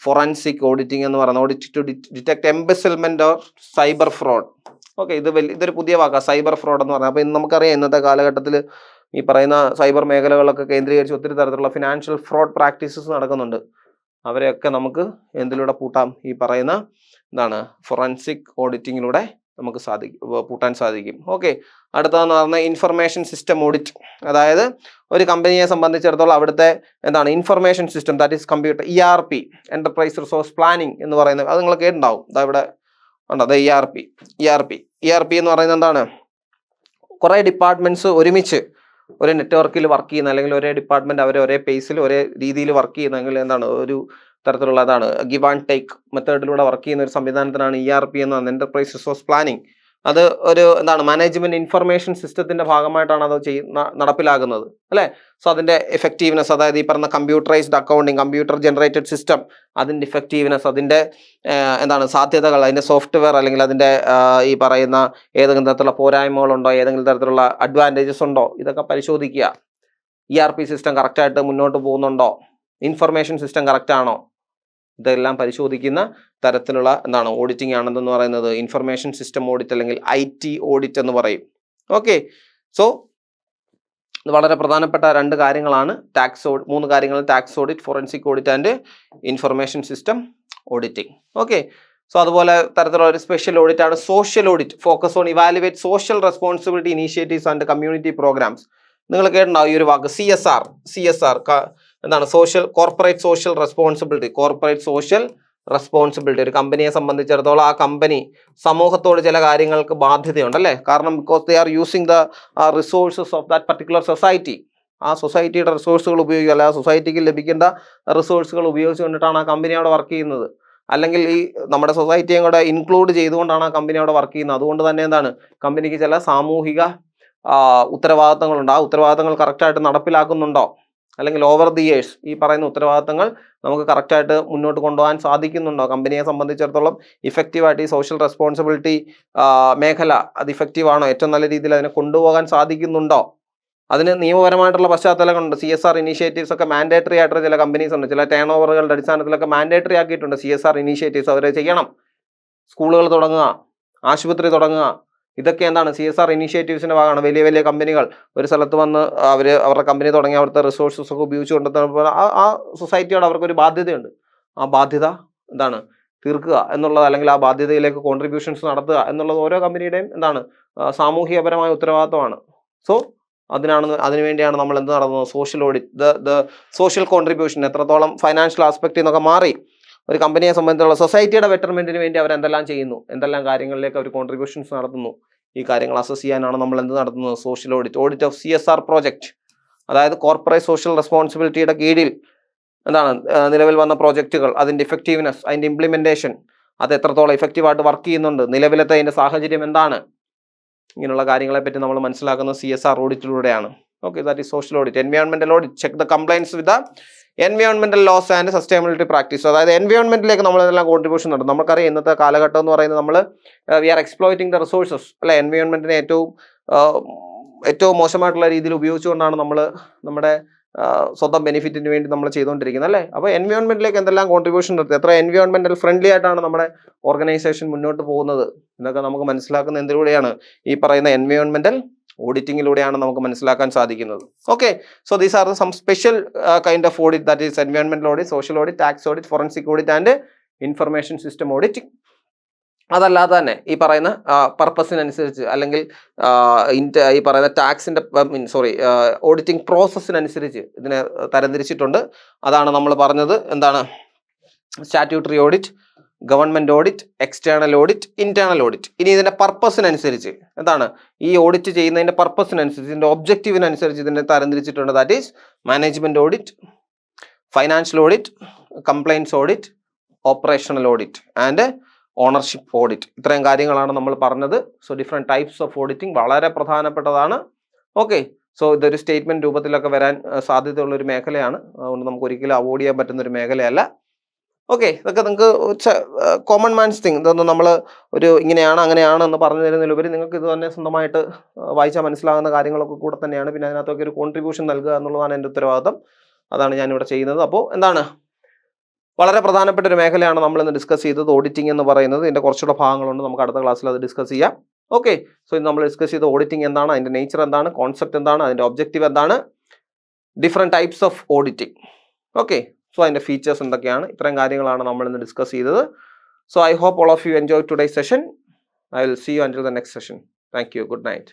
ഫോറൻസിക് ഓഡിറ്റിംഗ് എന്ന് പറയുന്നത്. Audit to detect embezzlement or cyber fraud. Okay, ഇതൊരു പുതിയ വാക്കാണ് സൈബർ ഫ്രോഡ് എന്ന് പറഞ്ഞാൽ. അപ്പോൾ ഇന്ന് നമുക്കറിയാം ഇന്നത്തെ കാലഘട്ടത്തിൽ ഈ പറയുന്ന സൈബർ മേഖലകളൊക്കെ കേന്ദ്രീകരിച്ച് ഒത്തിരി തരത്തിലുള്ള ഫിനാൻഷ്യൽ ഫ്രോഡ് പ്രാക്ടീസസ് നടക്കുന്നുണ്ട്. അവരെയൊക്കെ നമുക്ക് എന്തിലൂടെ പൂട്ടാം? ഈ പറയുന്ന എന്താണ് ഫോറൻസിക് ഓഡിറ്റിങ്ങിലൂടെ നമുക്ക് പൂട്ടാൻ സാധിക്കും. ഓക്കെ, അടുത്തതെന്ന് പറഞ്ഞാൽ ഇൻഫർമേഷൻ സിസ്റ്റം ഓഡിറ്റ്. അതായത് ഒരു കമ്പനിയെ സംബന്ധിച്ചിടത്തോളം അവിടുത്തെ എന്താണ് information system, that is computer, ERP, enterprise resource planning എന്ന് പറയുന്നത്. അത് നിങ്ങൾ കേട്ടിട്ടുണ്ടാവും. ഇതാ ഇവിടെ ഉണ്ടോ, അത് ERP എന്ന് പറയുന്നത് എന്താണ്, കുറേ ഡിപ്പാർട്ട്മെന്റ്സ് ഒരുമിച്ച് ഒരേ നെറ്റ്വർക്കിൽ വർക്ക് ചെയ്യുന്ന അല്ലെങ്കിൽ ഒരേ ഡിപ്പാർട്ട്മെന്റ് അവർ ഒരേ പേസിൽ ഒരേ രീതിയിൽ വർക്ക് ചെയ്യുന്നെങ്കിൽ എന്താണ് ഒരു തരത്തിലുള്ള അതാണ് ഗിവ് ആൻഡ് ടേക്ക് മെത്തേഡിലൂടെ വർക്ക് ചെയ്യുന്ന ഒരു സംവിധാനത്തിനാണ് ERP എന്ന് പറയുന്നത്, എന്റർപ്രൈസ് റിസോഴ്സ് പ്ലാനിങ്. അത് ഒരു എന്താണ് മാനേജ്മെന്റ് ഇൻഫർമേഷൻ സിസ്റ്റത്തിന്റെ ഭാഗമായിട്ടാണ് അത് നടപ്പിലാകുന്നത് അല്ലേ. സോ അതിന്റെ എഫക്റ്റീവ്നെസ്, അതായത് ഈ പറഞ്ഞ computerised accounting, computer generated system, അതിന്റെ ഇഫക്റ്റീവ്നെസ്, അതിന്റെ എന്താണ് സാധ്യതകൾ, അതിന്റെ സോഫ്റ്റ്വെയർ അല്ലെങ്കിൽ അതിന്റെ ഈ പറയുന്ന ഏതെങ്കിലും തരത്തിലുള്ള പോരായ്മകളുണ്ടോ, ഏതെങ്കിലും തരത്തിലുള്ള അഡ്വാൻറ്റേജസ് ഉണ്ടോ, ഇതൊക്കെ പരിശോധിക്കുക. ERP സിസ്റ്റം കറക്റ്റായിട്ട് മുന്നോട്ട് പോകുന്നുണ്ടോ, ഇൻഫർമേഷൻ സിസ്റ്റം കറക്റ്റ് ആണോ, ഇതെല്ലാം പരിശോധിക്കുന്ന തരത്തിലുള്ള എന്താണ് ഓഡിറ്റിംഗ് ആണെന്ന് പറയുന്നത് ഇൻഫർമേഷൻ സിസ്റ്റം ഓഡിറ്റ് അല്ലെങ്കിൽ IT ഓഡിറ്റ് എന്ന് പറയും. ഓക്കെ, സോ ഇത് വളരെ പ്രധാനപ്പെട്ട രണ്ട് കാര്യങ്ങളാണ്. മൂന്ന് കാര്യങ്ങൾ: tax audit, forensic audit and information system auditing. Okay, so അതുപോലെ തരത്തിലുള്ള ഒരു സ്പെഷ്യൽ ഓഡിറ്റ് ആണ് social audit. Focus on evaluate social responsibility initiatives and community programmes. നിങ്ങൾ കേട്ടിട്ടുണ്ടാവും ഈ ഒരു വാക്ക് CSR എന്താണ് കോർപ്പറേറ്റ് സോഷ്യൽ റെസ്പോൺസിബിലിറ്റി. ഒരു കമ്പനിയെ സംബന്ധിച്ചിടത്തോളം ആ കമ്പനി സമൂഹത്തോട് ചില കാര്യങ്ങൾക്ക് ബാധ്യതയുണ്ടല്ലേ. കാരണം because they are using the resources of that particular society. ആ സൊസൈറ്റിയുടെ റിസോഴ്സുകൾ ഉപയോഗിക്കുക, അല്ല ആ സൊസൈറ്റിക്ക് ലഭിക്കേണ്ട റിസോഴ്സുകൾ ഉപയോഗിച്ചുകൊണ്ടിട്ടാണ് ആ കമ്പനി അവിടെ വർക്ക് ചെയ്യുന്നത്. അല്ലെങ്കിൽ ഈ നമ്മുടെ സൊസൈറ്റിയും കൂടെ ഇൻക്ലൂഡ് ചെയ്തുകൊണ്ടാണ് ആ കമ്പനി അവിടെ വർക്ക് ചെയ്യുന്നത്. അതുകൊണ്ട് തന്നെ എന്താണ് കമ്പനിക്ക് ചില സാമൂഹിക ഉത്തരവാദിത്തങ്ങളുണ്ട്. ആ ഉത്തരവാദിത്തങ്ങൾ കറക്റ്റായിട്ട് നടപ്പിലാക്കുന്നുണ്ടോ അല്ലെങ്കിൽ ഓവർ ദി ഇയേഴ്സ് ഈ പറയുന്ന ഉത്തരവാദിത്തങ്ങൾ നമുക്ക് കറക്റ്റായിട്ട് മുന്നോട്ട് കൊണ്ടുപോകാൻ സാധിക്കുന്നുണ്ടോ? കമ്പനിയെ സംബന്ധിച്ചിടത്തോളം ഇഫക്റ്റീവായിട്ട് ഈ സോഷ്യൽ റെസ്പോൺസിബിലിറ്റി മേഖല അത് ഇഫക്റ്റീവ് ആണോ? ഏറ്റവും നല്ല രീതിയിൽ അതിനെ കൊണ്ടുപോകാൻ സാധിക്കുന്നുണ്ടോ? അതിന് നിയമപരമായിട്ടുള്ള പശ്ചാത്തലങ്ങളുണ്ട്. CSR ഇനീഷ്യേറ്റീവ്സ് ഒക്കെ മാൻഡേറ്ററി ആയിട്ടുള്ള ചില കമ്പനീസ് ഉണ്ട്. ചില ടേൺ ഓവറുകളുടെ അടിസ്ഥാനത്തിലൊക്കെ മാൻഡേറ്ററി ആക്കിയിട്ടുണ്ട് CSR ഇനീഷ്യേറ്റീവ്സ്. അവർ ചെയ്യണം. സ്കൂളുകൾ തുടങ്ങുക, ആശുപത്രി തുടങ്ങുക, ഇതൊക്കെ എന്താണ് CSR ഇനീഷ്യേറ്റീവ്സിൻ്റെ ഭാഗമാണ്. വലിയ വലിയ കമ്പനികൾ ഒരു സ്ഥലത്ത് വന്ന് അവരുടെ കമ്പനി തുടങ്ങി അവിടുത്തെ റിസോഴ്സസ് ഒക്കെ ഉപയോഗിച്ച് കൊണ്ടുവരുമ്പോൾ ആ സൊസൈറ്റിയോട് അവർക്കൊരു ബാധ്യതയുണ്ട്. ആ ബാധ്യത എന്താണ് തീർക്കുക എന്നുള്ളത്, അല്ലെങ്കിൽ ആ ബാധ്യതയിലേക്ക് കോൺട്രിബ്യൂഷൻസ് നടത്തുക എന്നുള്ളത് ഓരോ കമ്പനിയുടെയും എന്താണ് സാമൂഹികപരമായ ഉത്തരവാദിത്തമാണ്. സോ അതിനുവേണ്ടിയാണ് നമ്മൾ എന്ത് നടത്തുന്നത്? Social audit, the social contribution എത്രത്തോളം ഫൈനാൻഷ്യൽ ആസ്പെക്റ്റിൽ നിന്നൊക്കെ മാറി ഒരു കമ്പനിയെ സംബന്ധിച്ചുള്ള സൊസൈറ്റിയുടെ ബെറ്റർമെന്റിന് വേണ്ടി അവർ എന്തെല്ലാം ചെയ്യുന്നു, എന്തെല്ലാം കാര്യങ്ങളിലേക്ക് അവർ കോൺട്രിബ്യൂഷൻസ് നടത്തുന്നു, ഈ കാര്യങ്ങൾ അസസ് ചെയ്യാനാണ് നമ്മൾ എന്ത് നടത്തുന്നത്? Social audit. Audit of CSR project, അതായത് കോർപ്പറേറ്റ് സോഷ്യൽ റെസ്പോൺസിബിലിറ്റിയുടെ കീഴിൽ എന്താണ് നിലവിൽ വന്ന പ്രോജക്റ്റുകൾ, അതിൻ്റെ ഇഫക്റ്റീവ്നെസ്, അതിൻ്റെ ഇംപ്ലിമെൻറ്റേഷൻ, അത് എത്രത്തോളം ഇഫക്റ്റീവായിട്ട് വർക്ക് ചെയ്യുന്നുണ്ട്, നിലവിലത്തെ അതിൻ്റെ സാഹചര്യം എന്താണ്, ഇങ്ങനെയുള്ള കാര്യങ്ങളെപ്പറ്റി നമ്മൾ മനസ്സിലാക്കുന്നത് CSR ഓഡിറ്റിലൂടെയാണ്. Okay, that is social audit. എൻവയോൺമെന്റൽ audit, check the complaints with the എൻവയോൺമെന്റൽ loss and sustainability practice. അതായത് എൻവയോൺമെന്റിലേക്ക് നമ്മളെല്ലാം കോൺട്രിബ്യൂഷൻ നടത്തും. നമുക്കറിയാം ഇന്നത്തെ കാലഘട്ടം എന്ന് പറയുന്നത് നമ്മൾ we are exploiting the resources അല്ലെ. എൻവയോൺമെന്റിനെ ഏറ്റവും മോശമായിട്ടുള്ള രീതിയിൽ ഉപയോഗിച്ചുകൊണ്ടാണ് നമ്മൾ നമ്മുടെ സ്വന്തം ബെനിഫിറ്റിന് വേണ്ടി നമ്മൾ ചെയ്തുകൊണ്ടിരിക്കുന്നത് അല്ലേ. അപ്പോൾ എൻവയോൺമെന്റിലേക്ക് എന്തെല്ലാം കോൺട്രിബ്യൂഷൻ നടത്തി, എത്ര എൻവയോൺമെന്റൽ ഫ്രണ്ട്ലി ആയിട്ടാണ് നമ്മുടെ ഓർഗനൈസേഷൻ മുന്നോട്ട് പോകുന്നത് എന്നൊക്കെ നമുക്ക് മനസ്സിലാക്കുന്ന എന്തിലൂടെയാണ്? ഈ പറയുന്ന എൻവയോൺമെന്റൽ ഓഡിറ്റിങ്ങിലൂടെയാണ് നമുക്ക് മനസ്സിലാക്കാൻ സാധിക്കുന്നത്. Okay, so these are some special kind of audit, that is എൻവയോൺമെന്റൽ audit, social audit, tax audit, forensic audit and information system auditing. അതല്ലാതെ തന്നെ ഈ പറയുന്ന പർപ്പസിനനുസരിച്ച് അല്ലെങ്കിൽ ഈ പറയുന്ന ടാക്സിൻ്റെ ഓഡിറ്റിംഗ് പ്രോസസ്സിനനുസരിച്ച് ഇതിനെ തരംതിരിച്ചിട്ടുണ്ട്. അതാണ് നമ്മൾ പറഞ്ഞത്. എന്താണ്? Statutory audit, government audit, external audit, internal audit. ഇനി ഇതിൻ്റെ പർപ്പസിനനുസരിച്ച് എന്താണ് ഈ ഓഡിറ്റ് ചെയ്യുന്നതിൻ്റെ പർപ്പസിനനുസരിച്ച്, ഇതിൻ്റെ ഒബ്ജക്റ്റീവിനനുസരിച്ച് ഇതിനെ തരംതിരിച്ചിട്ടുണ്ട്. That is management audit, financial audit, compliance audit, operational audit and ownership audit. ഇത്രയും കാര്യങ്ങളാണ് നമ്മൾ പറഞ്ഞത്. So different types of auditing വളരെ പ്രധാനപ്പെട്ടതാണ്. ഓക്കെ, സോ ഇതൊരു സ്റ്റേറ്റ്മെൻറ്റ് രൂപത്തിലൊക്കെ വരാൻ സാധ്യതയുള്ളൊരു മേഖലയാണ്. അതുകൊണ്ട് നമുക്ക് ഒരിക്കലും അവോയ്ഡ് ചെയ്യാൻ പറ്റുന്ന ഒരു മേഖലയല്ല. ഓക്കെ, ഇതൊക്കെ നിങ്ങൾക്ക് കോമൺ മാൻസ് തിങ്. ഇതൊന്നും നമ്മൾ ഇങ്ങനെയാണ് അങ്ങനെയാണ് എന്ന് പറഞ്ഞു തരുന്നതിലുപരി നിങ്ങൾക്ക് ഇത് തന്നെ സ്വന്തമായിട്ട് വായിച്ചാൽ മനസ്സിലാകുന്ന കാര്യങ്ങളൊക്കെ കൂടെ തന്നെയാണ്. പിന്നെ അതിനകത്തൊക്കെ ഒരു കോൺട്രിബ്യൂഷൻ നൽകുക എന്നുള്ളതാണ് എൻ്റെ ഉത്തരവാദിത്തം. അതാണ് ഞാനിവിടെ ചെയ്യുന്നത്. അപ്പോൾ എന്താണ് വളരെ പ്രധാനപ്പെട്ട ഒരു മേഖലയാണ് നമ്മൾ ഇന്ന് ഡിസ്കസ് ചെയ്തത്, ഓഡിറ്റിംഗ് എന്ന് പറയുന്നത്. ഇതിൻ്റെ കുറച്ചുകൂടെ ഭാഗങ്ങളുണ്ട്, നമുക്ക് അടുത്ത ക്ലാസ്സിൽ അത് ഡിസ്കസ് ചെയ്യാം. ഓക്കെ, സോ ഇത് നമ്മൾ ഡിസ്കസ് ചെയ്ത ഓഡിറ്റിംഗ് എന്താണ്, അതിൻ്റെ നേച്ചർ എന്താണ്, കോൺസെപ്റ്റ് എന്താണ്, അതിൻ്റെ ഒബ്ജക്റ്റീവ് എന്താണ്, different types of auditing. Okay, so അതിൻ്റെ ഫീച്ചേഴ്സ് എന്തൊക്കെയാണ്, ഇത്രയും കാര്യങ്ങളാണ് നമ്മൾ ഇന്ന് ഡിസ്കസ് ചെയ്തത്. So I hope all of you enjoy today session. I will see you until the next session. Thank you. Good night.